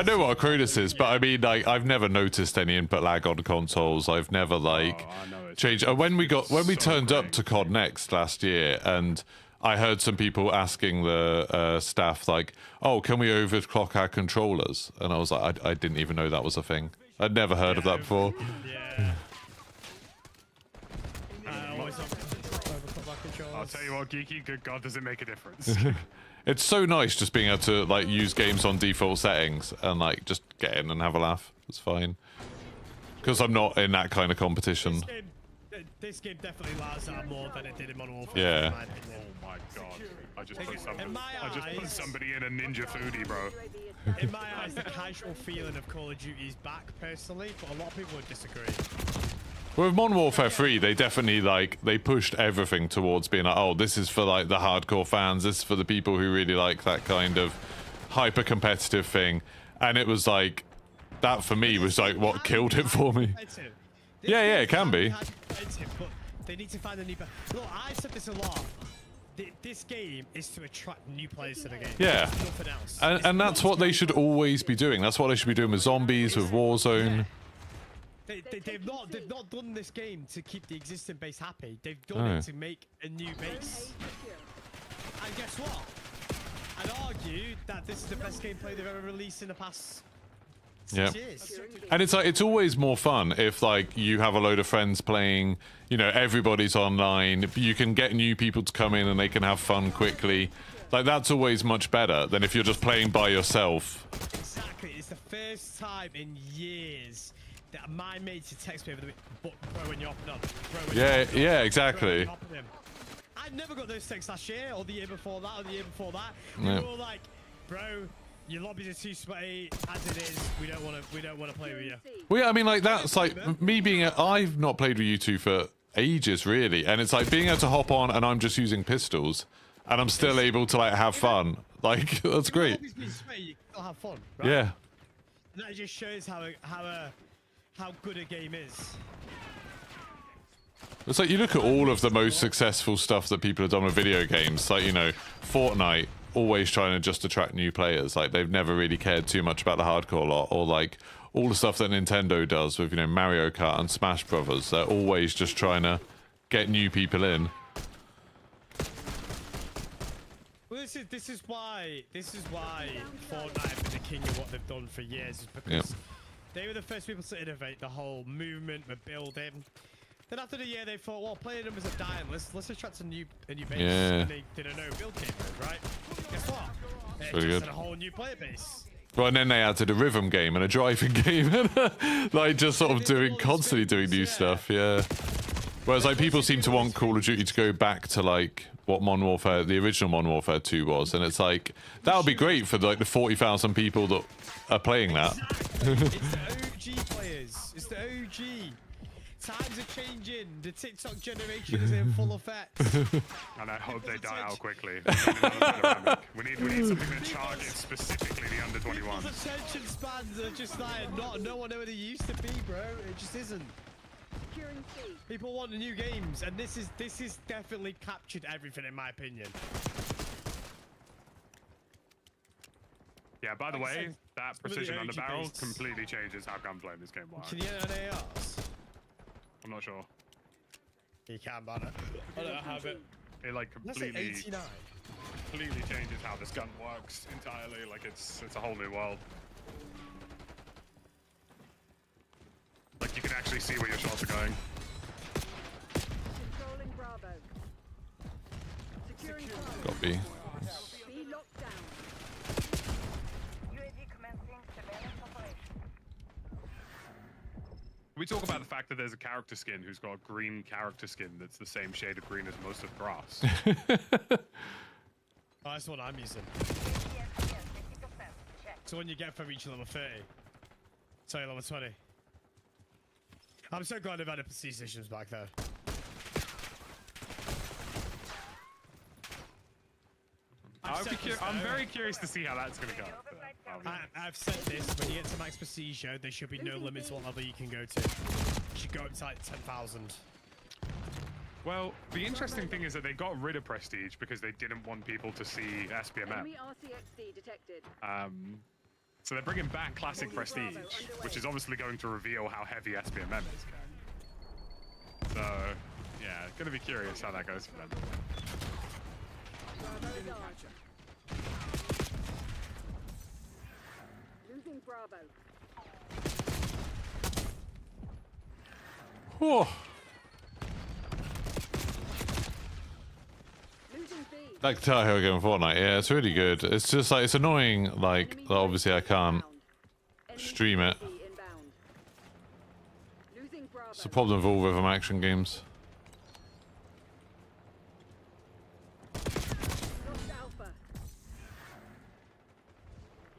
know what a Cronus is, but I mean, like, I've never noticed any input lag on consoles. I've never like changed. When we turned up to COD Next last year, and I heard some people asking the staff like, "Oh, can we overclock our controllers?" And I was like, I didn't even know that was a thing. I'd never heard of that before. Yeah. I'll tell you what, Geeky, good God, does it make a difference? It's so nice just being able to like use games on default settings and like just get in and have a laugh. It's fine. Because I'm not in that kind of competition. This game definitely allows that more than it did in Modern Warfare. Yeah. In my opinion. Oh my God. I just put eyes- somebody in a ninja foodie, bro. In my eyes, the casual feeling of Call of Duty is back, personally, but a lot of people would disagree. Well, with Modern Warfare 3, they definitely like they pushed everything towards being like, oh, this is for like the hardcore fans. This is for the people who really like that kind of hyper competitive thing. And it was like that for me was like what killed it for me. Yeah, it can be. But they need to find a new. Look, I said this a lot. This game is to attract new players to the game. Yeah. It's nothing else. And that's what they should always be doing. That's what they should be doing with zombies, with Warzone. They've not done this game to keep the existing base happy. They've done it to make a new base. And guess what? I'd argue that this is the best gameplay they've ever released in the past 6 years. And it's like it's always more fun if like you have a load of friends playing, you know, everybody's online, you can get new people to come in and they can have fun quickly. Like that's always much better than if you're just playing by yourself. Exactly. It's the first time in years that my mates had text me over the bro, when you're hopping up. Bro, when you're hopping up. Yeah, exactly. Bro, when you're I never got those texts last year, or the year before that, or the year before that. Yeah. We were all like, bro, your lobbies are too sweaty as it is. We don't want to play with you. Well, yeah, I mean, like that's like me being. I've not played with you two for ages, really, and it's like being able to hop on and I'm just using pistols, and I'm still able to like have fun. Like that's great. You can still have fun, right? Yeah. And that just shows how good a game is. It's like you look at all of the most successful stuff that people have done with video games, like, you know, Fortnite, always trying to just attract new players. Like, they've never really cared too much about the hardcore lot, or like all the stuff that Nintendo does with, you know, Mario Kart and Smash Brothers. They're always just trying to get new people in. Well, this is why Fortnite have been the king of what they've done for years, is because they were the first people to innovate the whole movement, the building. Then after the year, they thought, well, player numbers are dying. Let's attract a new base. Yeah. And they did a no build game mode, right? Guess what? They Pretty just good. had a whole new player base. Well, and then they added a rhythm game and a driving game, like just sort of constantly doing new stuff. Yeah. Whereas like people seem to want Call of Duty to go back to like what Modern Warfare, the original Modern Warfare 2 was, and it's like that would be great for like the 40,000 people that are playing that. It's the OG player guys. It's the OG. Times are changing. The TikTok generation is in full effect. And I hope they die out quickly. We need something that targets specifically the under 21s. People's attention spans are just like no one know what they used to be, bro. It just isn't. Securing C. People want new games, and this is definitely captured everything in my opinion. Yeah, by the way, that some of the precision on the OG barrel beasts. completely changes how gunplay in this game works. Can you get an ARs? I'm not sure. You can ban it. I don't have it. It like Let's say completely 89. changes how this gun works entirely. Like it's a whole new world. Like you can actually see where your shots are going. Controlling Bravo. Securing Bravo. Got B. B locked down. UAV commencing surveillance operation. We talk about the fact that there's a character skin who's got a green character skin that's the same shade of green as most of the grass. Oh, that's what I'm using. Yes, 50%. Check. So when you get from each level 30. Sorry, level 20. I'm so glad they've added prestige systems back there. I'm very curious to see how that's going to go. I've said this, when you get to max prestige, there should be no limits what level you can go to. You should go up to like 10,000. Well, the interesting thing is that they got rid of prestige because they didn't want people to see SPMM. Enemy RCXD detected. So they're bringing back classic prestige, which is obviously going to reveal how heavy SPMM is. So, yeah, gonna be curious how that goes for them. Bravo is ours. Losing Bravo. Whew. Losing B. Like Tahoe game Fortnite, yeah, it's really good. It's just like, it's annoying, like, that obviously I can't stream it. Inbound. Losing Bravo. It's the problem with all rhythm action games. Lost Alpha.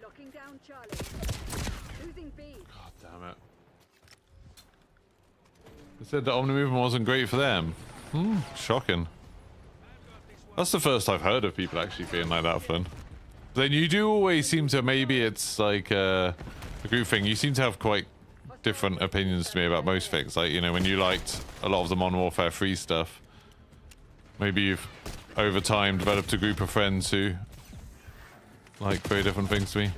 Locking down Charlie. Losing B. God damn it. They said that Omni movement wasn't great for them. Shocking. That's the first I've heard of people actually feeling like that, Flynn. But then you do always seem to, maybe it's like a group thing, you seem to have quite different opinions to me about most things. Like, you know, when you liked a lot of the Modern Warfare 3 stuff, maybe you've over time developed a group of friends who like very different things to me.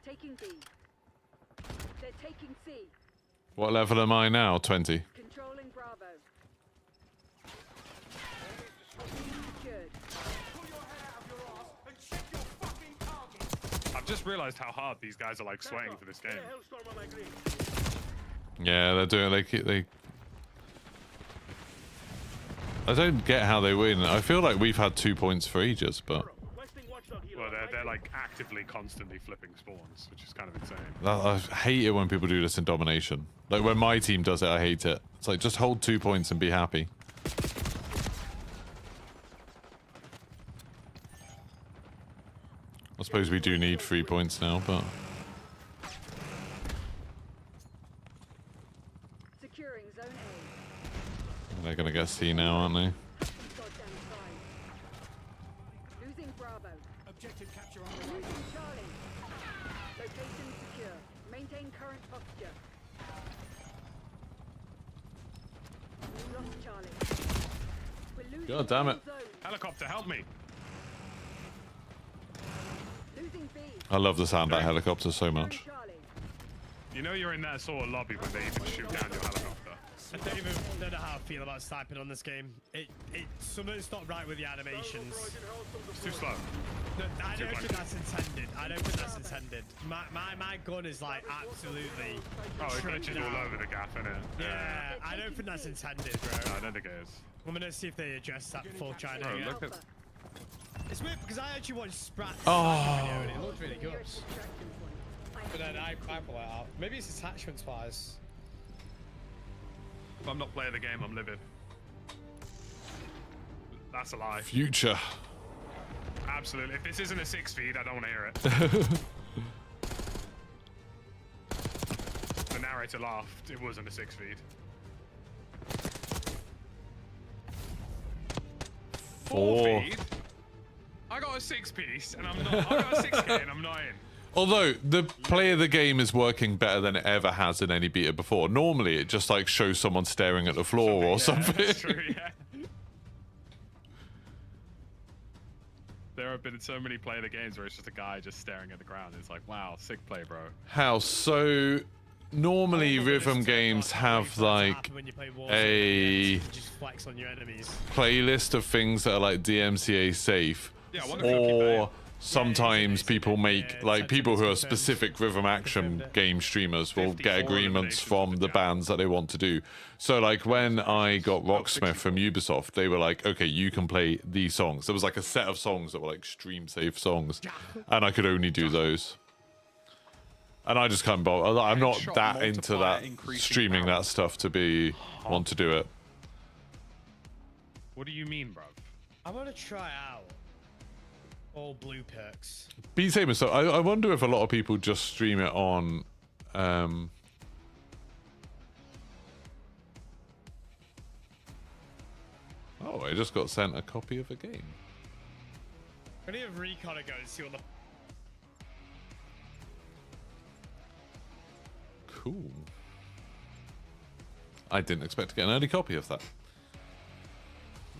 Taking B. They're taking C. What level am I now? 20. Controlling Bravo. Secured. I've just realized how hard these guys are like sweating for this game. Hellstorm on my green. Yeah, they're doing. They. I don't get how they win. I feel like we've had 2 points for ages, but Requesting watchdog helo. Well, they're like actively, constantly flipping spawns, which is kind of insane. I hate it when people do this in domination. Like when my team does it, I hate it. It's like just hold 2 points and be happy. I suppose we do need 3 points now, but Securing Zone A. they're gonna get C now, aren't they? Goddamn side. Losing Bravo. Objective capture on Losing Charlie. Location secure. Maintain current posture. We lost Charlie. We're losing God damn it. zone. Helicopter, help me! Losing B. I love the sound of that helicopter so much. Charlie. You know you're in that sort of lobby when they even shoot down your helicopter. I don't even know how I feel about sniping on this game. Something's not right with the animations. It's too slow. No, I don't Too think that's intended. I don't think that's intended. My gun is like absolutely. Oh, it shrunk glitches down. all over the gaff, innit? Yeah, I don't think that's intended, bro. No, I don't think it is. I'm gonna see if they address that before trying to. Bro, look at... It's weird because I actually watched Sprat's Oh. video and it looked really good. But then I pull it out. Maybe it's attachments wise. If I'm not playing the game, I'm livid. That's a lie. Future. absolutely. If this isn't a 6 feed, I don't want to hear it. The narrator laughed. It wasn't a 6 feed. 4 feed? I got a 6-piece and I'm not. I got a 6K and I'm not in. Although the play of the game is working better than it ever has in any beta before. Normally, it just like shows someone staring at the floor or something. That's true, yeah. There have been so many play of the games where it's just a guy just staring at the ground. It's like, wow, sick play, bro. How so? Normally, rhythm games have like a just flex on your enemies. playlist of things that are like DMCA safe, Yeah, I wonder if you'll keep playing. or sometimes people make like people who are specific rhythm action game streamers will 54 get agreements from the bands that they want to do. So like when I got Rocksmith from Ubisoft, they were like, okay, you can play these songs. There was like a set of songs that were like stream safe songs, and I could only do those. And I just can't bother. I'm not Headshot that into multiplier that increasing streaming power. that stuff to be want to do it. What do you mean, bro? I want to try out all blue perks. Beat Saber, so I wonder if a lot of people just stream it on Oh, I just got sent a copy of a game. I need a recon to go and see what the Cool. I didn't expect to get an early copy of that.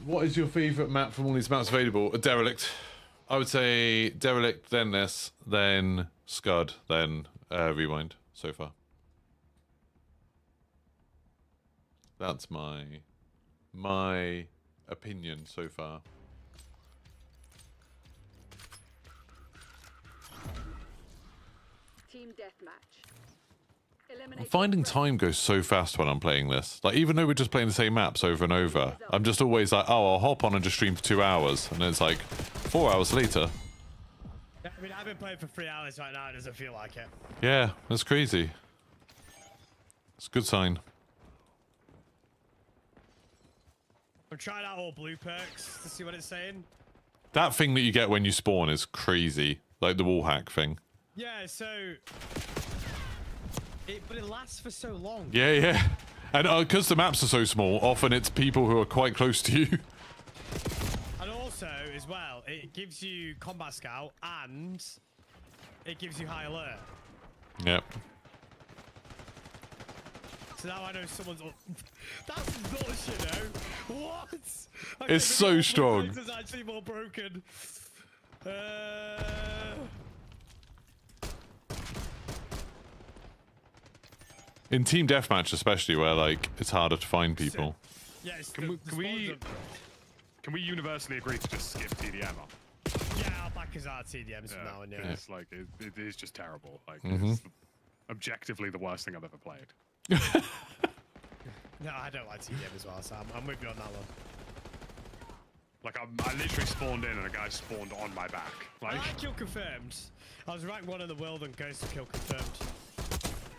What is your favourite map from all these maps available? A Derelict. I would say Derelict, then this, then Scud, then Rewind so far. That's my opinion so far. Team deathmatch. I'm finding time goes so fast when I'm playing this. Like, even though we're just playing the same maps over and over, I'm just always like, oh, I'll hop on and just stream for 2 hours. And then it's like 4 hours later. I mean, I've been playing for 3 hours right now. It doesn't feel like it. Yeah, that's crazy. It's a good sign. I'm trying out all blue perks to see what it's saying. That thing that you get when you spawn is crazy. Like the wall hack thing. Yeah, so... but it lasts for so long. Yeah, yeah. And because the maps are so small, often it's people who are quite close to you. And also, as well, it gives you combat scout and it gives you high alert. Yep. So now I know someone's... That's nuts, you know? What? It's Okay, the so blue strong. perks is actually more broken. In team deathmatch, especially, where like it's harder to find people. Yes, Can we universally agree to just skip TDM? Yeah, our backers are TDMs from now on, yeah. It's like it is just terrible. Like it's objectively the worst thing I've ever played. No, I don't like TDM as well, so I'm with you on that one. Like I literally spawned in and a guy spawned on my back. Like kill confirmed. I was rank 1 in the world and ghost kill confirmed.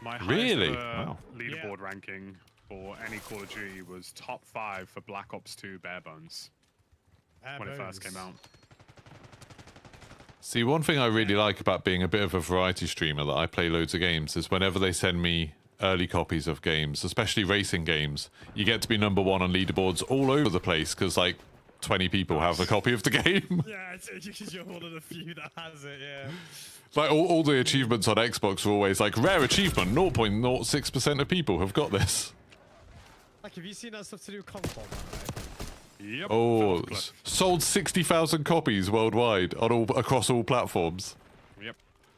my Really? highest Wow. leaderboard ranking for any Call of Duty was top 5 for Black Ops 2 Bare Bones when it first came out. See, one thing I really like about being a bit of a variety streamer that I play loads of games is whenever they send me early copies of games, especially racing games, you get to be number 1 on leaderboards all over the place because like 20 people have a copy of the game. Yeah, it's because you're one of the few that has it, yeah. Like all the achievements on Xbox are always like rare achievement, 0.06% of people have got this. Like, have you seen that stuff to do with Concord? Yep. Oh, Cliff. sold 60,000 copies worldwide on across all platforms. Yep.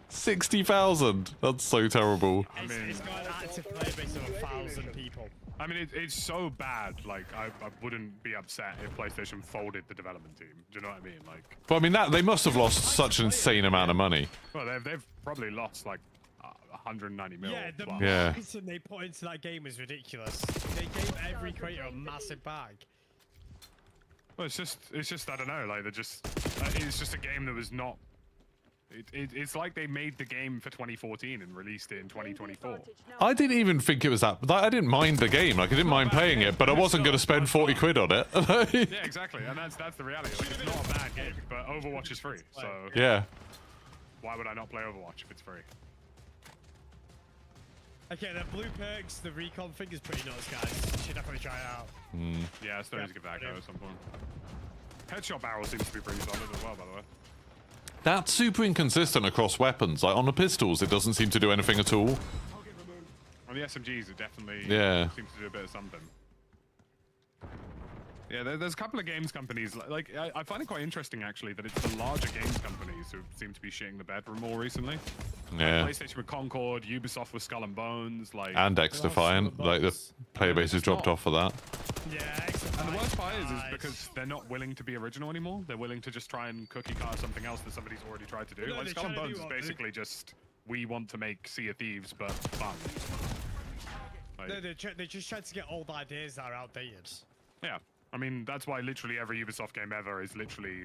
60,000. That's so terrible. It's got an active player base of 1,000 people. I mean, it's so bad. Like, I wouldn't be upset if PlayStation folded the development team. Do you know what I mean? Like, But I mean, they must have lost such an insane amount of money. well, they've probably lost like 190 mil. Yeah, the plus. Yeah. marketing they put into that game is ridiculous. They gave every creator a massive bag. Well, it's just I don't know. Like, they're just it's just a game that was not. It's like they made the game for 2014 and released it in 2024. I didn't even think it was that. Like, I didn't mind the game. Like, I didn't mind playing it, but I wasn't going to spend 40 quid on it. Yeah, exactly, and that's the reality. Like, it's not a bad game, but Overwatch is free, so Yeah. why would I not play Overwatch if it's free? Okay, the blue perks, the recon thing is pretty nuts, guys. You should definitely try it out. Yeah, I still need to give that a go at some point. Headshot barrel seems to be pretty solid as well, by the way. That's super inconsistent across weapons. Like, on the pistols, it doesn't seem to do anything at all. On the SMGs, it definitely seems to do a bit of something. Yeah, there's a couple of games companies, I find it quite interesting, actually, that it's the larger games companies who seem to be shitting the bed more recently. Yeah. Like PlayStation with Concord, Ubisoft with Skull and Bones, like... And X Defiant. Like, the player base has dropped off for that. Yeah, and the worst part is because they're not willing to be original anymore. They're willing to just try and cookie cutter something else that somebody's already tried to do. No, Like they're Skull and trying to Bones do is basically just, we want to make Sea of Thieves, but fun. Like, No, they just tried to get old ideas that are outdated. yeah. I mean, that's why literally every Ubisoft game ever is literally,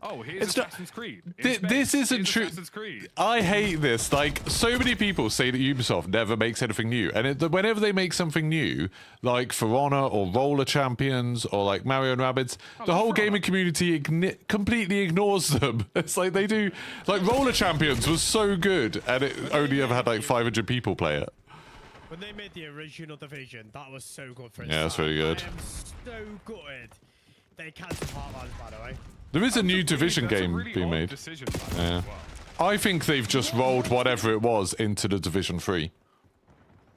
oh, here's It's not- Assassin's Creed. This isn't true. Assassin's Creed. I hate this. Like, so many people say that Ubisoft never makes anything new. And whenever they make something new, like For Honor or Roller Champions or like Mario and Rabbids, the whole gaming community completely ignores them. It's like they do. Like, Roller Champions was so good and it only ever had like 500 people play it. When they made the original Division, that was so good for its Yeah, that's time. really good. I am so gutted. They cancelled Heartlands, by the way. There is a new Division That's a game really being odd made. decision, by the way, Yeah. as well. I think they've just rolled whatever it was into the Division 3.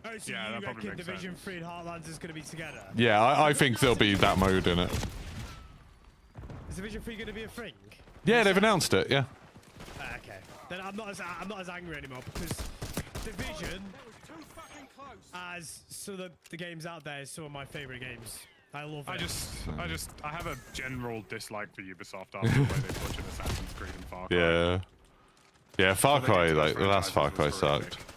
Oh, so Yeah, that you probably reckon makes Division sense. 3 and Heartlands is going to be together? Yeah, I think there'll be that mode in it. Is Division 3 going to be a thing? Yeah, they've announced it, yeah. Okay. Then I'm not as angry anymore because Division, as some of the games out there, is some of my favorite games. I love it. I have a general dislike for Ubisoft after the way they butchered Assassin's Creed and Far Cry. Yeah. Yeah, Far What they Cry, did to like, the those last Far Cry franchises was sucked. horrific.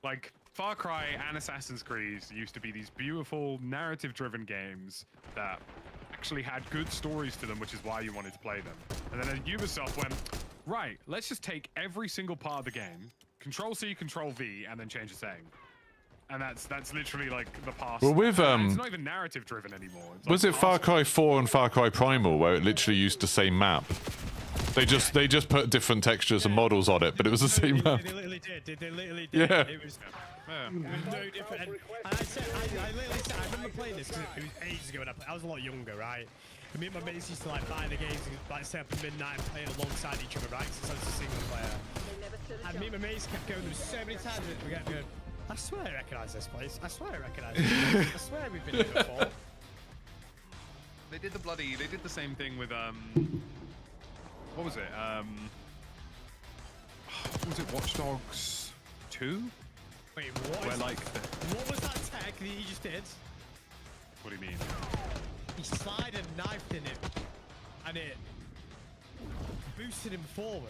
Like, Far Cry and Assassin's Creed used to be these beautiful, narrative-driven games that actually had good stories to them, which is why you wanted to play them. And then Ubisoft went, right, let's just take every single part of the game, Control-C, Control-V, and then change the setting. And that's literally like the past. Well, with, and it's not even narrative-driven anymore. It's Was like it Far past- Cry 4 and Far Cry Primal where it literally used the same map? They just put different textures and models on it, but it was the same map. They literally did. They literally did. Yeah. It was Yeah. no different. And I literally said, I remember playing this because it was ages ago, and I was a lot younger, right? And me and my mates used to like buy the games and like stay up at midnight and play alongside each other, right? Since I was a single player. And me and my mates kept going. There was so many times that we kept going, I swear I recognise this place. I swear I recognise this place. I swear we've been here before. They did the same thing with what was it? Was it Watch Dogs 2? Wait, what? Where like What was that tech that he just did? what do you mean? He slid a knife in him, and it boosted him forward.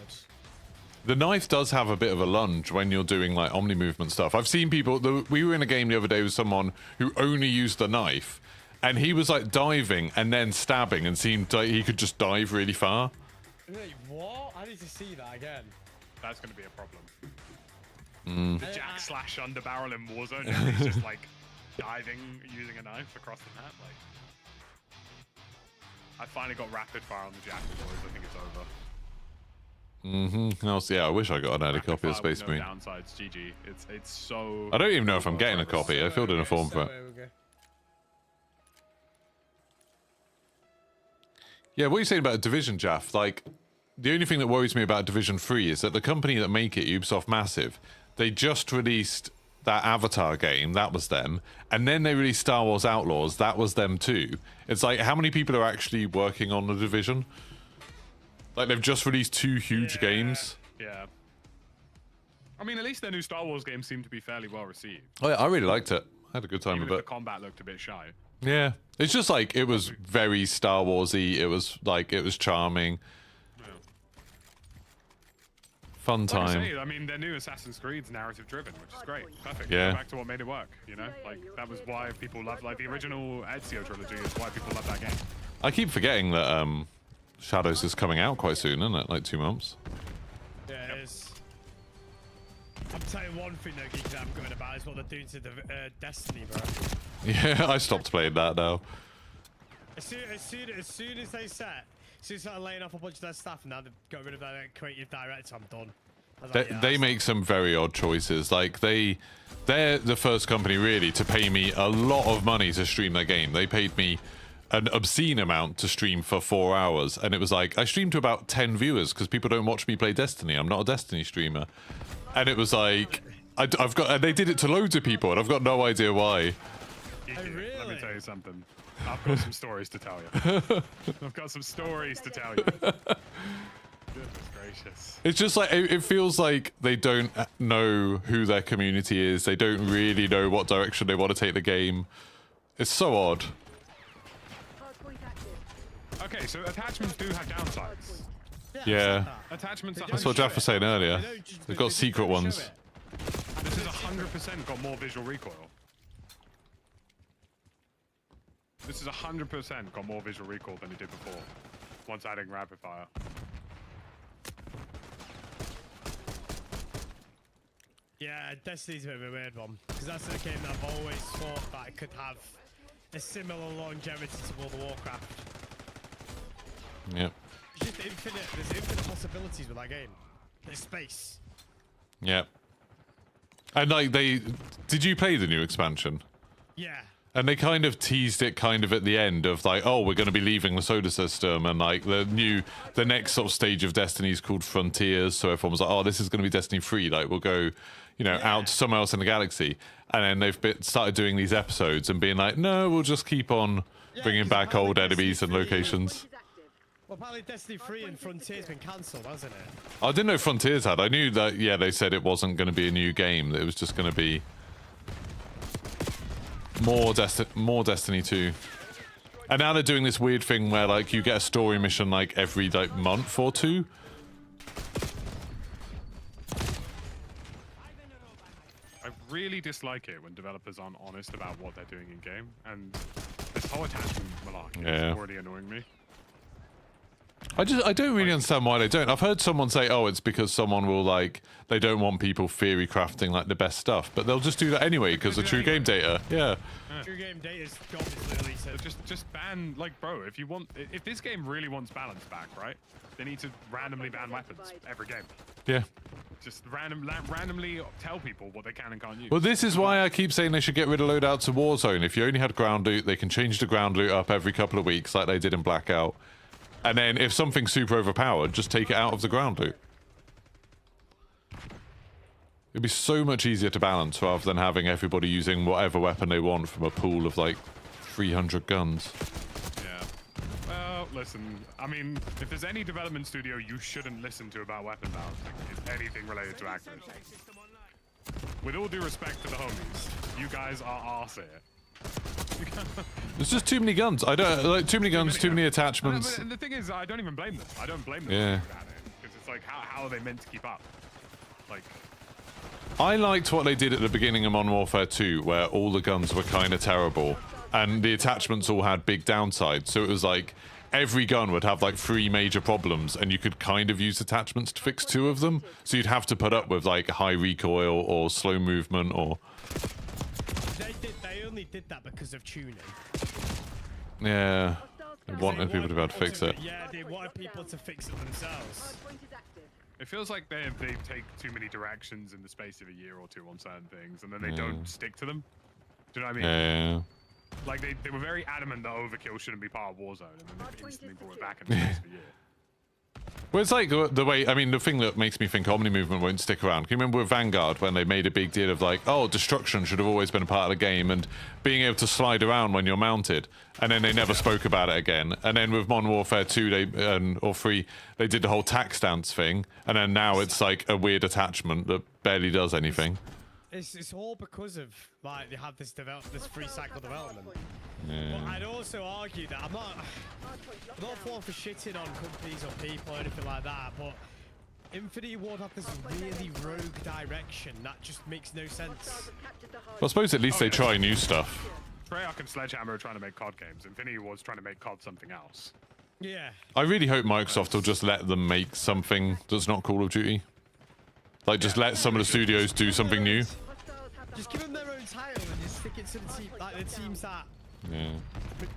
The knife does have a bit of a lunge when you're doing like omni movement stuff. I've seen people. We were in a game the other day with someone who only used the knife, and he was like diving and then stabbing, and seemed like he could just dive really far. Wait, what? I need to see that again. That's going to be a problem. The Jack slash under barrel in Warzone, and he's just like diving using a knife across the map. Like, I finally got rapid fire on the Jack, boys. I think it's over. Yeah, I wish I got an early Rapid copy of fire with Space no Marine. downsides, GG. It's so. I don't even know if I'm getting a copy. I filled in a form for it. Yeah, what are you saying about Division, Jaff? Like, the only thing that worries me about Division 3 is that the company that make it, Ubisoft Massive, they just released that Avatar game, that was them, and then they released Star Wars Outlaws, that was them too. It's like, how many people are actually working on the Division? Like, they've just released 2 huge games. Yeah. I mean, at least their new Star Wars games seem to be fairly well received. Oh, yeah, I really liked it. I had a good time Even with if it. the combat looked a bit shy. Yeah. It's just like, it was very Star Wars-y. It was like, it was charming. Fun Like I time. say, I mean, their new Assassin's Creed's narrative driven, which is great. Perfect. Yeah. Go back to what made it work, you know? Like, that was why people loved, like, the original Ezio trilogy is why people love that game. I keep forgetting that Shadows is coming out quite soon, isn't it? Like 2 months. tell you one thing though, geeks, I'm going about is what they're doing to the Destiny, bro. Yeah, I stopped playing that now. As soon as they started laying off a bunch of their staff, and now they've got rid of their creative director, I'm done. They make some very odd choices. Like they're the first company really to pay me a lot of money to stream their game. They paid me an obscene amount to stream for 4 hours, and it was like I streamed to about 10 viewers because people don't watch me play Destiny. I'm not a Destiny streamer, and it was like I've got, and they did it to loads of people, and I've got no idea why. Really? Let me tell you something. I've got some stories to tell you. I've got some stories to tell you. Goodness gracious. It's just like it feels like they don't know who their community is. They don't really know what direction they want to take the game. It's so odd. Hardpoint active. Okay, so attachments do have downsides. Yeah, Attachments are that's what Jaff was saying earlier. They've got secret ones. This is 100% got more visual recoil. This is 100% got more visual recoil than it did before. Once adding rapid fire. Yeah, Destiny's a bit of a weird one, because that's the game that I've always thought that it could have a similar longevity to World of Warcraft. Yep. It's just infinite. There's infinite possibilities with that game. There's space. Yep. And like did you play the new expansion? Yeah. And they kind of teased it kind of at the end of like, oh, we're going to be leaving the solar system, and like the next sort of stage of Destiny is called Frontiers, so everyone was like, oh, this is going to be Destiny 3, like we'll go, you know, out somewhere else in the galaxy. And then they've started doing these episodes and being like, no, we'll just keep on bringing back old enemies and locations. Is active. Well, apparently Destiny 3 and Frontier's been cancelled, hasn't it? I didn't know Frontiers had. I knew that, yeah, they said it wasn't going to be a new game, that it was just going to be more Destiny 2. And now they're doing this weird thing where like you get a story mission like every like month or two. I really dislike it when developers aren't honest about what they're doing in game, and this whole attachment malarkey is already annoying me. I don't really understand why they don't. I've heard someone say, oh, it's because someone will like, they don't want people theory crafting like the best stuff, but they'll just do that anyway because of true game data. Yeah. True game data's job is literally to Just ban, like, bro, if this game really wants balance back, right? They need to randomly ban weapons every game. Yeah. Just randomly tell people what they can and can't use. Well, this is why I keep saying they should get rid of loadouts of Warzone. If you only had ground loot, they can change the ground loot up every couple of weeks like they did in Blackout. And then if something's super overpowered, just take it out of the ground loot. It'd be so much easier to balance rather than having everybody using whatever weapon they want from a pool of like 300 guns. Yeah. Well, listen, I mean, if there's any development studio you shouldn't listen to about weapon balancing, it's anything related to Activision. With all due respect to the homies, you guys are arse here. There's just too many guns. I don't like too many guns, too many attachments. And the thing is, I don't even blame them. I don't blame them Yeah. for that, because it's like, how are they meant to keep up? Like, I liked what they did at the beginning of Modern Warfare 2, where all the guns were kind of terrible, and the attachments all had big downsides. So it was like every gun would have like 3 major problems, and you could kind of use attachments to fix 2 of them. So you'd have to put up with like high recoil or slow movement or. They only did that because of tuning. Yeah. They wanted people to be able to fix it. Yeah, they wanted people to fix it themselves. Hardpoint is active. it feels like they take too many directions in the space of a year or two on certain things, and then they don't stick to them. Do you know what I mean? Yeah. Like they were very adamant that overkill shouldn't be part of Warzone, and then they instantly brought it back in the space of a year. Well, it's like the way, I mean, the thing that makes me think Omni Movement won't stick around. Can you remember with Vanguard when they made a big deal of like, oh, destruction should have always been a part of the game and being able to slide around when you're mounted, and then they never spoke about it again. And then with Modern Warfare 2 or 3, they did the whole tack stance thing, and then now it's like a weird attachment that barely does anything. It's all because of like they have this free cycle development. Yeah. But I'd also argue that I'm not one for shitting on companies or people or anything like that, but Infinity Ward have this really rogue direction that just makes no sense. Well, I suppose at least they try new stuff. Treyarch and Sledgehammer are trying to make COD games. Infinity Ward's trying to make COD something else. Yeah. I really hope Microsoft will just let them make something that's not Call of Duty. Like, just let some of the studios do something new. Hostiles have the Just give them their own title and just stick it to the team, like the teams that Yeah.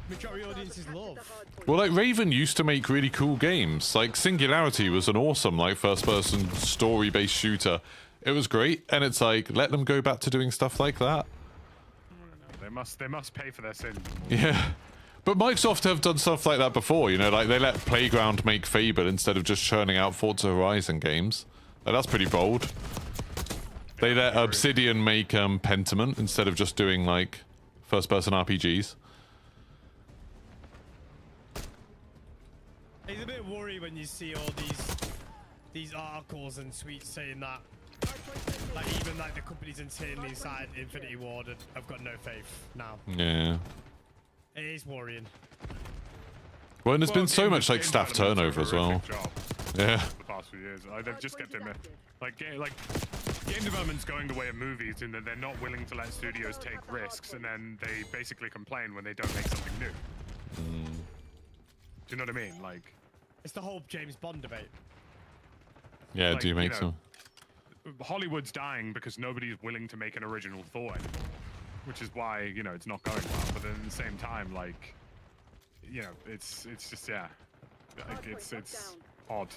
majority audiences love. Well, like, Raven used to make really cool games. Like, Singularity was an awesome, like, first-person story-based shooter. It was great, and it's like, let them go back to doing stuff like that. They must pay for their sins. Yeah. But Microsoft have done stuff like that before, you know, like they let Playground make Fable instead of just churning out Forza Horizon games. Like, that's pretty bold. They let Obsidian make Pentiment instead of just doing, like, first-person RPGs. It's a bit worry when you see all these articles and tweets saying that, like, even like the companies internally inside Infinity Ward have got no faith now. Yeah. It is worrying. Well, and there's been so much, like, game staff development's turnover a as well. horrific job Yeah. The past few years, they've just kept it game development's going the way of movies in that they're not willing to let studios take risks, and then they basically complain when they don't make something new. Do you know what I mean? Like, It's the whole James Bond debate. Yeah, like, do you make know, some? Hollywood's dying because nobody is willing to make an original thought anymore, which is why, you know, it's not going well. But then at the same time, like, you know, it's just, yeah, like, it's odd.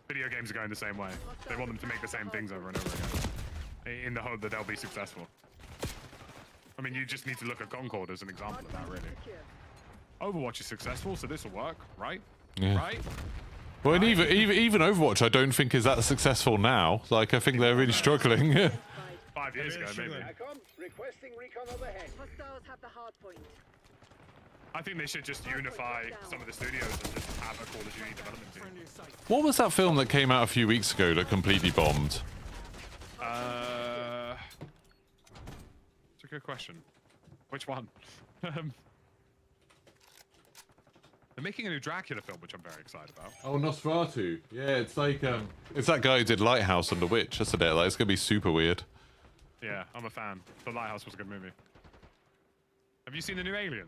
Video games are going the same way. They want them to make the same things over and over again in the hope that they'll be successful. I mean, you just need to look at Concord as an example of that, really. Overwatch is successful, so this will work, right? Yeah. Right? Well, and even Overwatch, I don't think is that successful now. Like, I think they're really struggling. 5 years ago, maybe. TACOM, requesting recon overhead. Hostiles have the hard point. I think they should just unify some of the studios and just have a Call of Duty development team. What was that film that came out a few weeks ago that completely bombed? It's a good question. Which one? They're making a new Dracula film, which I'm very excited about. Oh, Nosferatu. Yeah, it's like it's that guy who did Lighthouse and The Witch, isn't it? Like, it's gonna be super weird. Yeah, I'm a fan. The Lighthouse was a good movie. Have you seen the new Alien?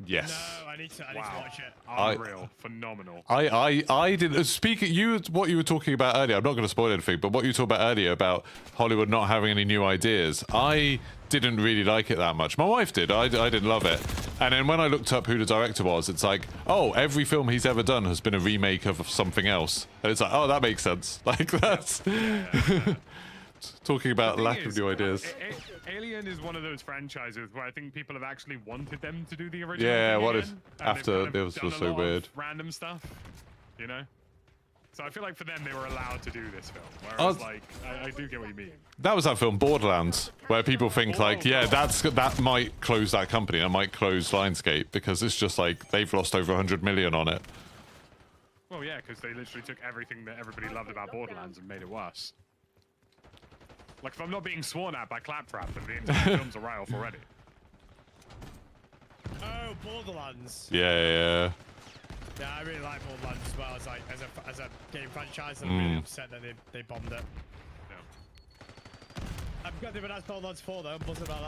Yes. No, I need to watch it. Unreal, phenomenal. I did. Speaking, what you were talking about earlier. I'm not going to spoil anything, but what you were talking about earlier about Hollywood not having any new ideas, I didn't really like it that much. My wife did. I didn't love it. And then when I looked up who the director was, it's like, oh, every film he's ever done has been a remake of something else. And it's like, oh, that makes sense. Like, that's talking about lack of new ideas. Alien is one of those franchises where I think people have actually wanted them to do the original. Yeah, thing what again, is and after they've kind of this done was a so lot of weird. random stuff, you know. So I feel like for them they were allowed to do this film. Whereas, like, I do get what you mean. That was that film Borderlands, where people think like, yeah, that might close that company, that might close Lionsgate because it's just like they've lost over 100 million on it. Well, yeah, because they literally took everything that everybody loved about Borderlands and made it worse. Like, if I'm not being sworn at by Claptrap, then the entire film's a write-off already. Oh, Borderlands. Yeah. Yeah, I really like Borderlands as well as a game franchise, and I'm really upset that they bombed it. I've got different as Borderlands 4 though. I'm buzzing about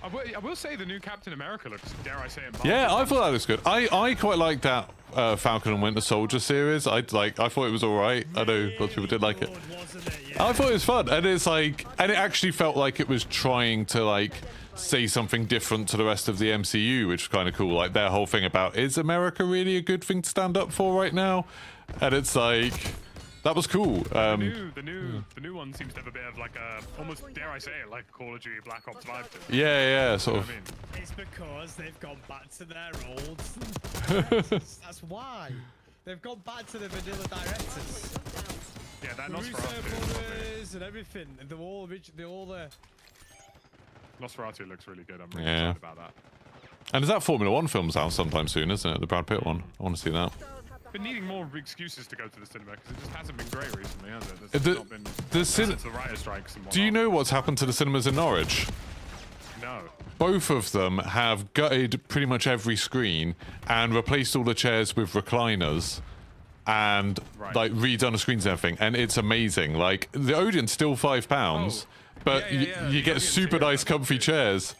that. I will say the new Captain America looks, dare I say it, Yeah, I thought that was good. I quite like that Falcon and Winter Soldier series. I thought it was all right. I know lots of people did like it. Wasn't it? Yeah. I thought it was fun, and it's like, and it actually felt like it was trying to like say something different to the rest of the MCU, which is kind of cool. Like their whole thing about, is America really a good thing to stand up for right now? And it's like, that was cool. The new one seems to have a bit of like a, almost dare I say it, like Call of Duty Black Ops vibe to it. Yeah, sort of. You know what I mean? It's because they've gone back to their old. That's why. They've gone back to the vanilla directors. Yeah, that Russo Nosferatu. brothers and everything. They're all the. Nosferatu looks really good. I'm really Yeah. excited about that. And is that Formula One film's out sometime soon, isn't it? The Brad Pitt one. I want to see that. Been needing more excuses to go to the cinema because it just hasn't been great recently, has it? There's The- not been the since the riot strikes and whatnot. Do you know what's happened to the cinemas in Norwich? No. Both of them have gutted pretty much every screen and replaced all the chairs with recliners and Right. like redone the screens and everything, and it's amazing. Like the Odeon's still £5, but Yeah. you The get Odeon super ticket, nice that's comfy good. chairs.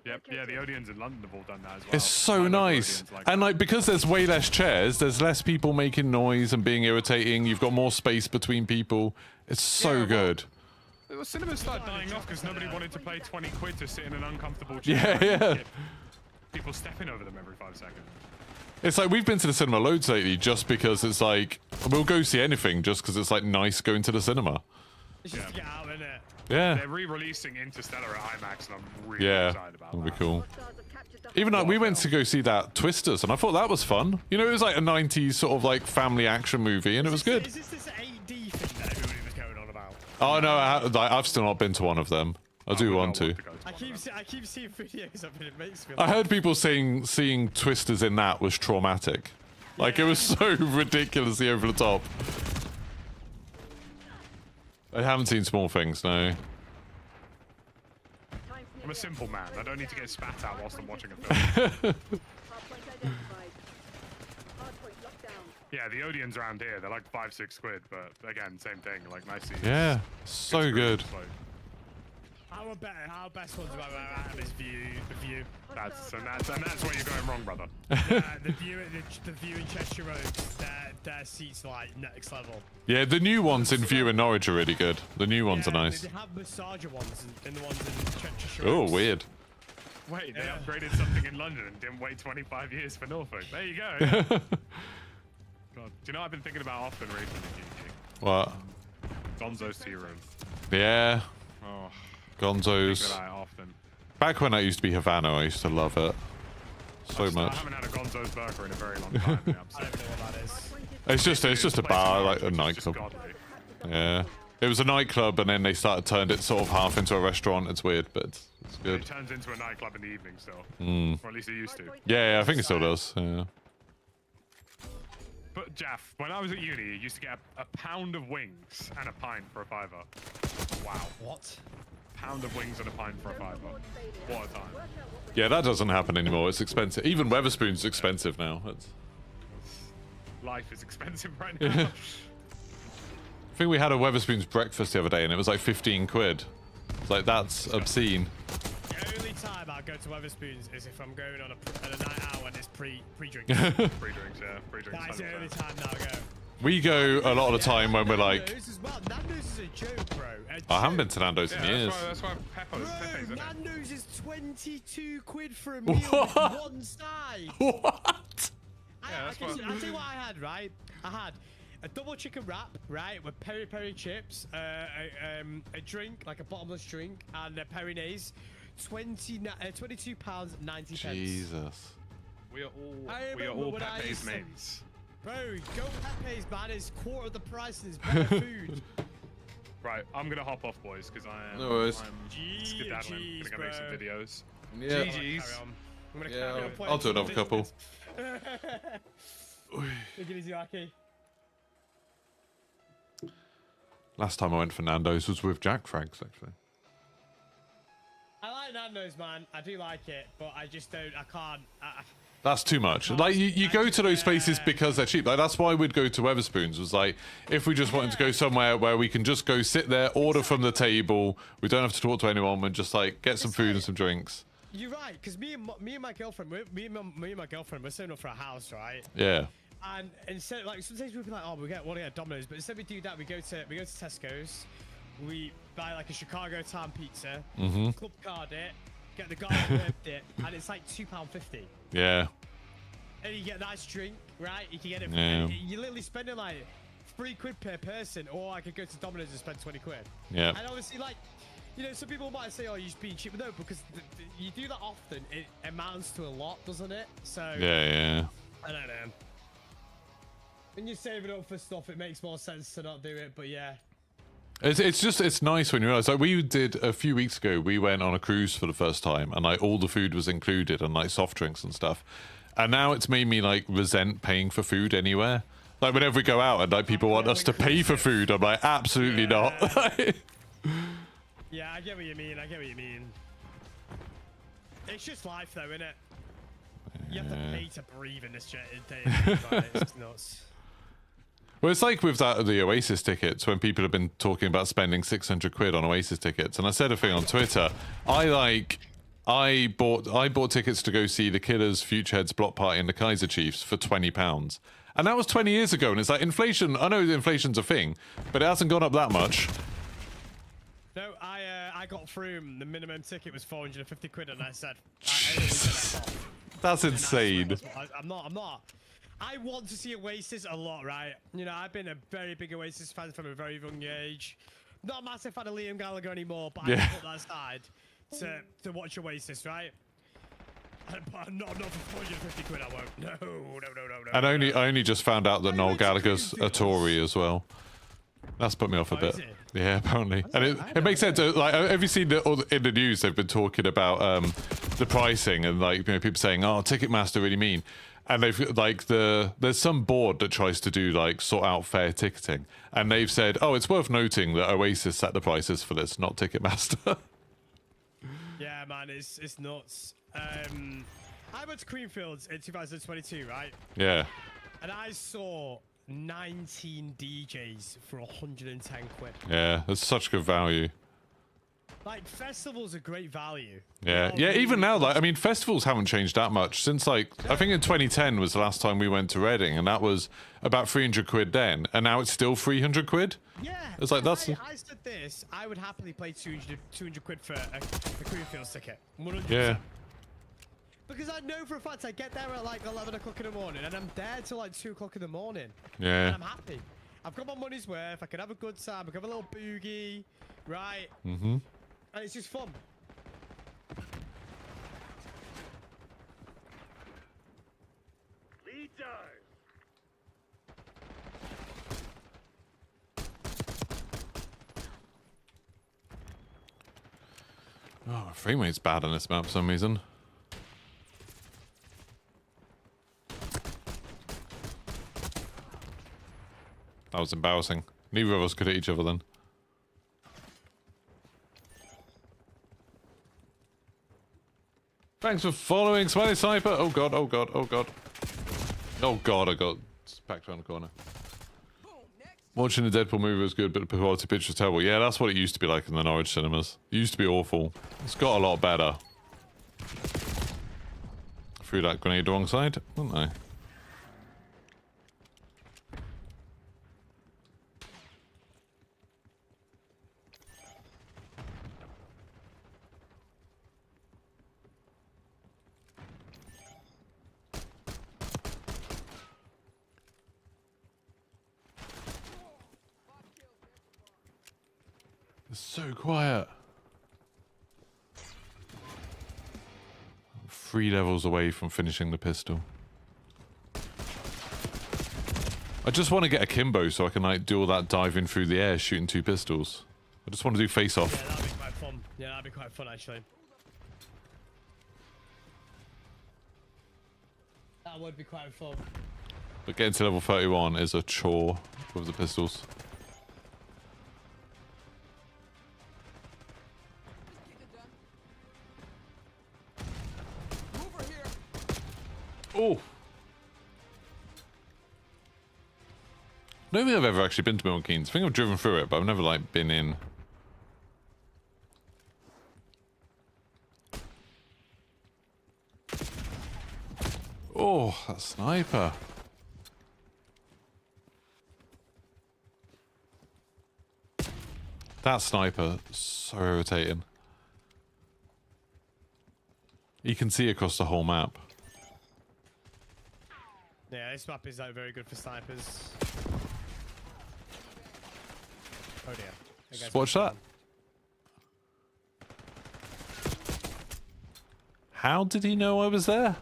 Yep, yeah, the Odeons in London have all done that as well. It's so I love nice. Odeons like And that. like, because there's way less chairs, there's less people making noise and being irritating. You've got more space between people. It's so Yeah, well, good. Well, cinemas started dying off because nobody wanted to pay 20 quid to sit in an uncomfortable chair. Yeah, and yeah. get people stepping over them every 5 seconds. It's like we've been to the cinema loads lately just because it's like, we'll go see anything just because it's like nice going to the cinema. It's just to get out, isn't it? Yeah. They're re-releasing Interstellar at IMAX, and I'm really Yeah. excited about That'll be that. cool. Hostiles have captured the Even like we went film. to go see that Twisters and I thought that was fun. You know, it was like a 90s sort of like family action movie and it was good. Is this 8D thing that everybody was going on about? Oh no, I've still not been to one of them. I do want to. I keep seeing videos of it. It makes me. I heard people saying seeing Twisters in that was traumatic. Like it was so ridiculously over the top. I haven't seen Small Things, no. I'm a simple man. I don't need to get spat out whilst I'm watching a film. Hardpoint identified. Hardpoint locked down. Yeah, the Odeons around here, they're like 5-6 quid, but again, same thing. Like nice seats. Yeah, so screens, good. like, Our best ones about is the view. that's where you're going wrong, brother. The view in Cheshire Road, their seats are like next level. Yeah, the new ones in View in Norwich are really good. The new ones are Yeah, nice. They have massager ones and the ones in Cheshire Oh, Road. weird. Wait, they Yeah. upgraded something in London and didn't wait 25 years for Norfolk. There you go. Yeah. God, do you know what I've been thinking about often recently, Gigi? What? Gonzo's tea room. Yeah, Oh, Gonzo's. think about it often. Back when I used to be Havana, I used to love it so I much. haven't had a Gonzo's burger in a very long time. Yeah, I'm I sorry. don't know what that is. It's just a Place bar, in like a Norwich is just nightclub. godly. Yeah, it was a nightclub, and then they turned it sort of half into a restaurant. It's weird, but it's It good. turns into a nightclub in the evening still. Or at least it used to. Yeah, I think it still does. Yeah. But Jeff, when I was at uni, you used to get a pound of wings and a pint for a fiver. Wow. What? Pound of wings and a pint for a fiver. What a time. Yeah, that doesn't happen anymore. It's expensive. Even Weatherspoon's expensive now. It's... Life is expensive right now. I think we had a Weatherspoon's breakfast the other day, and it was like 15 quid. It's like, that's obscene. The only time I go to Weatherspoons is if I'm going on a night out and it's pre-drinks. Pre-drinks, yeah. Pre-drinks. That is the only 100%. time that I go. We go a lot of the time when we're like, Nando's as well. Nando's is a joke, bro. I haven't been to Nando's in Yeah, years. that's why Pepe's in Bro, it. Nando's is 22 quid for a meal with What? one side. What? I'll tell you what I had, right? I had a double chicken wrap, right, with peri-peri chips, a drink, like a bottomless drink, and a Perinese. £22.90. Jesus. We are I all remember when I Pepe's used to- mates. Bro, go Pepe's, man. It's quarter of the price and it's better food. Right, I'm gonna hop off, boys, because I am. No worries. I'm skedaddling. Gonna go make some bro. videos. Yeah. GG's. Carry on. I'm gonna Yeah, carry on I'll playing do another some couple. Take it easy, Aki. Last time I went for Nando's was with Jack Franks, actually. I like Nando's, man. I do like it, but I just don't. I can't. That's too much. Like, you go to those places because they're cheap. Like, that's why we'd go to Weatherspoons. Was like, if we just wanted to go somewhere where we can just go sit there, order from the table, we don't have to talk to anyone, and just like get some food and some drinks. You're right, because me and my girlfriend, me and my girlfriend, we're setting up for a house, right? Yeah. And instead, like sometimes we'll be like, oh, want to get Domino's, but instead we do that, we go to Tesco's, we buy like a Chicago Town pizza, club card it, get the garlic herb dip, and it's like £2.50. Yeah. And you get a nice drink, right? You can get it. Yeah. You're literally spending like £3 per person, or I could go to Domino's and spend 20 quid. Yeah. And obviously, like, you know, some people might say, oh, you're just being cheap. But no, because you do that often, it amounts to a lot, doesn't it? So, Yeah. I don't know. When you're saving up for stuff, it makes more sense to not do it, but yeah. It's nice when you realize, like, we did a few weeks ago, we went on a cruise for the first time, and like all the food was included, and like soft drinks and stuff. And now it's made me like resent paying for food anywhere. Like, whenever we go out and like people want us to pay for food, I'm like, absolutely not. Yeah, I get what you mean. It's just life, though, innit? You have to pay to breathe in this day and age, right? It's nuts. Well, it's like with the Oasis tickets, when people have been talking about spending 600 quid on Oasis tickets. And I said a thing on Twitter. I like I bought tickets to go see the Killers Future Heads block party and the Kaiser Chiefs for £20. And that was 20 years ago, and it's like inflation. I know inflation's a thing, but it hasn't gone up that much. No, I got through. The minimum ticket was 450 quid, and I said, I That's insane. I'm not. I want to see Oasis a lot, right? You know, I've been a very big Oasis fan from a very young age. Not a massive fan of Liam Gallagher anymore, but I put that aside to watch Oasis, right? But not for 450 quid, I won't. No. And I only just found out that Noel Gallagher's a Tory as well. That's put me off a bit. Yeah, apparently. And it makes sense. Like, have you seen in the news they've been talking about the pricing and like, you know, people saying, "Oh, Ticketmaster really mean," and they've like there's some board that tries to do like sort out fair ticketing, and they've said, "Oh, it's worth noting that Oasis set the prices for this, not Ticketmaster." Yeah, man, it's nuts. I went to Creamfields in 2022, right? Yeah. And I saw 19 DJs for 110 quid. Yeah, that's such good value. Like, festivals are great value. Yeah, even now, like, I mean, festivals haven't changed that much since, like, I think in 2010 was the last time we went to Reading, and that was about 300 quid then, and now it's still 300 quid? Yeah. It's like, that's... I said this, I would happily pay 200 quid for a Creamfields ticket. 100%. Yeah. Because I know for a fact I get there at, like, 11 o'clock in the morning, and I'm there till, like, 2 o'clock in the morning. Yeah. And I'm happy. I've got my money's worth, I can have a good time, I can have a little boogie, right? Mm-hmm. And it's just fun. Lead time. Oh, my frame rate's bad on this map for some reason. That was embarrassing. Neither of us could hit each other then. Thanks for following, Smiley Sniper. Oh god, oh god, oh god. Oh god, I got packed around the corner. Watching the Deadpool movie was good, but the quality picture was terrible. Yeah, that's what it used to be like in the Norwich cinemas. It used to be awful. It's got a lot better. Threw that grenade the wrong side, didn't I? It's so quiet. 3 levels away from finishing the pistol. I just want to get a Kimbo so I can like do all that diving through the air shooting 2 pistols. I just want to do face off. Yeah, that'd be quite fun. Yeah, that'd be quite fun actually. That would be quite fun. But getting to level 31 is a chore with the pistols. Oh! I don't think I've ever actually been to Milton Keynes. I think I've driven through it, but I've never like been in. Oh, that sniper. That sniper, so irritating. You can see across the whole map. Yeah, this map is like very good for snipers. Oh dear. Just watch that. How did he know I was there?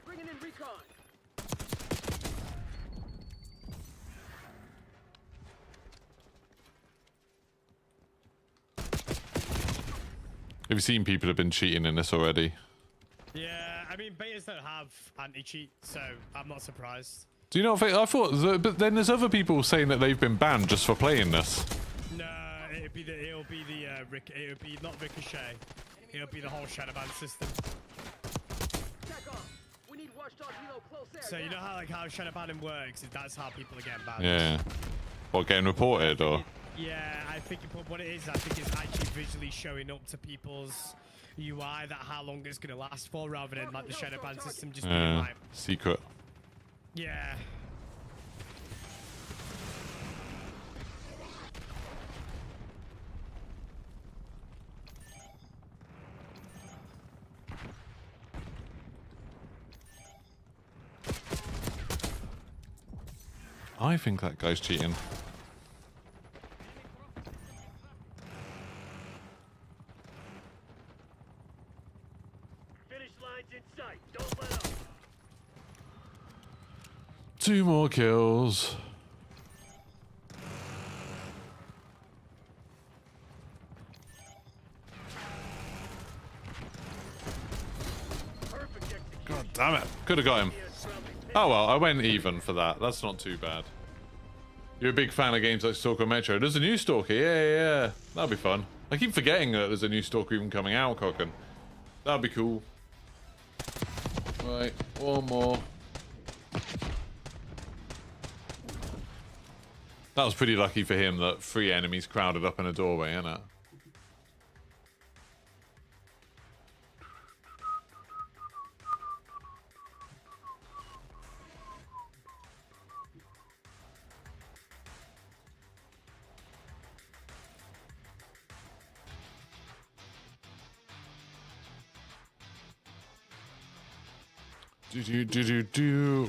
Bringing in recon. Have you seen people have been cheating in this already? Yeah, I mean, betas don't have anti-cheat, so I'm not surprised. Do you not think? I thought, but then there's other people saying that they've been banned just for playing this. No, it'll be not Ricochet. It'll be the whole Shadowban system. Attack on. We need Watchdog helo close air. So you know how shadow banning works? Is that's how people are getting banned. Yeah. What, getting reported or? Yeah, I think what it is, I think it's actually visually showing up to people's UI that how long it's gonna last for, rather than like the shadow ban system just being like, Secret. yeah. I think that guy's cheating. Finish line's in sight. Don't let up. 2 more kills. Perfect execution. God damn it. Could have got him. Oh well, I went even for that. That's not too bad. You're a big fan of games like Stalker Metro. There's a new Stalker. Yeah. That'll be fun. I keep forgetting that there's a new Stalker even coming out, Cocken. That'll be cool. Right, one more. That was pretty lucky for him that 3 enemies crowded up in a doorway, isn't it?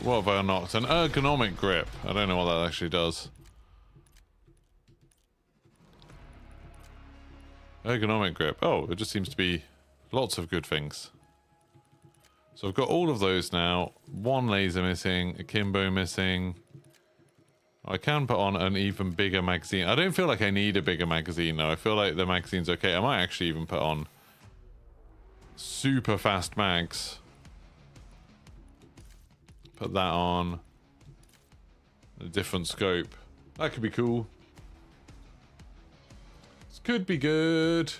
What have I unlocked? An ergonomic grip. I don't know what that actually does. Ergonomic grip. Oh, it just seems to be lots of good things. So I've got all of those now. 1 laser missing, a Kimbo missing. I can put on an even bigger magazine. I don't feel like I need a bigger magazine though. I feel like the magazine's okay. I might actually even put on super fast mags. Put that on. A different scope. That could be cool. This could be good.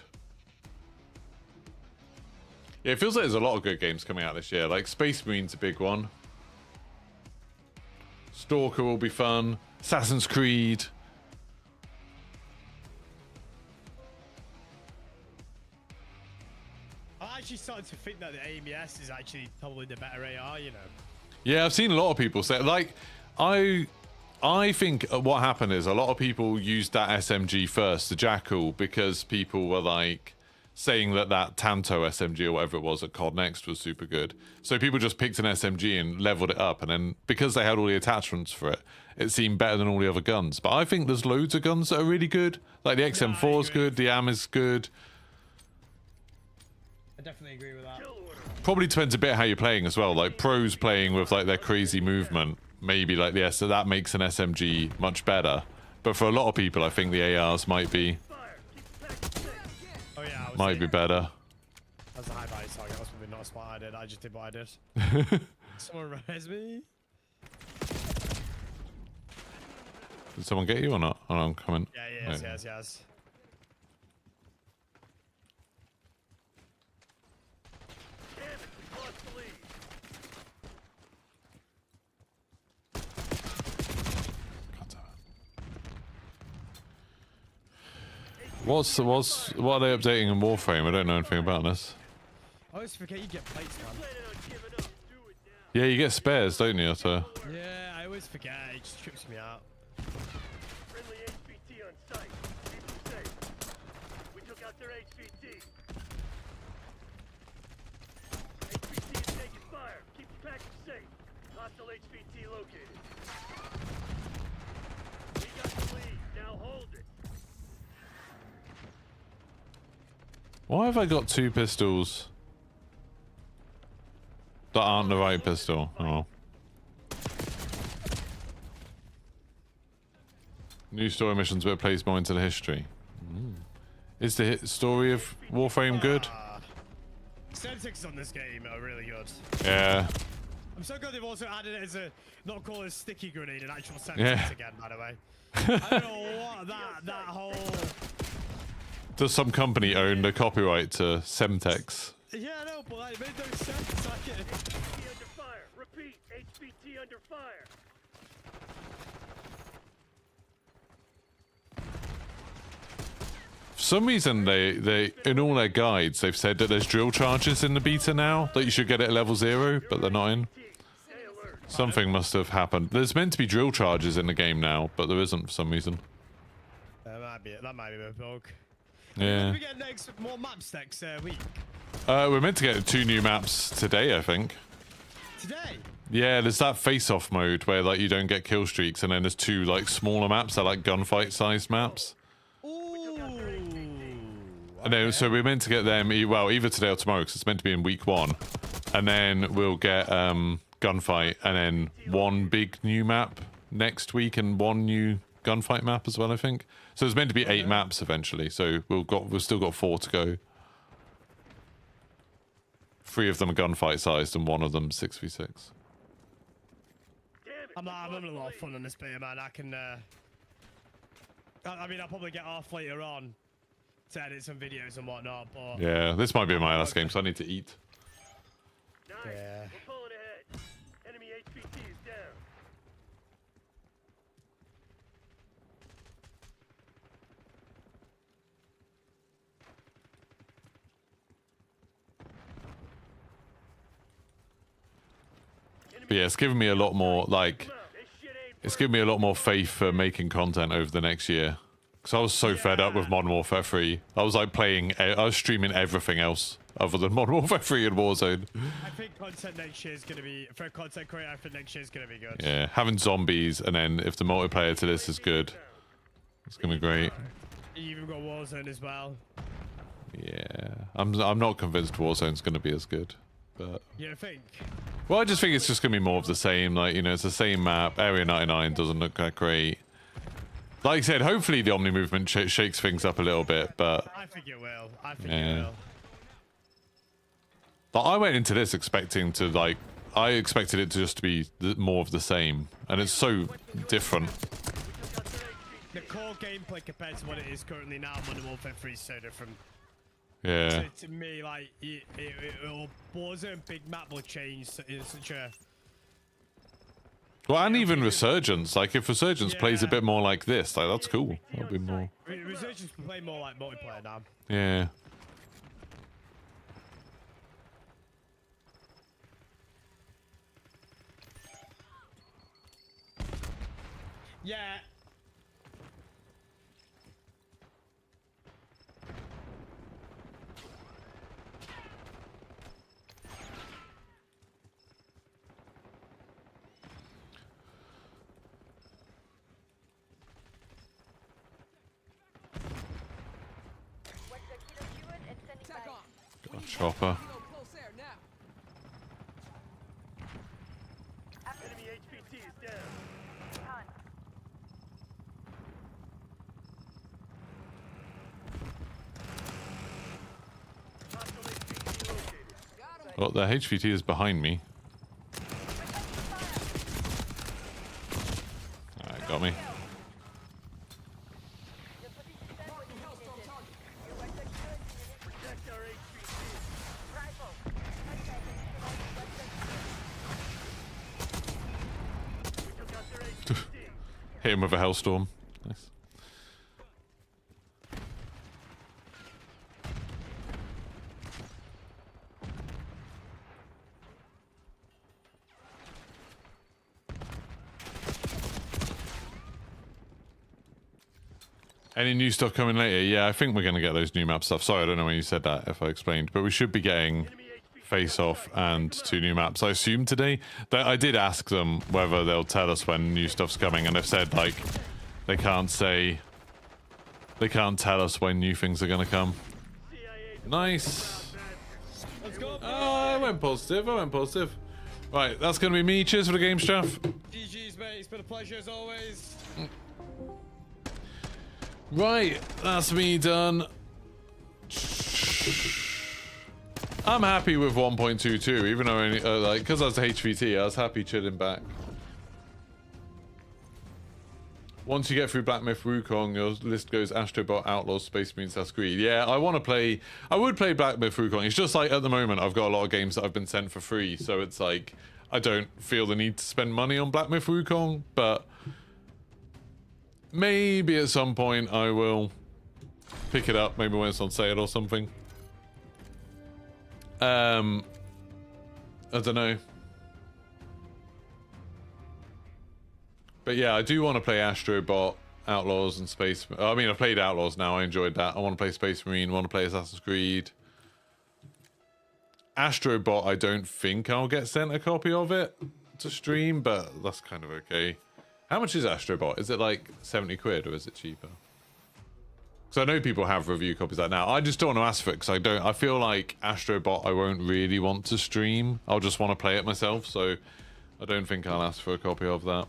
Yeah, it feels like there's a lot of good games coming out this year. Like Space Marine's a big one. Stalker will be fun. Assassin's Creed. I'm actually starting to think that the AMS is actually probably the better AR, you know. Yeah, I've seen a lot of people say, like, I think what happened is a lot of people used that SMG first, the Jackal, because people were like saying that Tanto SMG or whatever it was at COD Next was super good. So people just picked an SMG and leveled it up, and then because they had all the attachments for it, it seemed better than all the other guns. But I think there's loads of guns that are really good. Like the XM4 is good, the AM is good. I definitely agree with that. Probably depends a bit how you're playing as well. Like pros playing with like their crazy movement, maybe like the so that makes an SMG much better. But for a lot of people, I think the ARs might be Oh yeah, might be better. That's a high value target. That's probably not what I did. I just did what I did. Someone res me. Did someone get you or not? Oh, no, I'm coming. Yeah, yes. Damn it, we lost the lead. God damn it. What are they updating in Warframe? I don't know anything about this. I always forget you get plates, man. Plan on giving up. Do it now. Yeah, you get spares, don't you? So Yeah, I always forget. It just trips me out. Friendly HVT on site. Keep them safe. We took out their HVT. HVT is taking fire. Keep the package safe. Hostile HVT located. We got the lead. Now hold it. why have I got 2 pistols that aren't the right pistol? Oh. New story missions, but it plays more into the history. Is the story of Warframe good? Semtex on this game are really good. Yeah. I'm so glad they've also added it as a not call it a sticky grenade, an actual Semtex Yeah. again, by the way. I don't know what that whole. Does some company own the copyright to Semtex? Yeah, no, but like, it made no sense. Like, HVT under fire. HVT under fire. For some reason, they in all their guides, they've said that there's drill charges in the beta now, that you should get it at level 0, but they're not in. Stay alert. Something must have happened. There's meant to be drill charges in the game now, but there isn't for some reason. That might be a bug. Yeah. We get more maps next week. We're meant to get 2 new maps today, I think. Today? Yeah, there's that face-off mode where like you don't get kill streaks, and then there's 2 like smaller maps that are like gunfight-sized maps. Ooh. And then, so we're meant to get them, well, either today or tomorrow, because it's meant to be in week 1. And then we'll get gunfight, and then 1 big new map next week, and 1 new gunfight map as well, I think. So there's meant to be 8 maps eventually, so we've still got 4 to go. 3 of them are gunfight sized, and 1 of them 6v6. Damn it. I'm having a lot of fun on this beta, man. I can. I mean, I'll probably get off later on to edit some videos and whatnot, but Yeah, this might be my last game, so I need to eat. Nice. Yeah. We're pulling ahead. Enemy HVT is down. But yeah, it's given me a lot more, like, Come out. This shit ain't it's given me a lot more faith for making content over the next year. Because I was so fed up with Modern Warfare 3. I was like I was streaming everything else other than Modern Warfare 3 and Warzone. I think content next year is gonna be for a content creator. I think next year is gonna be good. Yeah, having zombies, and then if the multiplayer to this is good, it's gonna be great. You even got Warzone as well. Yeah, I'm not convinced Warzone's gonna be as good, but You think? well, I just think it's just gonna be more of the same. Like, you know, it's the same map. Area 99 doesn't look that great. Like I said, hopefully the Omni movement shakes things up a little bit, but I think it will. I think Yeah. it will. but I went into this expecting to like, I expected it to just be more of the same, and it's so different. The core gameplay compared to what it is currently now, Modern Warfare 3 is so different. Yeah. To me, like, Warzone big map will change in such a. Well, and even Resurgence. Like, if Resurgence plays a Yeah. bit more like this, like that's cool. That'll be more. Resurgence will play more like multiplayer now. Yeah. Yeah. Watch the killer viewers and standing Attack by. on. Got a chopper. Kilo close air now. Enemy HVT is down. Hunt. Hostile HVT located. Got him. Oh, the HVT is behind me. Alright, got me. Your position is Hellstorm target. You watch the killers in the Protect our HVT. rifle. We took out their HVT. Hit him with a hellstorm. Nice. Any new stuff coming later? Yeah, I think we're going to get those new map stuff. Sorry, I don't know when you said that, if I explained. But we should be getting Face Off and 2 new maps, I assume, today. I did ask them whether they'll tell us when new stuff's coming, and they've said, like, they can't tell us when new things are going to come. Nice. Let's go. Oh, I went positive. Right, that's going to be me. Cheers for the game, Straff. GG's, mate. It's been a pleasure as always. Right, that's me done. I'm happy with 1.22, even though only, like, because I was HVT, I was happy chilling back. Once you get through Black Myth Wukong, your list goes Astrobot, Outlaws, Space Marines, that's greed. Yeah, I would play Black Myth Wukong. It's just like, at the moment, I've got a lot of games that I've been sent for free, so it's like, I don't feel the need to spend money on Black Myth Wukong, but maybe at some point I will pick it up, maybe when it's on sale or something. I don't know. But yeah, I do want to play Astrobot, Outlaws, and Space... I mean, I've played Outlaws now. I enjoyed that. I want to play Space Marine. I want to play Assassin's Creed. Astrobot, I don't think I'll get sent a copy of it to stream, but that's kind of okay. How much is Astrobot? Is it like 70 quid or is it cheaper? Because I know people have review copies of that now. I just don't want to ask for it because I feel like Astrobot I won't really want to stream. I'll just want to play it myself, so I don't think I'll ask for a copy of that.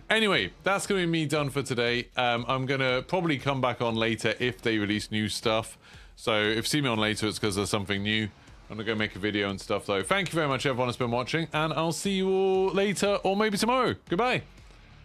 Anyway, that's going to be me done for today. I'm going to probably come back on later if they release new stuff. So if you see me on later, it's because there's something new. I'm going to go make a video and stuff, though. Thank you very much, everyone, that's been watching, and I'll see you all later or maybe tomorrow. Goodbye.